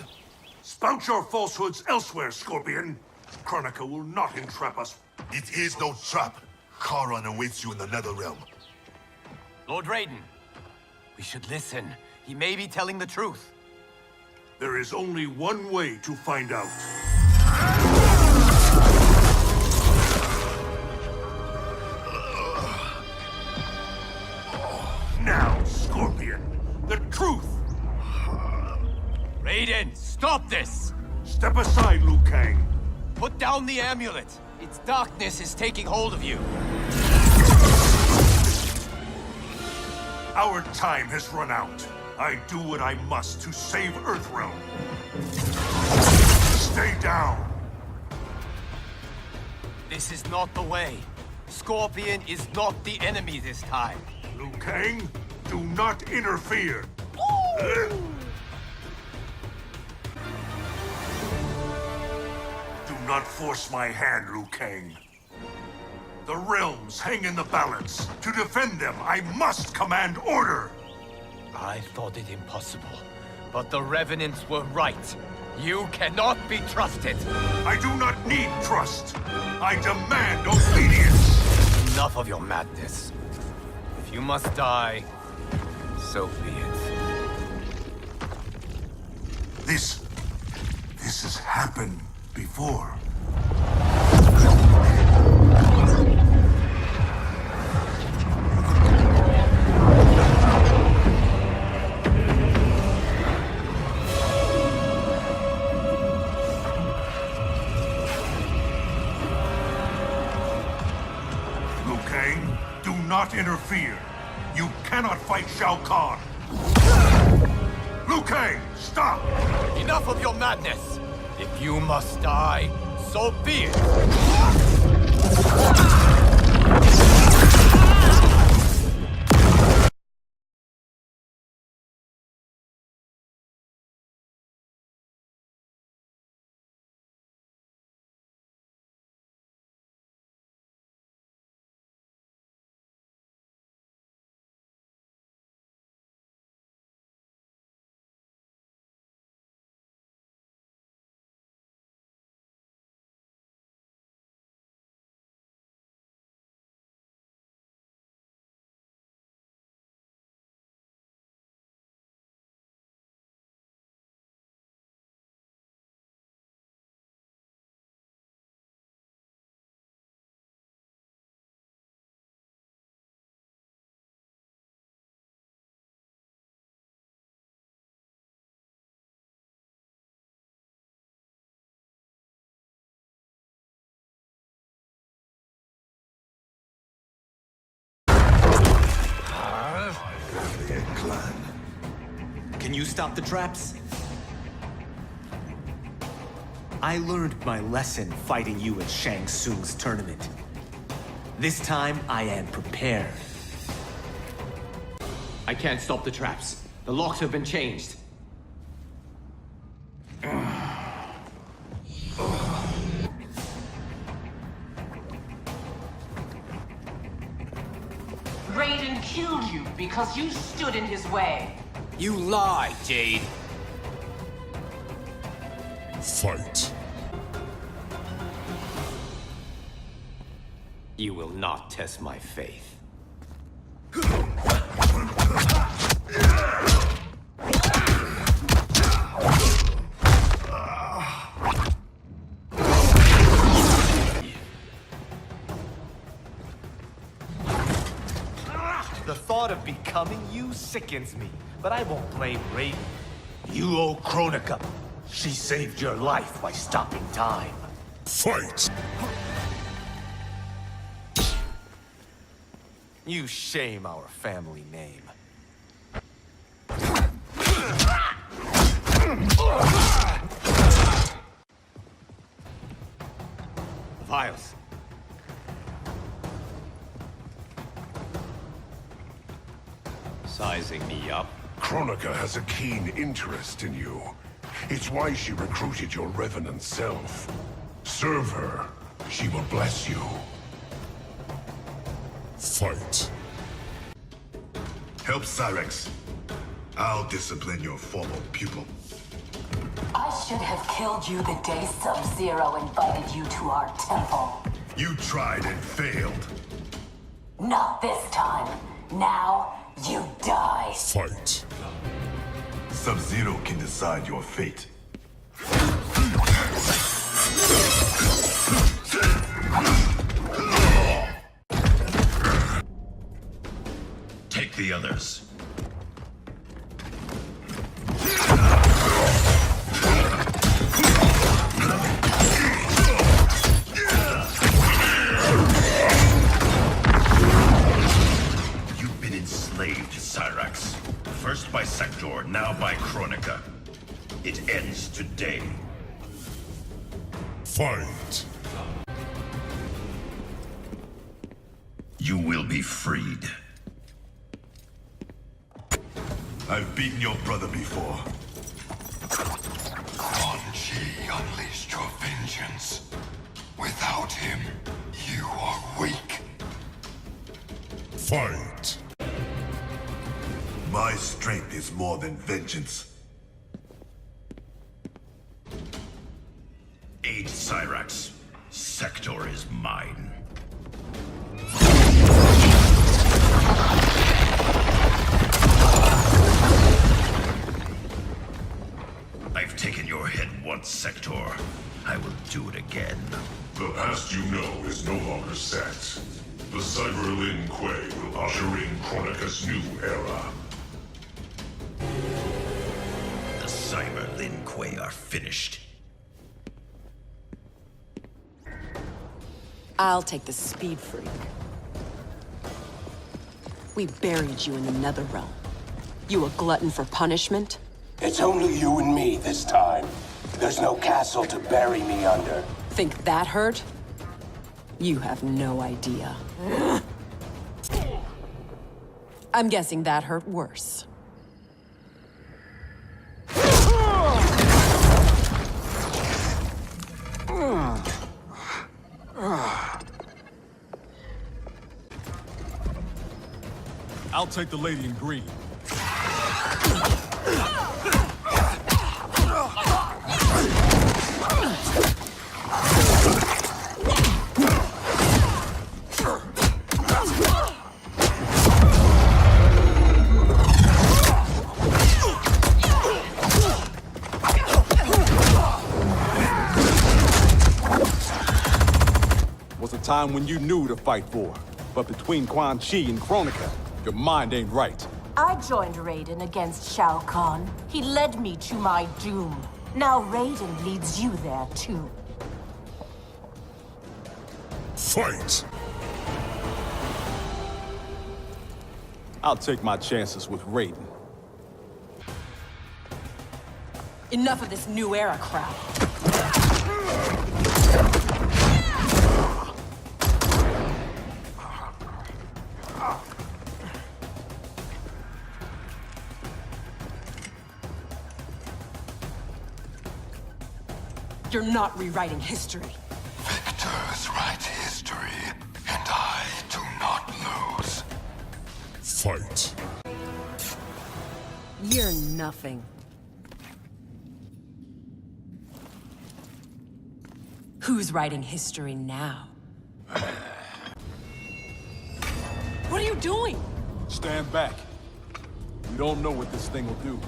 Spout your falsehoods elsewhere, Scorpion. Kronika will not entrap us. It is no trap. Charon awaits you in the Netherrealm. Lord Rayden, we should listen. He may be telling the truth. There is only one way to find out. Now, Scorpion, the truth! Rayden, stop this! Step aside, Liu Kang. Put down the amulet. Its darkness is taking hold of you. Our time has run out. I do what I must to save Earthrealm. Stay down. This is not the way. Scorpion is not the enemy this time. Liu Kang, do not interfere. Do not force my hand, Liu Kang. The realms hang in the balance. To defend them, I must command order. I thought it impossible, but the Revenants were right. You cannot be trusted. I do not need trust. I demand obedience. Enough of your madness. If you must die, so be it. This has happened before. Liu Kang, do not interfere. You cannot fight Shao Kahn. Liu Kang, stop! Enough of your madness! If you must die, so be it! Can you stop the traps? I learned my lesson fighting you at Shang Tsung's tournament. This time, I am prepared. I can't stop the traps. The locks have been changed. Raiden killed you because you stood in his way. You lie, Jade. Fight. You will not test my faith. The thought of becoming you sickens me, but I won't blame Raiden. You owe Kronika. She saved your life by stopping time. Fight! You shame our family name. Vials. Sizing me up. Kronika has a keen interest in you. It's why she recruited your revenant self. Serve her. She will bless you. Fight. Help Cyrex. I'll discipline your former pupil. I should have killed you the day Sub-Zero invited you to our temple. You tried and failed. Not this time. Now, you die. Fight. Sub-Zero can decide your fate. Take the others. You've been enslaved, Cyrax. First by Sector, now by Kronika. It ends today. Fight! You will be freed. I've beaten your brother before. Quan Chi unleashed your vengeance. Without him, you are weak. Fight! My strength is more than vengeance. Aid Cyrax. Sector is mine. I've taken your head once, Sector. I will do it again. The past you know is no longer set. The Cyber Lin Kuei will usher in Kronika's new era. The Cyber Lin Kuei are finished. I'll take the speed freak. We buried you in the Netherrealm. You a glutton for punishment? It's only you and me this time. There's no castle to bury me under. Think that hurt? You have no idea. I'm guessing that hurt worse. I'll take the lady in green. Was a time when you knew to fight for, but between Quan Chi and Kronika, your mind ain't right. I joined Reyden against Shao Kahn. He led me to my doom. Now Reyden leads you there too. Fight! I'll take my chances with Reyden. Enough of this new era crap. You're not rewriting history. Victors write history, and I do not lose. Fight. You're nothing. Who's writing history now? What are you doing? Stand back. We don't know what this thing will do.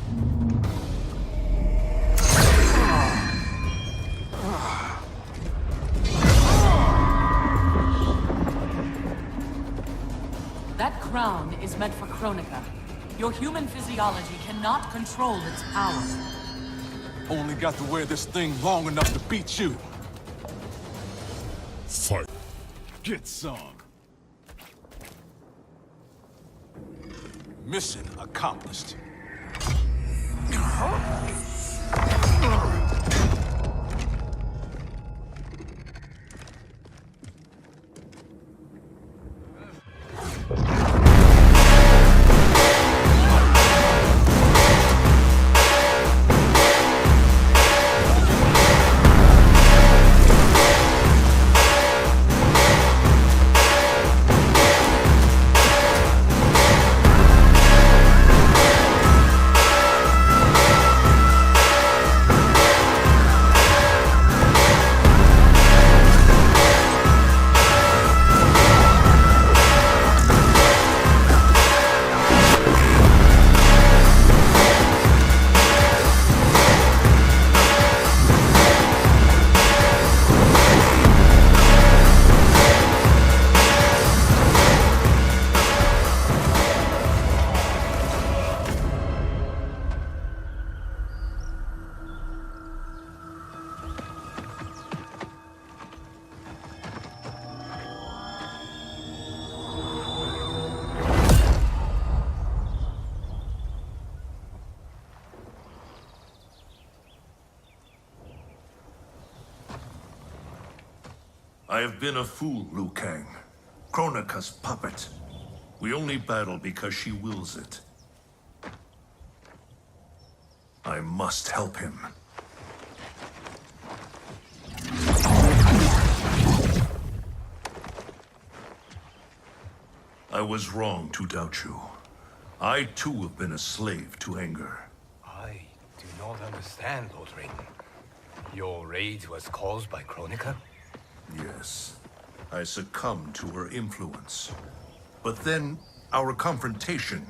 That crown is meant for Kronika. Your human physiology cannot control its power. Only got to wear this thing long enough to beat you. Fight. Get some. Mission accomplished. I have been a fool, Liu Kang. Kronika's puppet. We only battle because she wills it. I must help him. I was wrong to doubt you. I too have been a slave to anger. I do not understand, Lord Raiden. Your rage was caused by Kronika? Yes. I succumbed to her influence. But then, our confrontation,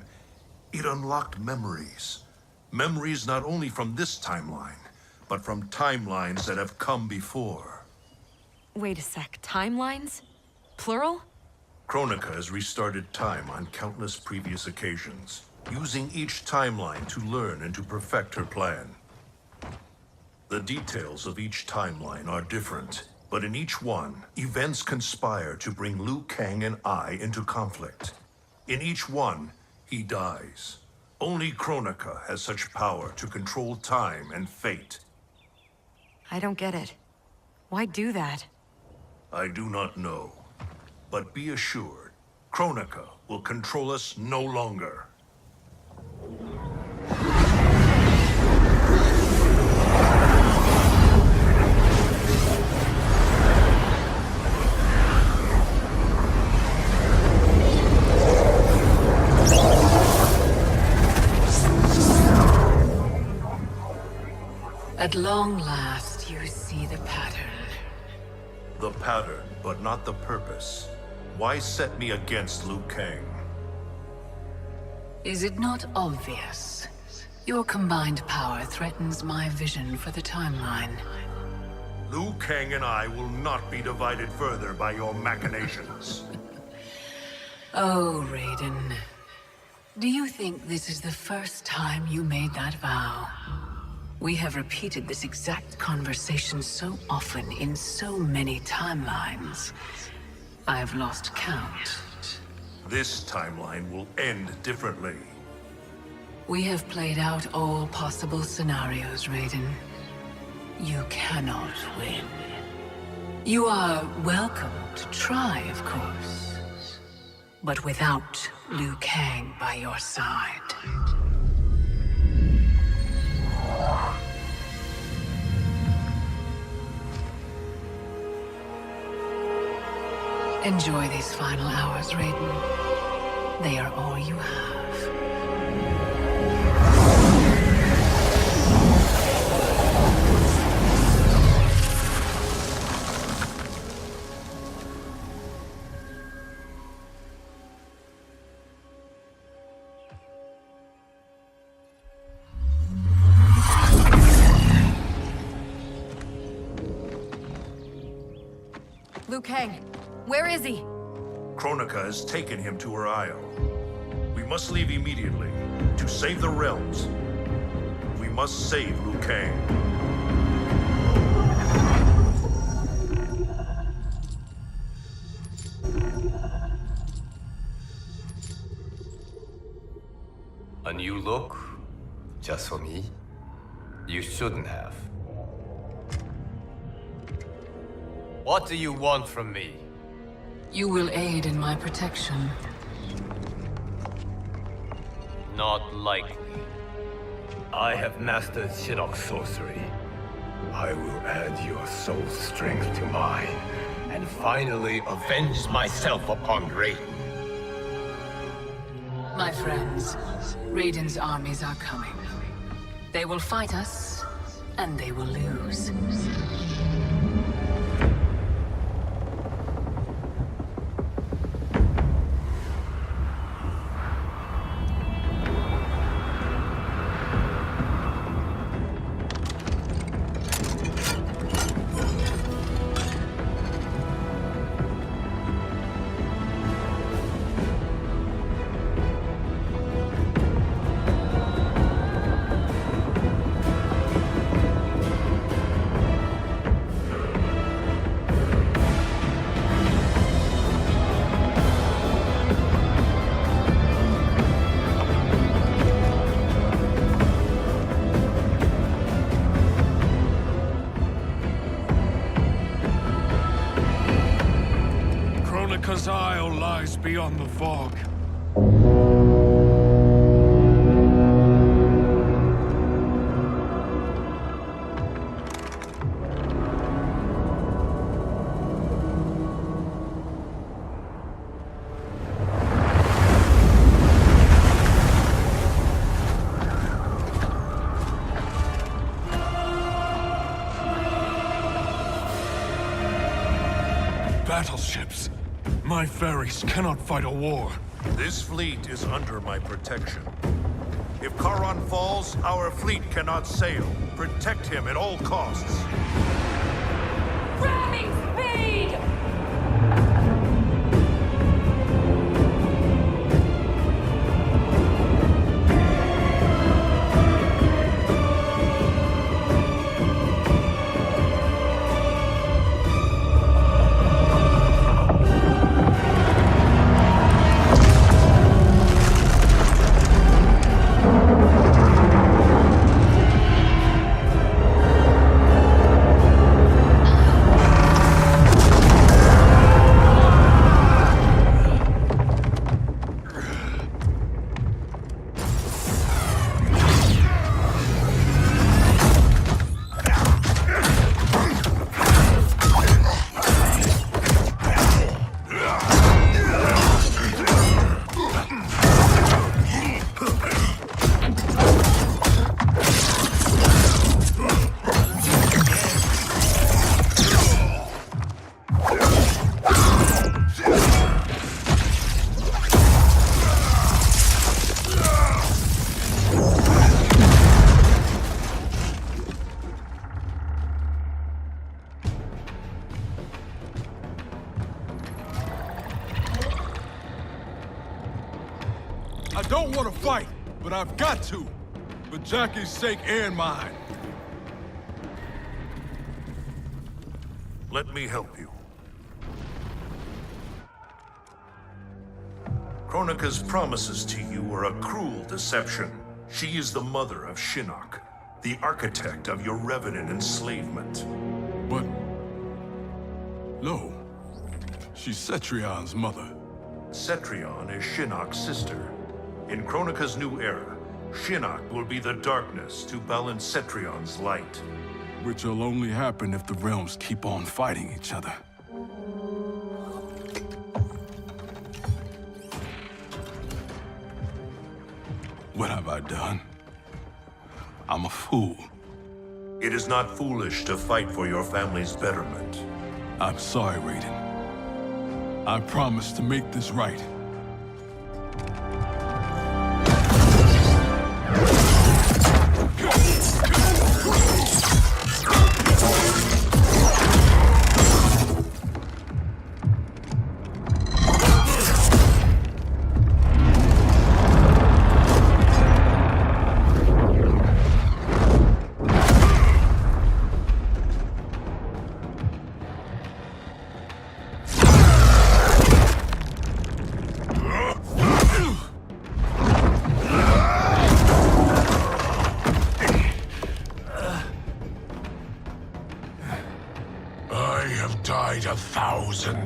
it unlocked memories. Memories not only from this timeline, but from timelines that have come before. Wait a sec, timelines? Plural? Kronika has restarted time on countless previous occasions, using each timeline to learn and to perfect her plan. The details of each timeline are different, but in each one, events conspire to bring Liu Kang and I into conflict. In each one, he dies. Only Kronika has such power to control time and fate. I don't get it. Why do that? I do not know. But be assured, Kronika will control us no longer. At long last, you see the pattern. The pattern, but not the purpose. Why set me against Liu Kang? Is it not obvious? Your combined power threatens my vision for the timeline. Liu Kang and I will not be divided further by your machinations. Oh, Raiden. Do you think this is the first time you made that vow? We have repeated this exact conversation so often in so many timelines. I've lost count. This timeline will end differently. We have played out all possible scenarios, Raiden. You cannot win. You are welcome to try, of course. But without Liu Kang by your side. Enjoy these final hours, Raiden. They are all you have. Liu Kang, where is he? Kronika has taken him to her isle. We must leave immediately to save the realms. We must save Liu Kang. A new look? Just for me? You shouldn't have. What do you want from me? You will aid in my protection. Not likely. I have mastered Shinnok's sorcery. I will add your soul's strength to mine, and finally avenge myself upon Raiden. My friends, Raiden's armies are coming. They will fight us, and they will lose. Kronika's isle lies beyond the fog. Battleships. My ferries cannot fight a war. This fleet is under my protection. If Charon falls, our fleet cannot sail. Protect him at all costs. Ramming speed! I don't want to fight, but I've got to. For Jackie's sake and mine. Let me help you. Kronika's promises to you are a cruel deception. She is the mother of Shinnok, the architect of your revenant enslavement. But... no. She's Cetrion's mother. Cetrion is Shinnok's sister. In Kronika's new era, Shinnok will be the darkness to balance Cetrion's light. Which will only happen if the realms keep on fighting each other. What have I done? I'm a fool. It is not foolish to fight for your family's betterment. I'm sorry, Rayden. I promise to make this right.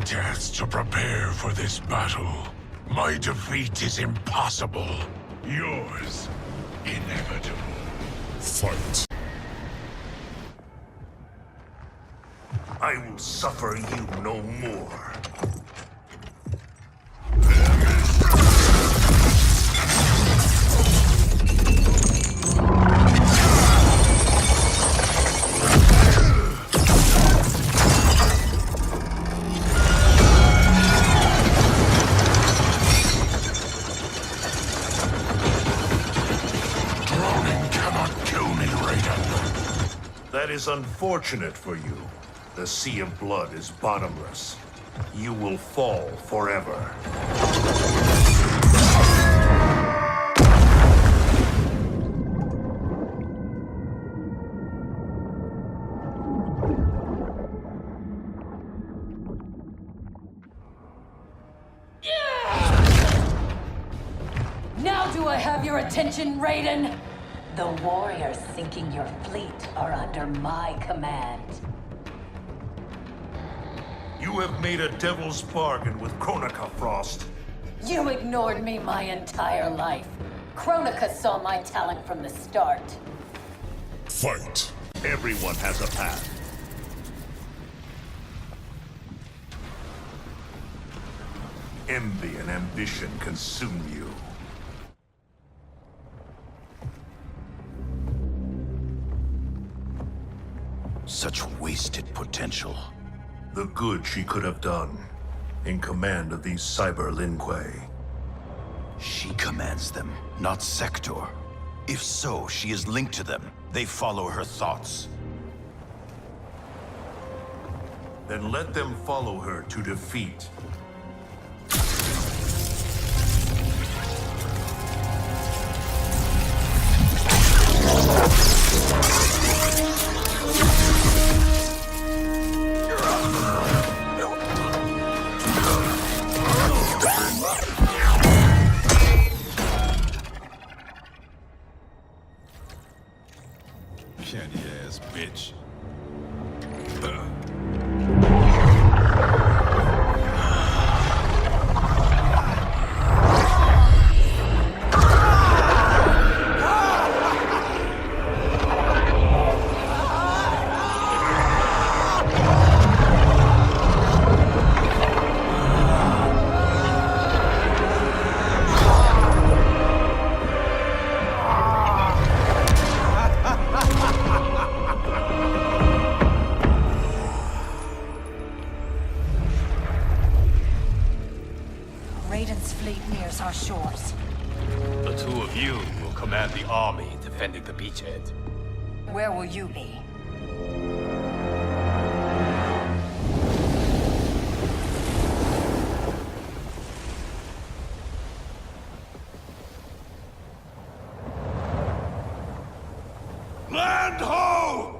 Deaths to prepare for this battle. My defeat is impossible. Yours, inevitable. Fight. I will suffer you no more. That is unfortunate for you. The sea of blood is bottomless. You will fall forever. Now do I have your attention, Rayden? The warriors sinking your fleet are under my command. You have made a devil's bargain with Kronika, Frost. You ignored me my entire life. Kronika saw my talent from the start. Fight. Everyone has a path. Envy and ambition consume you. Such wasted potential. The good she could have done in command of these cyber Linque. She commands them, not Sector. If so, she is linked to them. They follow her thoughts. Then let them follow her to defeat. Candy ass bitch. Raiden's fleet nears our shores. The two of you will command the army defending the beachhead. Where will you be? Land ho!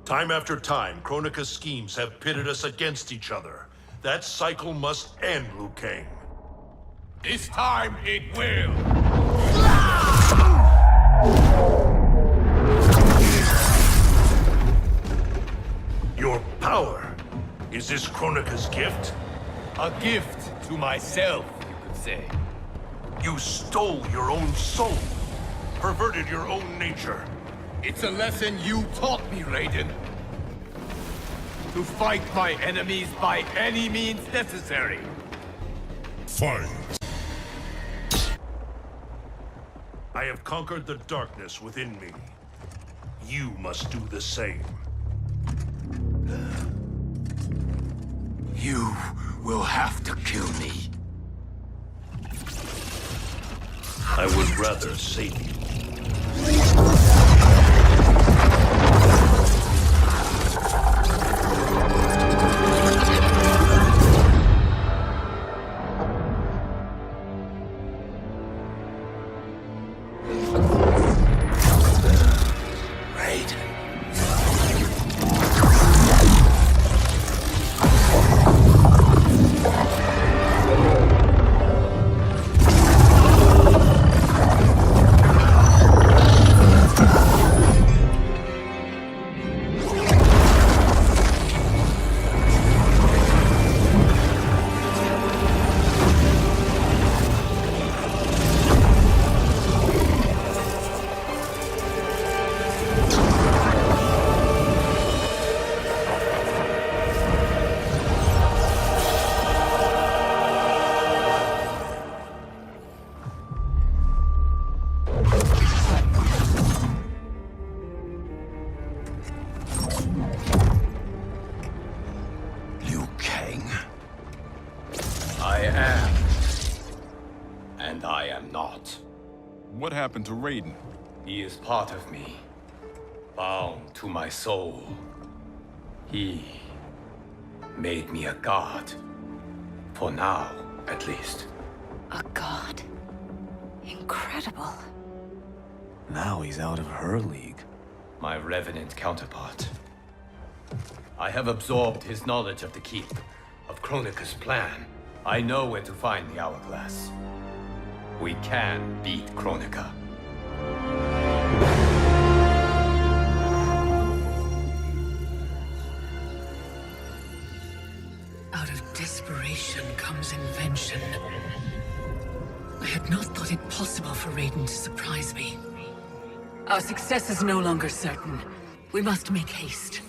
Time after time, Kronika's schemes have pitted us against each other. That cycle must end, Liu Kang. This time it will. Your power. Is this Kronika's gift? A gift to myself, you could say. You stole your own soul. Perverted your own nature. It's a lesson you taught me, Raiden. To fight my enemies by any means necessary. Fight. I have conquered the darkness within me. You must do the same. You will have to kill me. I would rather save you. not. What happened to Raiden? He is part of me, bound to my soul. He made me a god. For now, at least. A god? Incredible. Now he's out of her league. My revenant counterpart. I have absorbed his knowledge of the Keep, of Kronika's plan. I know where to find the Hourglass. We can beat Kronika. Out of desperation comes invention. I had not thought it possible for Raiden to surprise me. Our success is no longer certain. We must make haste.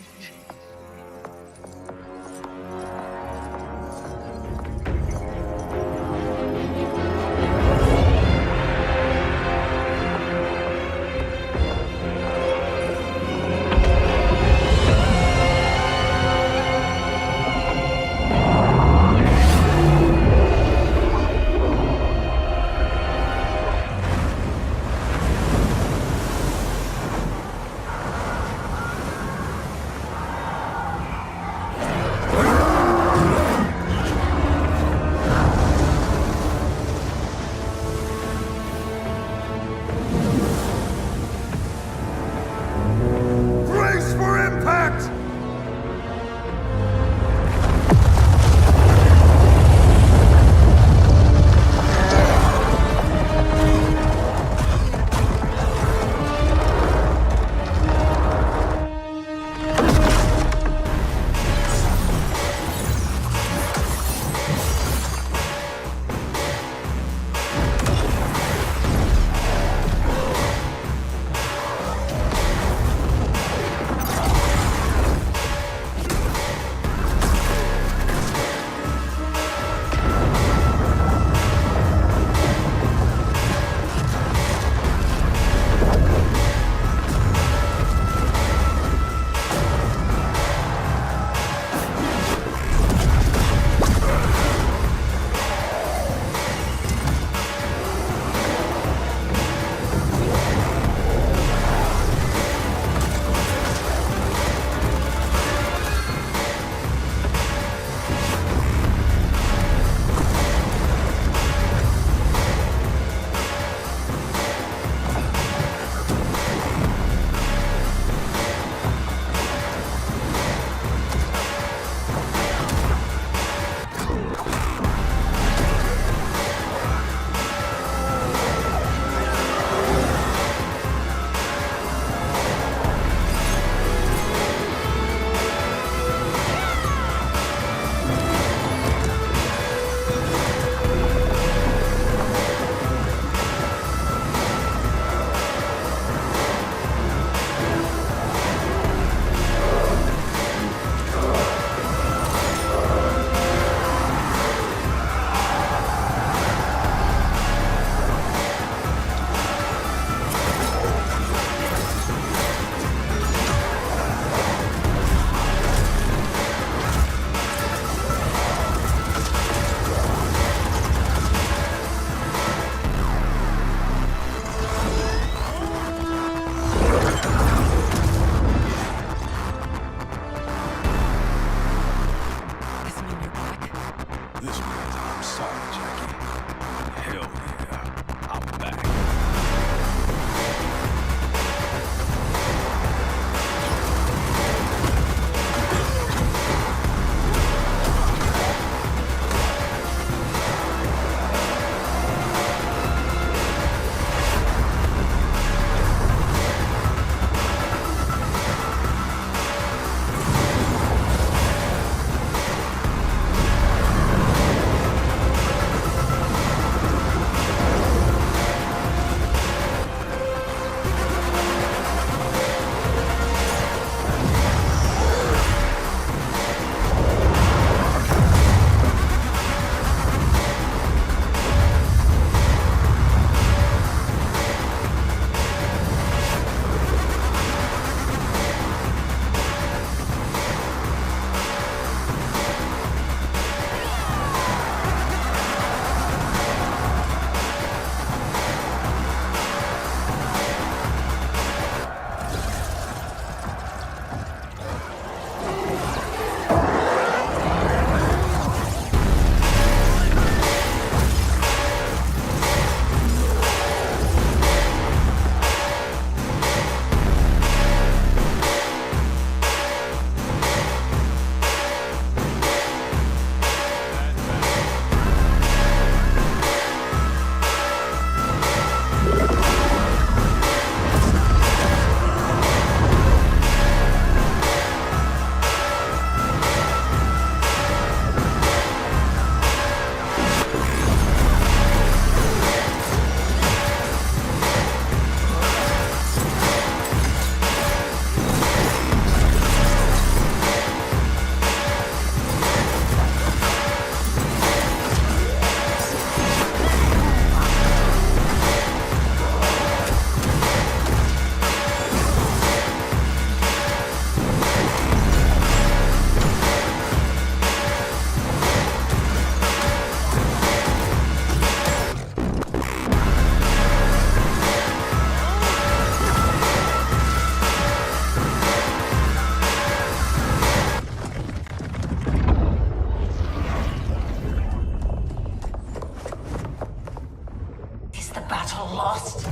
battle lost?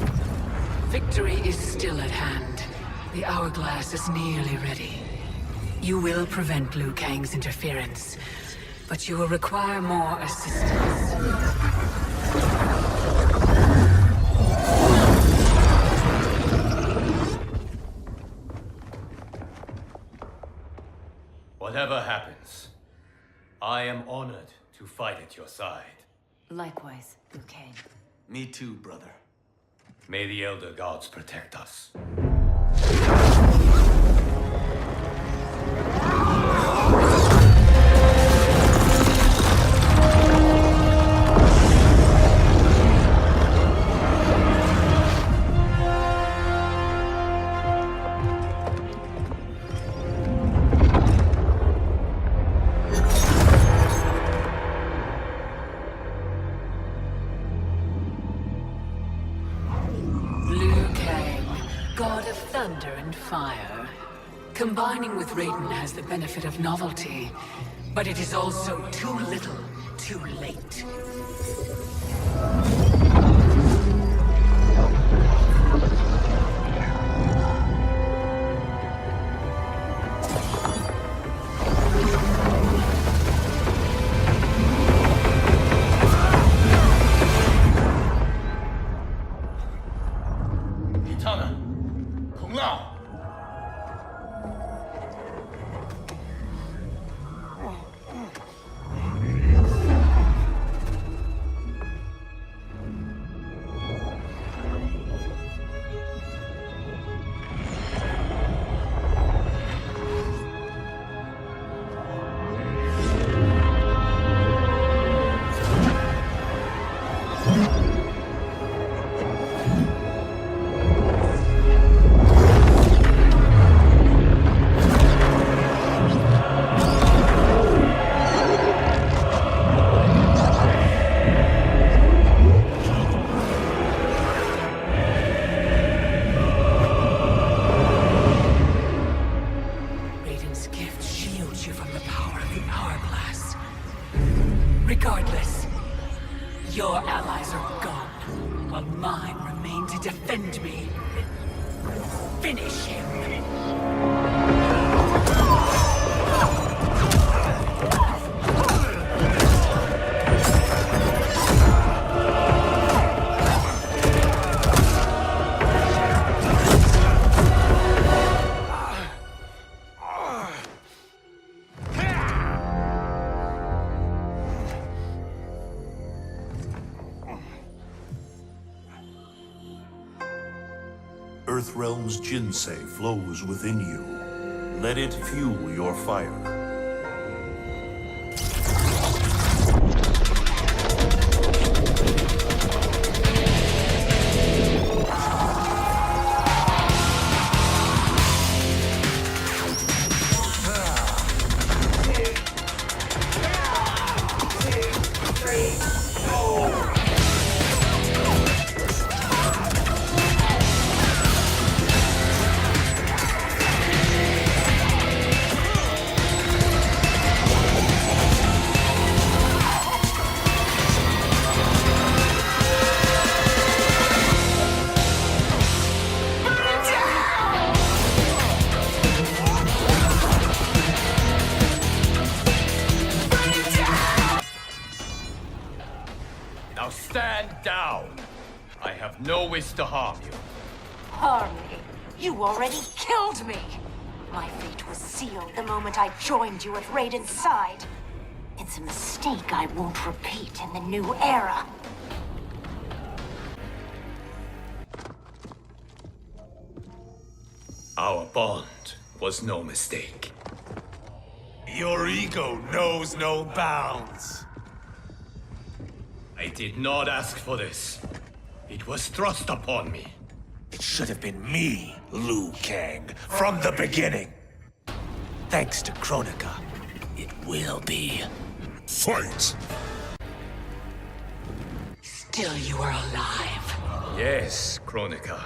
Victory is still at hand. The hourglass is nearly ready. You will prevent Liu Kang's interference, but you will require more assistance. Whatever happens, I am honored to fight at your side. Likewise, Liu Kang. Me too, brother. May the Elder Gods protect us. Thunder and fire. Combining with Raiden has the benefit of novelty, but it is also too little, too late. Regardless, your allies are gone, while mine remain to defend me. Finish him! Earthrealm's Jinsei flows within you. Let it fuel your fire. Now stand down. I have no wish to harm you. Harm me? You already killed me! My fate was sealed the moment I joined you at Raiden's side. It's a mistake I won't repeat in the new era. Our bond was no mistake. Your ego knows no bounds. I did not ask for this. It was thrust upon me. It should have been me, Liu Kang, from the beginning. Thanks to Kronika, it will be. Fight! Still you are alive. Yes, Kronika.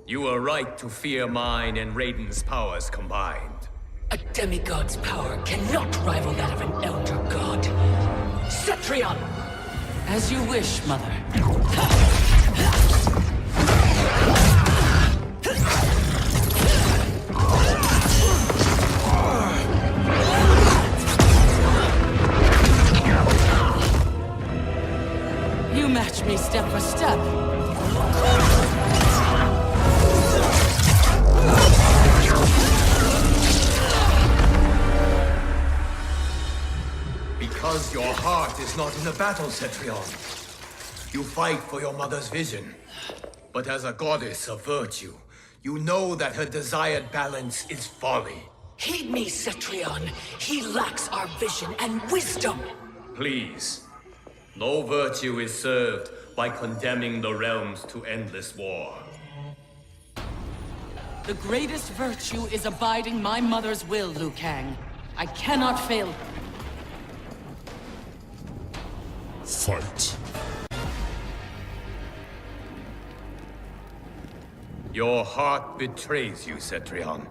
You were right to fear mine and Raiden's powers combined. A demigod's power cannot rival that of an elder god. Cetrion! As you wish, Mother. heart is not in the battle, Cetrion. You fight for your mother's vision. But as a goddess of virtue, you know that her desired balance is folly. Heed me, Cetrion. He lacks our vision and wisdom. Please. No virtue is served by condemning the realms to endless war. The greatest virtue is abiding my mother's will, Liu Kang. I cannot fail her. Fight. Your heart betrays you, Cetrion.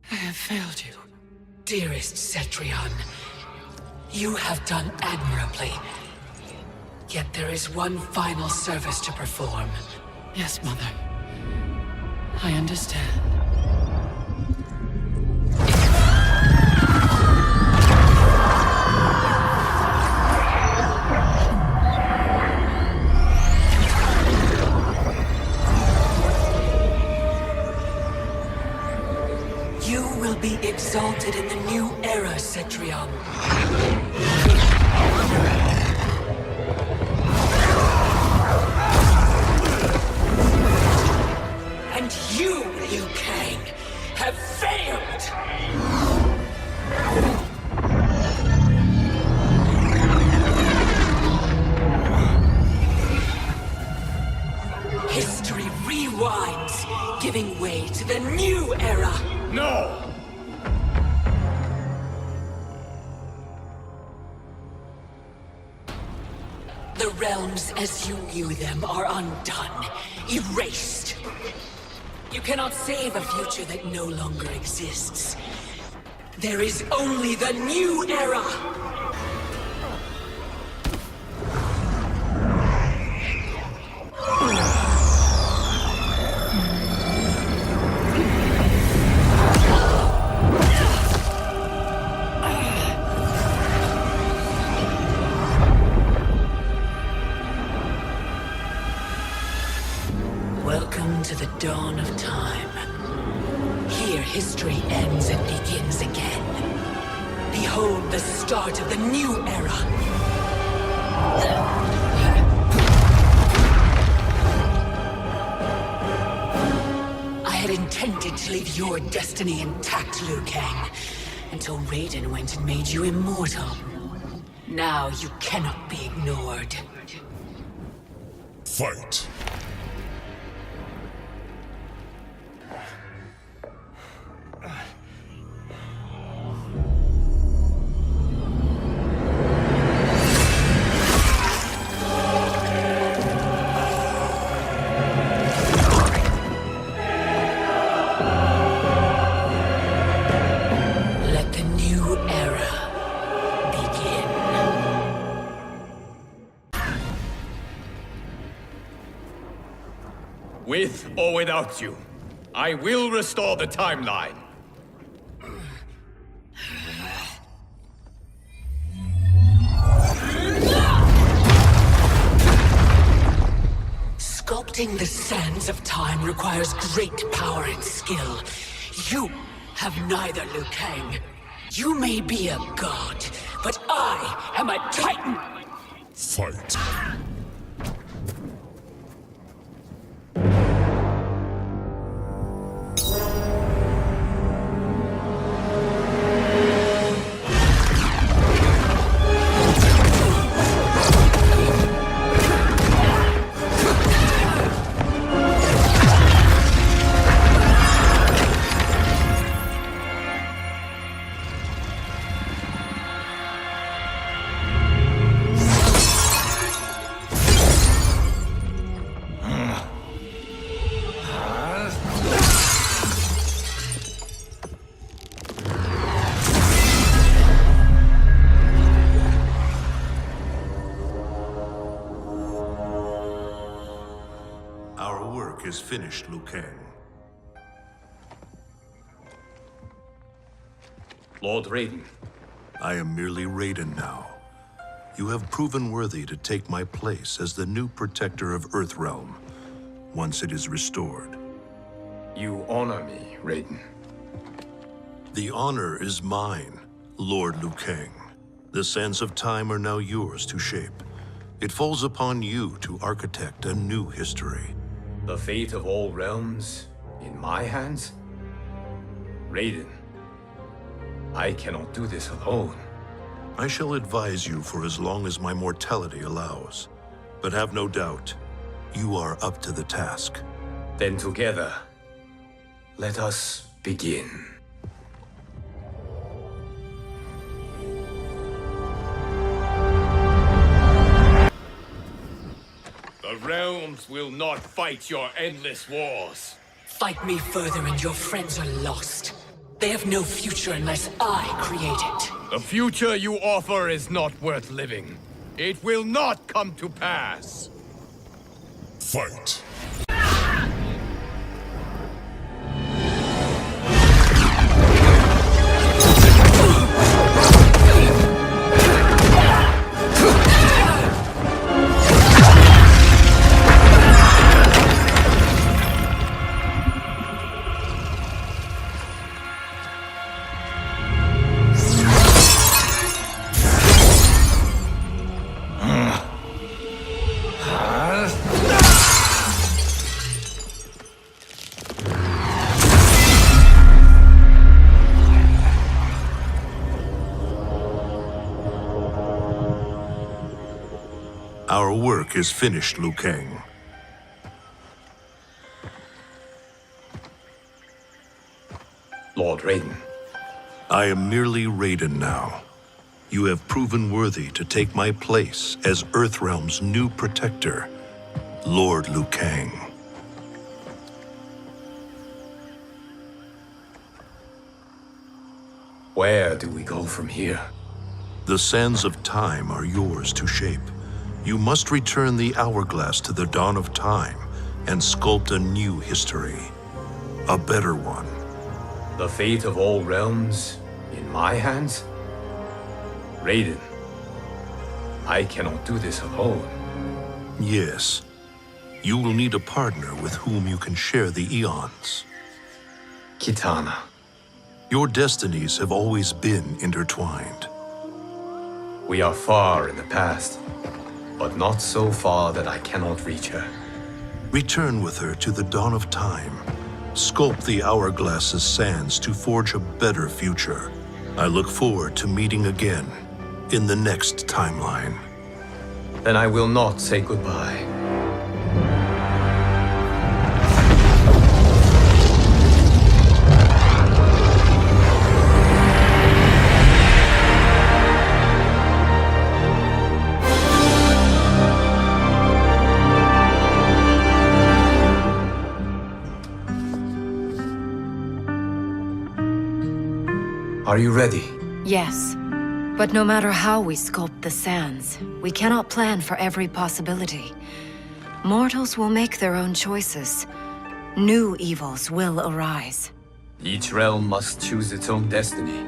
I have failed you, dearest Cetrion. You have done admirably. Yet there is one final service to perform. Yes, Mother. I understand. You will be exalted in the new era, Cetrion. And you, Liu Kang, have failed! History rewinds, giving way to the new era! No! The realms as you knew them are undone, erased. You cannot save a future that no longer exists. There is only the new era! Welcome to the dawn of time. Here history ends and begins again. Behold the start of the new era. I had intended to leave your destiny intact, Liu Kang, until Raiden went and made you immortal. Now you cannot be ignored. Fight. Let the new era begin. With or without you, I will restore the timeline. Sculpting the sands of time requires great power and skill. You have neither, Liu Kang. You may be a god, but I am a titan! Fight. Our work is finished, Liu Kang. Lord Raiden. I am merely Raiden now. You have proven worthy to take my place as the new protector of Earthrealm, once it is restored. You honor me, Raiden. The honor is mine, Lord Liu Kang. The sands of time are now yours to shape. It falls upon you to architect a new history. The fate of all realms in my hands? Rayden, I cannot do this alone. I shall advise you for as long as my mortality allows. But have no doubt, you are up to the task. Then together, let us begin. The realms will not fight your endless wars. Fight me further and your friends are lost. They have no future unless I create it. The future you offer is not worth living. It will not come to pass. Fight. Our work is finished, Liu Kang. Lord Rayden. I am merely Rayden now. You have proven worthy to take my place as Earthrealm's new protector, Lord Liu Kang. Where do we go from here? The sands of time are yours to shape. You must return the hourglass to the dawn of time and sculpt a new history. A better one. The fate of all realms in my hands? Rayden, I cannot do this alone. Yes. You will need a partner with whom you can share the eons. Kitana. Your destinies have always been intertwined. We are far in the past, but not so far that I cannot reach her. Return with her to the dawn of time. Sculpt the hourglass's sands to forge a better future. I look forward to meeting again in the next timeline. Then I will not say goodbye. Are you ready? Yes. But no matter how we sculpt the sands, we cannot plan for every possibility. Mortals will make their own choices. New evils will arise. Each realm must choose its own destiny.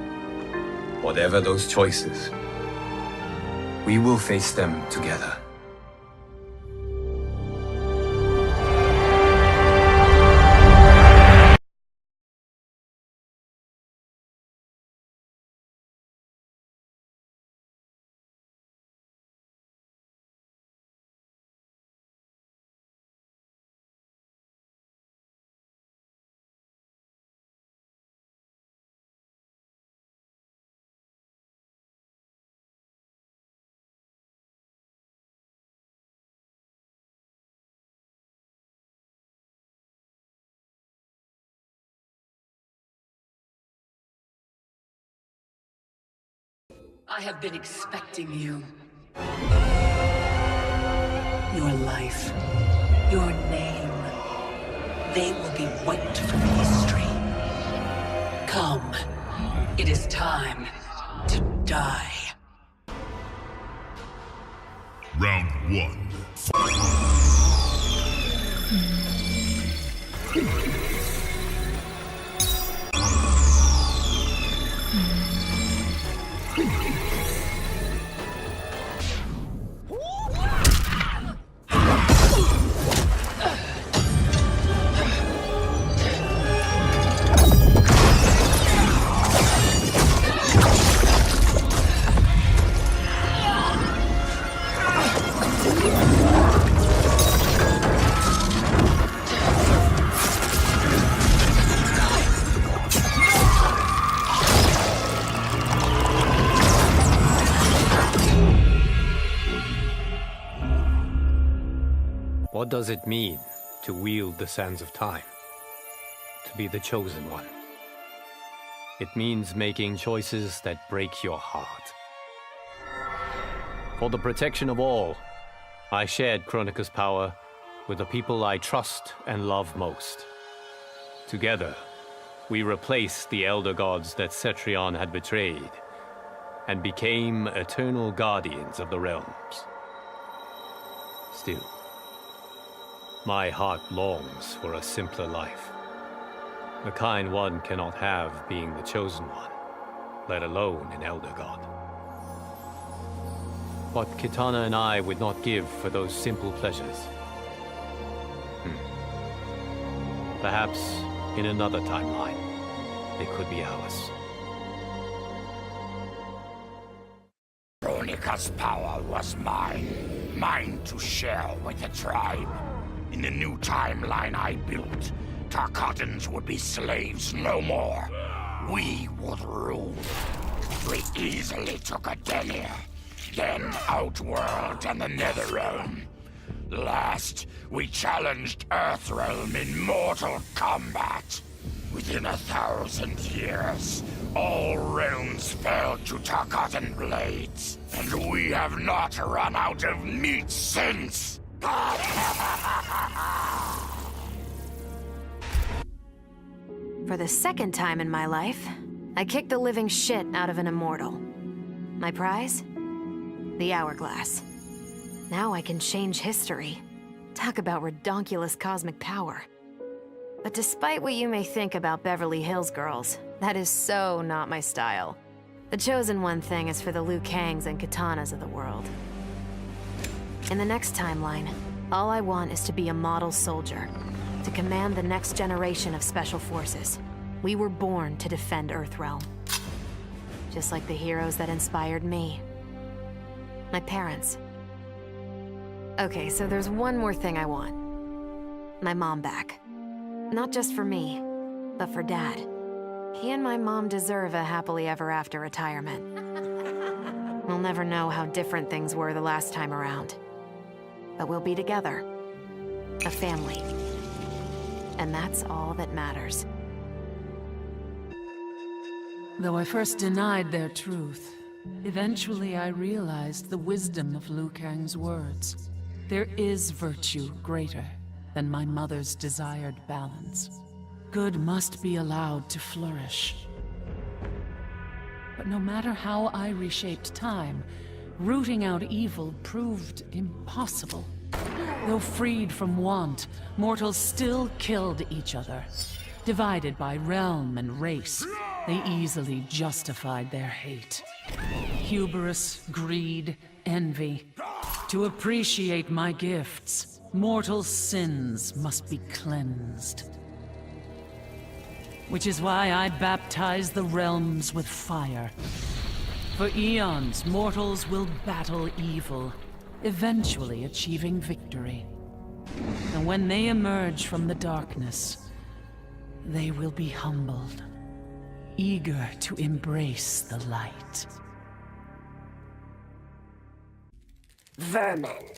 Whatever those choices, we will face them together. I have been expecting you. Your life, your name, they will be wiped from history. Come, it is time to die. Round 1. What does it mean to wield the sands of time? To be the chosen one? It means making choices that break your heart. For the protection of all, I shared Kronika's power with the people I trust and love most. Together, we replaced the elder gods that Cetrion had betrayed, and became eternal guardians of the realms. Still, my heart longs for a simpler life. The kind one cannot have being the chosen one, let alone an elder god. What Kitana and I would not give for those simple pleasures. Perhaps in another timeline, it could be ours. Kronika's power was mine. Mine to share with the tribe. In the new timeline I built, Tarkatans would be slaves no more. We would rule. We easily took Adenia, then Outworld and the Netherrealm. Last, we challenged Earthrealm in Mortal Kombat. Within 1,000 years, all realms fell to Tarkatan blades, and we have not run out of meat since! For the second time in my life, I kicked the living shit out of an immortal. My prize? The hourglass. Now I can change history. Talk about redonkulous cosmic power. But despite what you may think about Beverly Hills girls, that is so not my style. The chosen one thing is for the Liu Kangs and Katanas of the world. In the next timeline, all I want is to be a model soldier, to command the next generation of special forces. We were born to defend Earthrealm. Just like the heroes that inspired me. My parents. Okay, so there's one more thing I want. My mom back. Not just for me, but for Dad. He and my mom deserve a happily ever after retirement. We'll never know how different things were the last time around. But we'll be together. A family. And that's all that matters. Though I first denied their truth, eventually I realized the wisdom of Liu Kang's words. There is virtue greater than my mother's desired balance. Good must be allowed to flourish. But no matter how I reshaped time, rooting out evil proved impossible. Though freed from want, mortals still killed each other. Divided by realm and race, they easily justified their hate. Hubris, greed, envy. To appreciate my gifts, mortal sins must be cleansed. Which is why I baptize the realms with fire. For eons, mortals will battle evil, eventually achieving victory. And when they emerge from the darkness, they will be humbled, eager to embrace the light. Vermin.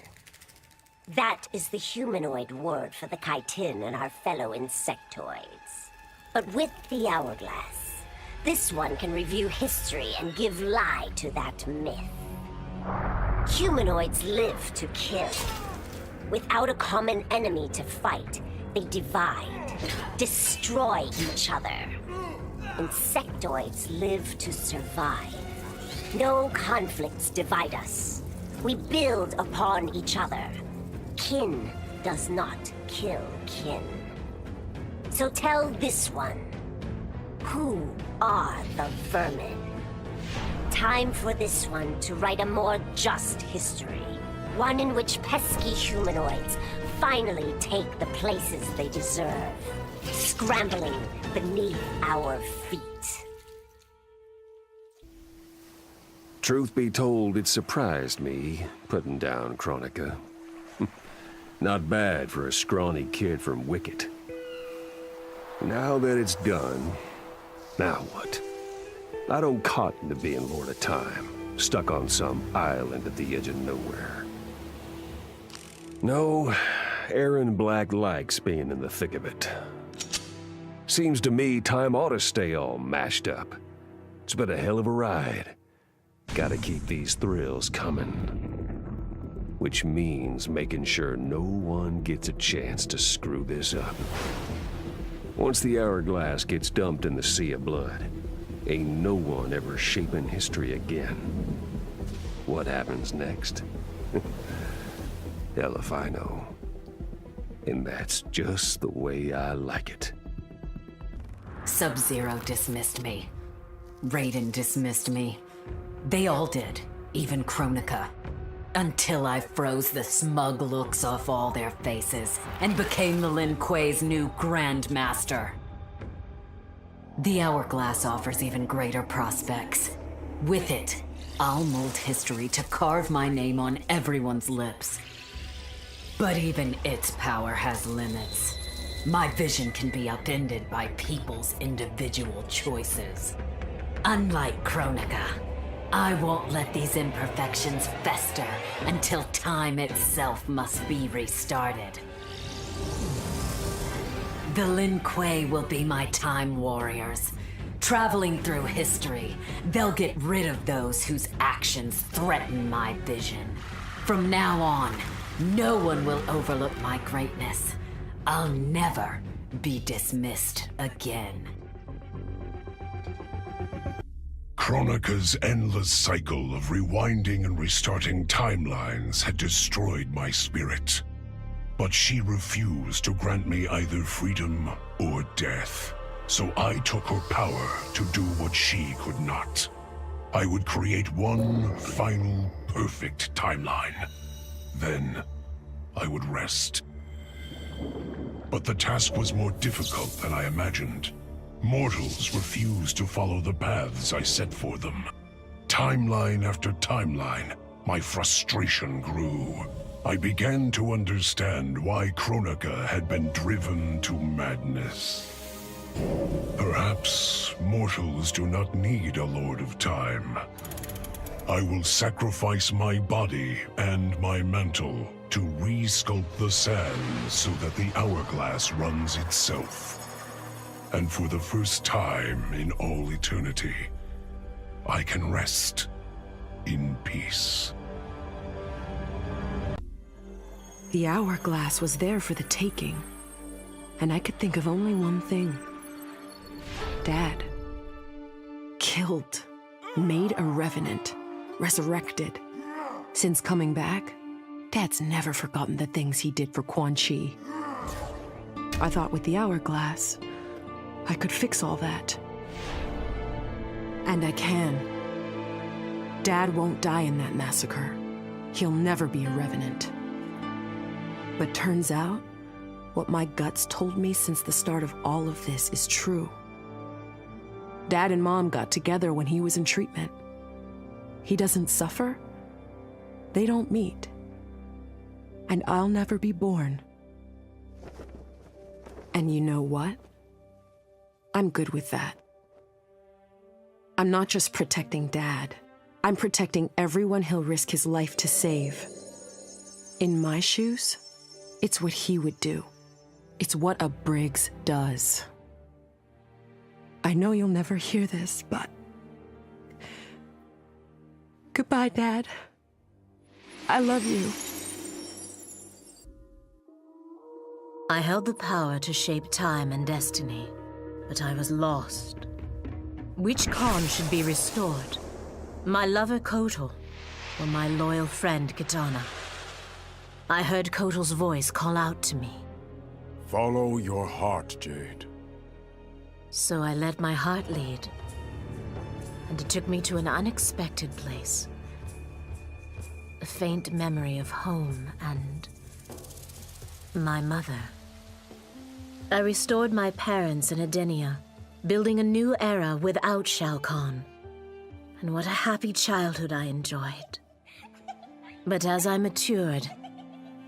That is the humanoid word for the chitin and our fellow insectoids. But with the hourglass, this one can review history and give lie to that myth. Humanoids live to kill. Without a common enemy to fight, they divide, destroy each other. Insectoids live to survive. No conflicts divide us. We build upon each other. Kin does not kill kin. So tell this one, who are the vermin? Time for this one to write a more just history. One in which pesky humanoids finally take the places they deserve, scrambling beneath our feet. Truth be told, it surprised me, putting down Kronika. Not bad for a scrawny kid from Wicket. Now that it's done, now what? I don't cotton to being Lord of Time, stuck on some island at the edge of nowhere. No, Aaron Black likes being in the thick of it. Seems to me time ought to stay all mashed up. It's been a hell of a ride. Gotta keep these thrills coming. Which means making sure no one gets a chance to screw this up. Once the hourglass gets dumped in the sea of blood, ain't no one ever shaping history again. What happens next? Hell if I know. And that's just the way I like it. Sub-Zero dismissed me. Reyden dismissed me. They all did, even Kronika. Until I froze the smug looks off all their faces and became the Lin Kuei's new Grandmaster. The Hourglass offers even greater prospects. With it, I'll mold history to carve my name on everyone's lips. But even its power has limits. My vision can be upended by people's individual choices. Unlike Kronika, I won't let these imperfections fester until time itself must be restarted. The Lin Kuei will be my time warriors. Traveling through history, they'll get rid of those whose actions threaten my vision. From now on, no one will overlook my greatness. I'll never be dismissed again. Kronika's endless cycle of rewinding and restarting timelines had destroyed my spirit. But she refused to grant me either freedom or death. So I took her power to do what she could not. I would create one final, perfect timeline. Then I would rest. But the task was more difficult than I imagined. Mortals refused to follow the paths I set for them. Timeline after timeline, my frustration grew. I began to understand why Kronika had been driven to madness. Perhaps mortals do not need a Lord of Time. I will sacrifice my body and my mantle to re-sculpt the sands so that the hourglass runs itself. And for the first time in all eternity, I can rest in peace. The hourglass was there for the taking, and I could think of only one thing. Dad. Killed. Made a revenant. Resurrected. Since coming back, Dad's never forgotten the things he did for Quan Chi. I thought with the hourglass, I could fix all that. And I can. Dad won't die in that massacre. He'll never be a revenant. But turns out, what my guts told me since the start of all of this is true. Dad and Mom got together when he was in treatment. He doesn't suffer. They don't meet. And I'll never be born. And you know what? I'm good with that. I'm not just protecting Dad. I'm protecting everyone he'll risk his life to save. In my shoes, it's what he would do. It's what a Briggs does. I know you'll never hear this, but... Goodbye, Dad. I love you. I held the power to shape time and destiny, but I was lost. Which Khan should be restored? My lover Kotal, or my loyal friend Kitana? I heard Kotal's voice call out to me. Follow your heart, Jade. So I let my heart lead, and it took me to an unexpected place. A faint memory of home and my mother. I restored my parents in Edenia, building a new era without Shao Kahn. And what a happy childhood I enjoyed. But as I matured,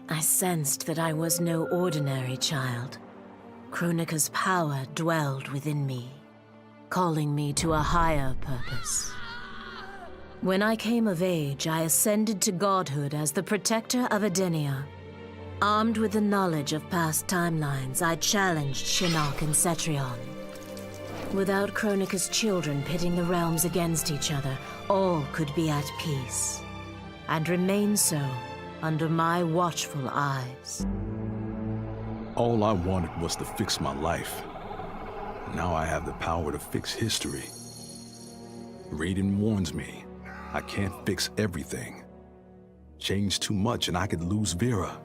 I sensed that I was no ordinary child. Kronika's power dwelled within me, calling me to a higher purpose. When I came of age, I ascended to godhood as the protector of Edenia. Armed with the knowledge of past timelines, I challenged Shinnok and Cetrion. Without Kronika's children pitting the realms against each other, all could be at peace, and remain so under my watchful eyes. All I wanted was to fix my life. Now I have the power to fix history. Reyden warns me, I can't fix everything. Change too much and I could lose Vera,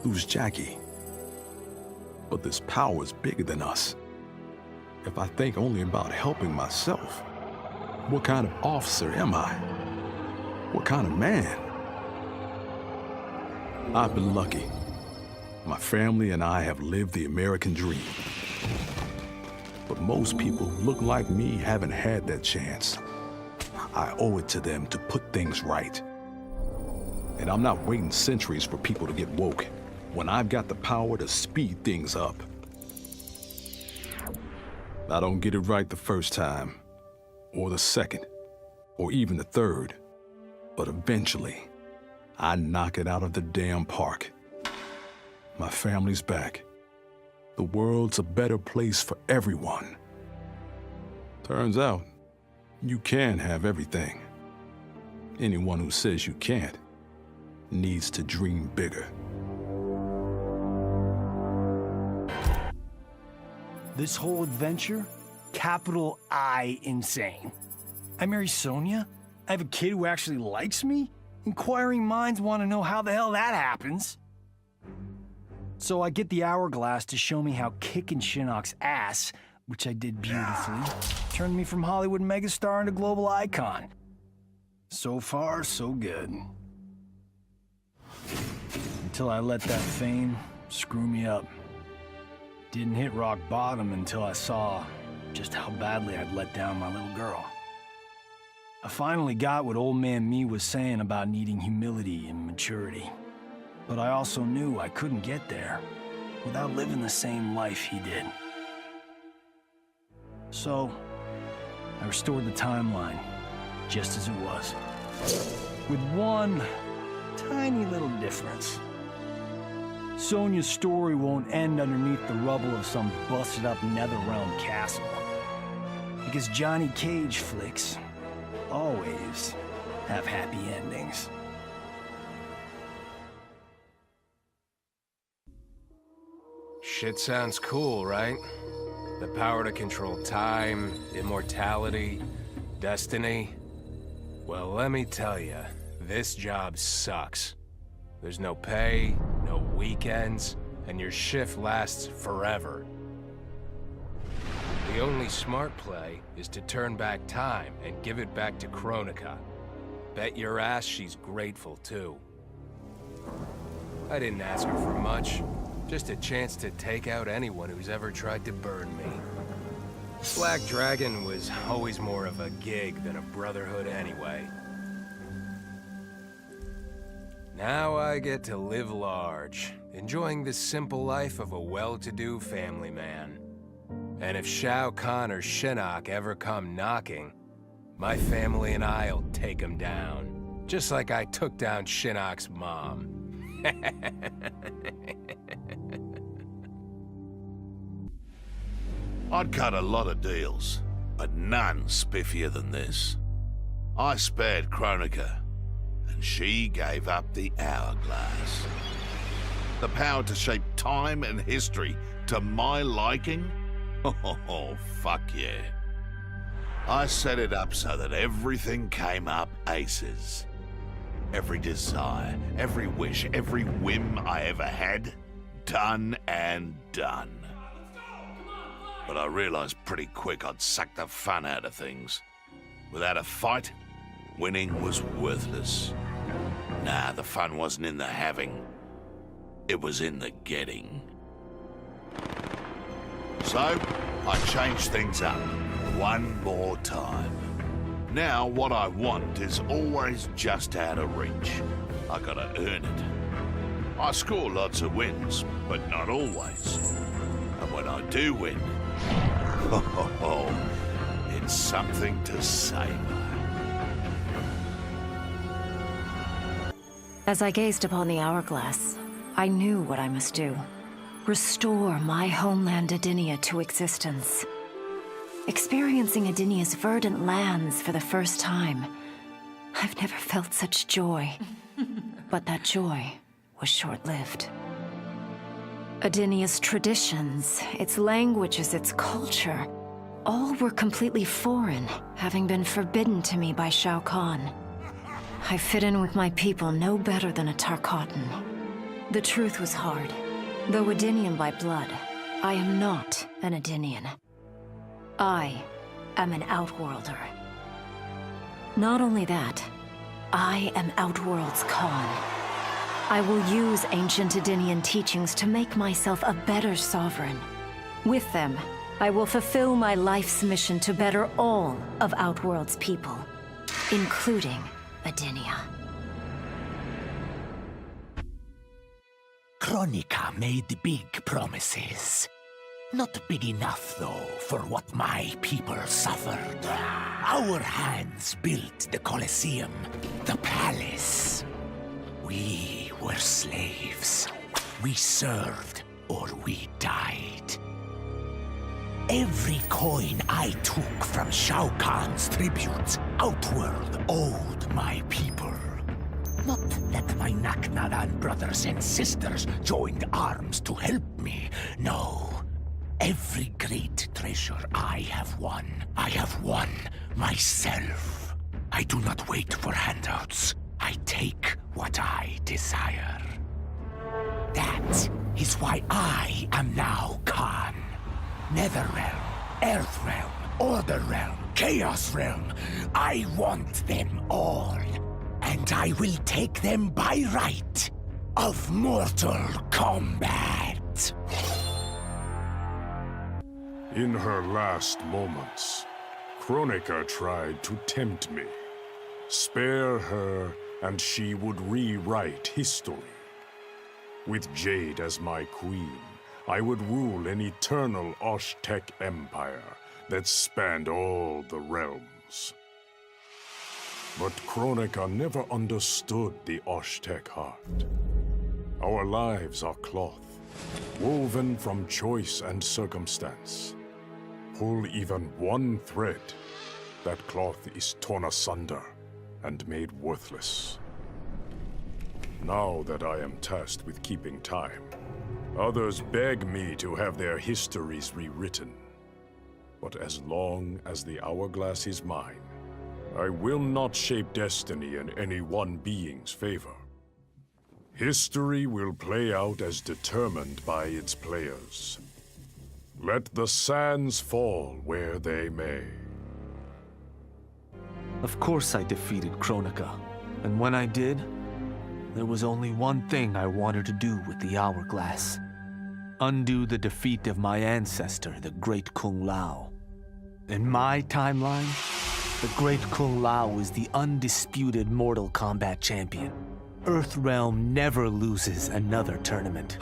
lose Jackie. But this power is bigger than us. If I think only about helping myself, what kind of officer am I? What kind of man? I've been lucky. My family and I have lived the American dream. But most people who look like me haven't had that chance. I owe it to them to put things right. And I'm not waiting centuries for people to get woke, when I've got the power to speed things up. I don't get it right the first time, or the second, or even the third. But eventually, I knock it out of the damn park. My family's back. The world's a better place for everyone. Turns out, you can have everything. Anyone who says you can't needs to dream bigger. This whole adventure, capital I insane. I marry Sonia? I have a kid who actually likes me? Inquiring minds want to know how the hell that happens. So I get the hourglass to show me how kicking Shinnok's ass, which I did beautifully, turned me from Hollywood megastar into global icon. So far, so good. Until I let that fame screw me up. Didn't hit rock bottom until I saw just how badly I'd let down my little girl. I finally got what old man me was saying about needing humility and maturity. But I also knew I couldn't get there without living the same life he did. So, I restored the timeline, just as it was. With one tiny little difference. Sonia's story won't end underneath the rubble of some busted-up Netherrealm castle. Because Johnny Cage flicks always have happy endings. Shit sounds cool, right? The power to control time, immortality, destiny. Well, let me tell you, this job sucks. There's no pay, no weekends, and your shift lasts forever. The only smart play is to turn back time and give it back to Kronika. Bet your ass she's grateful, too. I didn't ask her for much. Just a chance to take out anyone who's ever tried to burn me. Black Dragon was always more of a gig than a brotherhood anyway. Now I get to live large, enjoying the simple life of a well-to-do family man. And if Shao Kahn or Shinnok ever come knocking, my family and I'll take them down. Just like I took down Shinnok's mom. I'd cut a lot of deals, but none spiffier than this. I spared Kronika, and she gave up the hourglass. The power to shape time and history to my liking? Oh, fuck yeah. I set it up so that everything came up aces. Every desire, every wish, every whim I ever had, done and done. But I realized pretty quick I'd sucked the fun out of things. Without a fight, winning was worthless. Nah, the fun wasn't in the having. It was in the getting. So, I changed things up one more time. Now, what I want is always just out of reach. I gotta earn it. I score lots of wins, but not always. And when I do win, it's something to savor. As I gazed upon the hourglass, I knew what I must do. Restore my homeland Edenia to existence. Experiencing Edenia's verdant lands for the first time, I've never felt such joy. But that joy was short-lived. Edenia's traditions, its languages, its culture, all were completely foreign, having been forbidden to me by Shao Kahn. I fit in with my people no better than a Tarkatan. The truth was hard. Though Edenian by blood, I am not an Edenian. I am an Outworlder. Not only that, I am Outworld's Khan. I will use ancient Edenian teachings to make myself a better sovereign. With them, I will fulfill my life's mission to better all of Outworld's people, including Edenia. Kronika made big promises. Not big enough, though, for what my people suffered. Our hands built the Colosseum, the palace. We were slaves. We served or we died. Every coin I took from Shao Kahn's tributes, Outworld owed my people. Not that my Naknadan brothers and sisters joined arms to help me, no. Every great treasure I have won myself. I do not wait for handouts. I take what I desire. That is why I am now Khan. Netherrealm, Earthrealm, Order Realm, Chaos Realm. I want them all. And I will take them by right of Mortal Kombat. In her last moments, Kronika tried to tempt me. Spare her, and she would rewrite history. With Jade as my queen, I would rule an eternal Osh-Tech empire that spanned all the realms. But Kronika never understood the Osh-Tech heart. Our lives are cloth, woven from choice and circumstance. Pull even one thread, that cloth is torn asunder and made worthless. Now that I am tasked with keeping time, others beg me to have their histories rewritten. But as long as the hourglass is mine, I will not shape destiny in any one being's favor. History will play out as determined by its players. Let the sands fall where they may. Of course I defeated Kronika, and when I did, there was only one thing I wanted to do with the hourglass. Undo the defeat of my ancestor, the Great Kung Lao. In my timeline, the Great Kung Lao is the undisputed Mortal Kombat champion. Earthrealm never loses another tournament.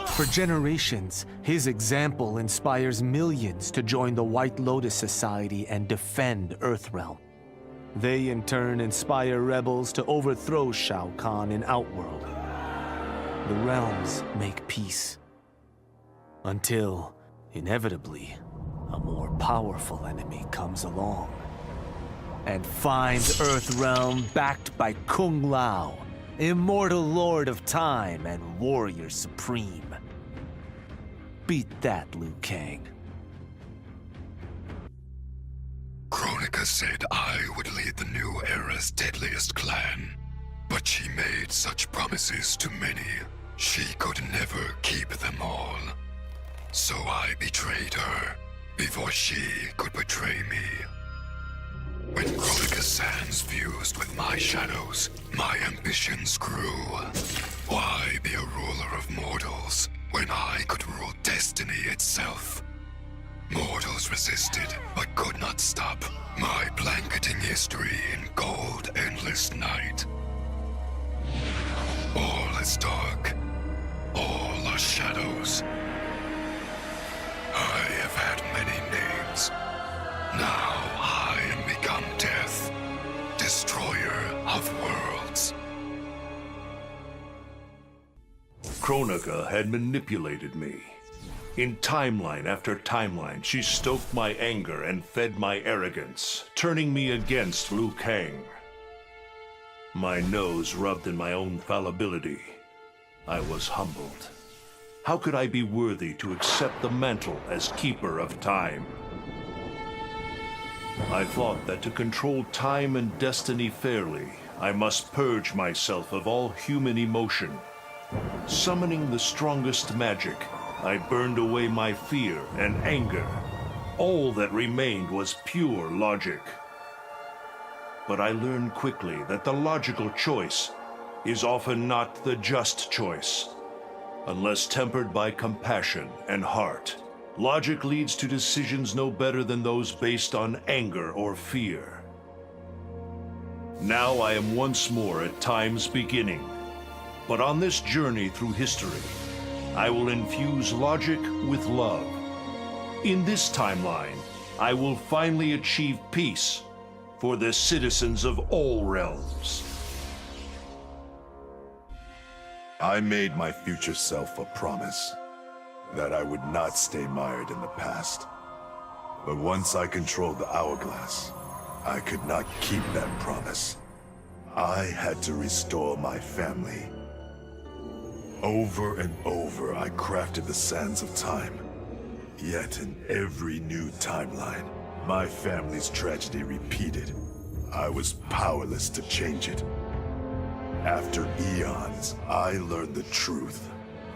For generations, his example inspires millions to join the White Lotus Society and defend Earthrealm. They in turn inspire rebels to overthrow Shao Kahn in Outworld. The realms make peace. Until, inevitably, a more powerful enemy comes along and finds Earthrealm backed by Kung Lao, immortal lord of time and warrior supreme. Beat that, Liu Kang. Kronika said I would lead the new era's deadliest clan, but she made such promises to many, she could never keep them all. So I betrayed her before she could betray me. When Kronika's sands fused with my shadows, my ambitions grew. Why be a ruler of mortals when I could rule destiny itself? Mortals resisted, but could not stop my blanketing history in cold, endless night. All is dark. All are shadows. I have had many names. Now I am become death, destroyer of worlds. Kronika had manipulated me. In timeline after timeline, she stoked my anger and fed my arrogance, turning me against Liu Kang. My nose rubbed in my own fallibility. I was humbled. How could I be worthy to accept the mantle as keeper of time? I thought that to control time and destiny fairly, I must purge myself of all human emotion. Summoning the strongest magic, I burned away my fear and anger. All that remained was pure logic. But I learned quickly that the logical choice is often not the just choice. Unless tempered by compassion and heart, logic leads to decisions no better than those based on anger or fear. Now I am once more at time's beginning. But on this journey through history, I will infuse logic with love. In this timeline, I will finally achieve peace for the citizens of all realms. I made my future self a promise that I would not stay mired in the past. But once I controlled the hourglass, I could not keep that promise. I had to restore my family. Over and over, I crafted the sands of time. Yet in every new timeline, my family's tragedy repeated. I was powerless to change it. After eons, I learned the truth.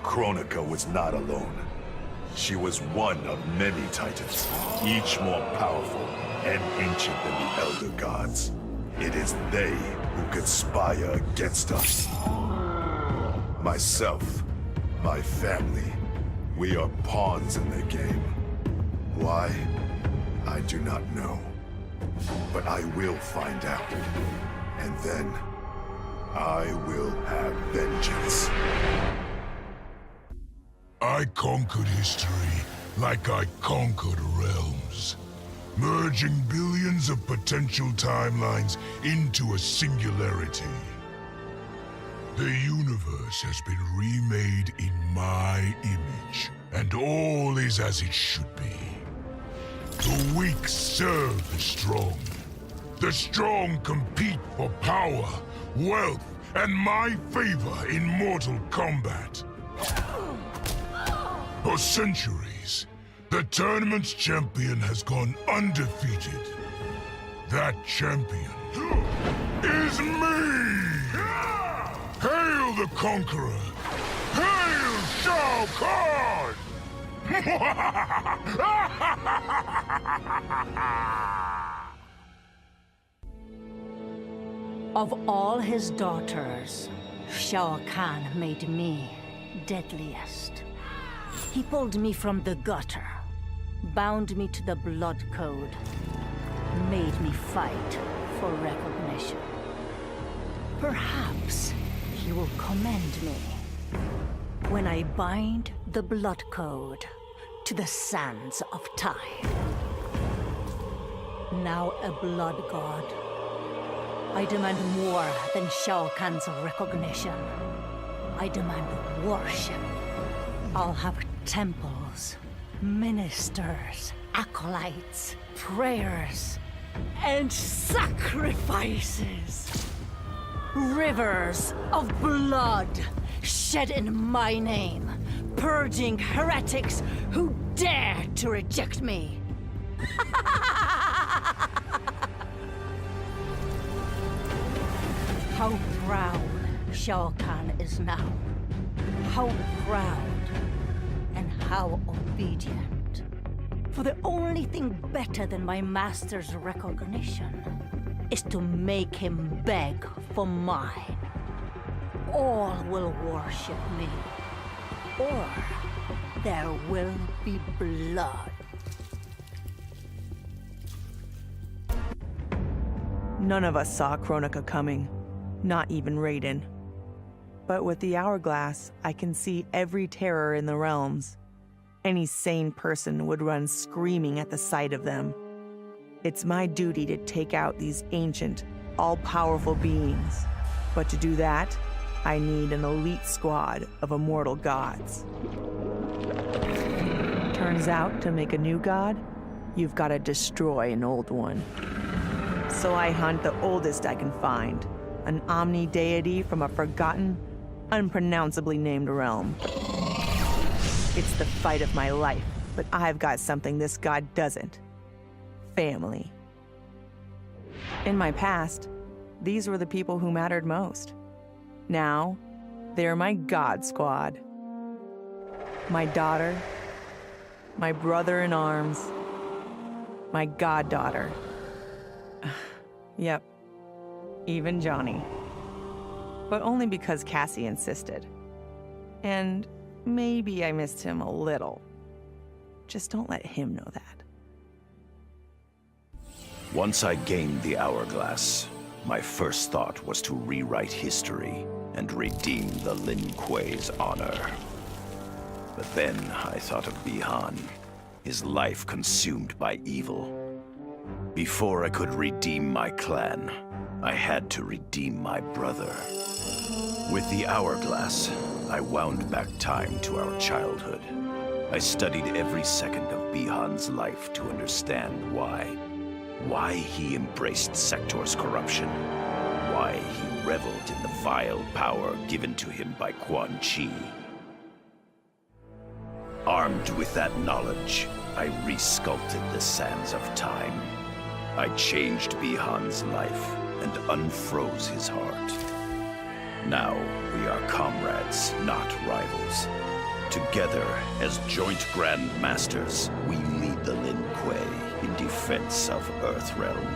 Kronika was not alone. She was one of many titans, each more powerful and ancient than the Elder Gods. It is they who conspire against us. Myself, my family, we are pawns in their game. Why? I do not know. But I will find out. And then, I will have vengeance. I conquered history like I conquered realms, merging billions of potential timelines into a singularity. The universe has been remade in my image, and all is as it should be. The weak serve the strong. The strong compete for power, wealth, and my favor in Mortal Kombat. For centuries, the tournament's champion has gone undefeated. That champion is me! Hail the Conqueror! Hail Shao Kahn! Of all his daughters, Shao Kahn made me deadliest. He pulled me from the gutter, bound me to the blood code, made me fight for recognition. Perhaps he will commend me when I bind the blood code to the sands of time. Now a blood god, I demand more than Shao Kahn's recognition. I demand worship. I'll have temples, ministers, acolytes, prayers, and sacrifices. Rivers of blood shed in my name, purging heretics who dare to reject me. How proud Shao Kahn is now. How proud and how obedient. For the only thing better than my master's recognition is to make him beg for mine. All will worship me, or there will be blood. None of us saw Kronika coming, not even Reyden. But with the hourglass, I can see every terror in the realms. Any sane person would run screaming at the sight of them. It's my duty to take out these ancient, all-powerful beings. But to do that, I need an elite squad of immortal gods. Turns out, to make a new god, you've got to destroy an old one. So I hunt the oldest I can find, an omni-deity from a forgotten, unpronounceably named realm. It's the fight of my life, but I've got something this god doesn't. Family. In my past, these were the people who mattered most. Now, they're my god squad. My daughter, my brother in arms, my goddaughter. Yep, even Johnny. But only because Cassie insisted. And maybe I missed him a little. Just don't let him know that. Once I gained the hourglass, my first thought was to rewrite history and redeem the Lin Kuei's honor. But then I thought of Bi-Han, his life consumed by evil. Before I could redeem my clan, I had to redeem my brother. With the hourglass, I wound back time to our childhood. I studied every second of Bi-Han's life to understand why he embraced Sector's corruption, why he reveled in the vile power given to him by Quan Chi. Armed with that knowledge, I resculpted the sands of time. I changed Bi-Han's life and unfroze his heart. Now we are comrades, not rivals. Together, as joint Grand Masters, we lead the Lin Kuei in defense of Earthrealm.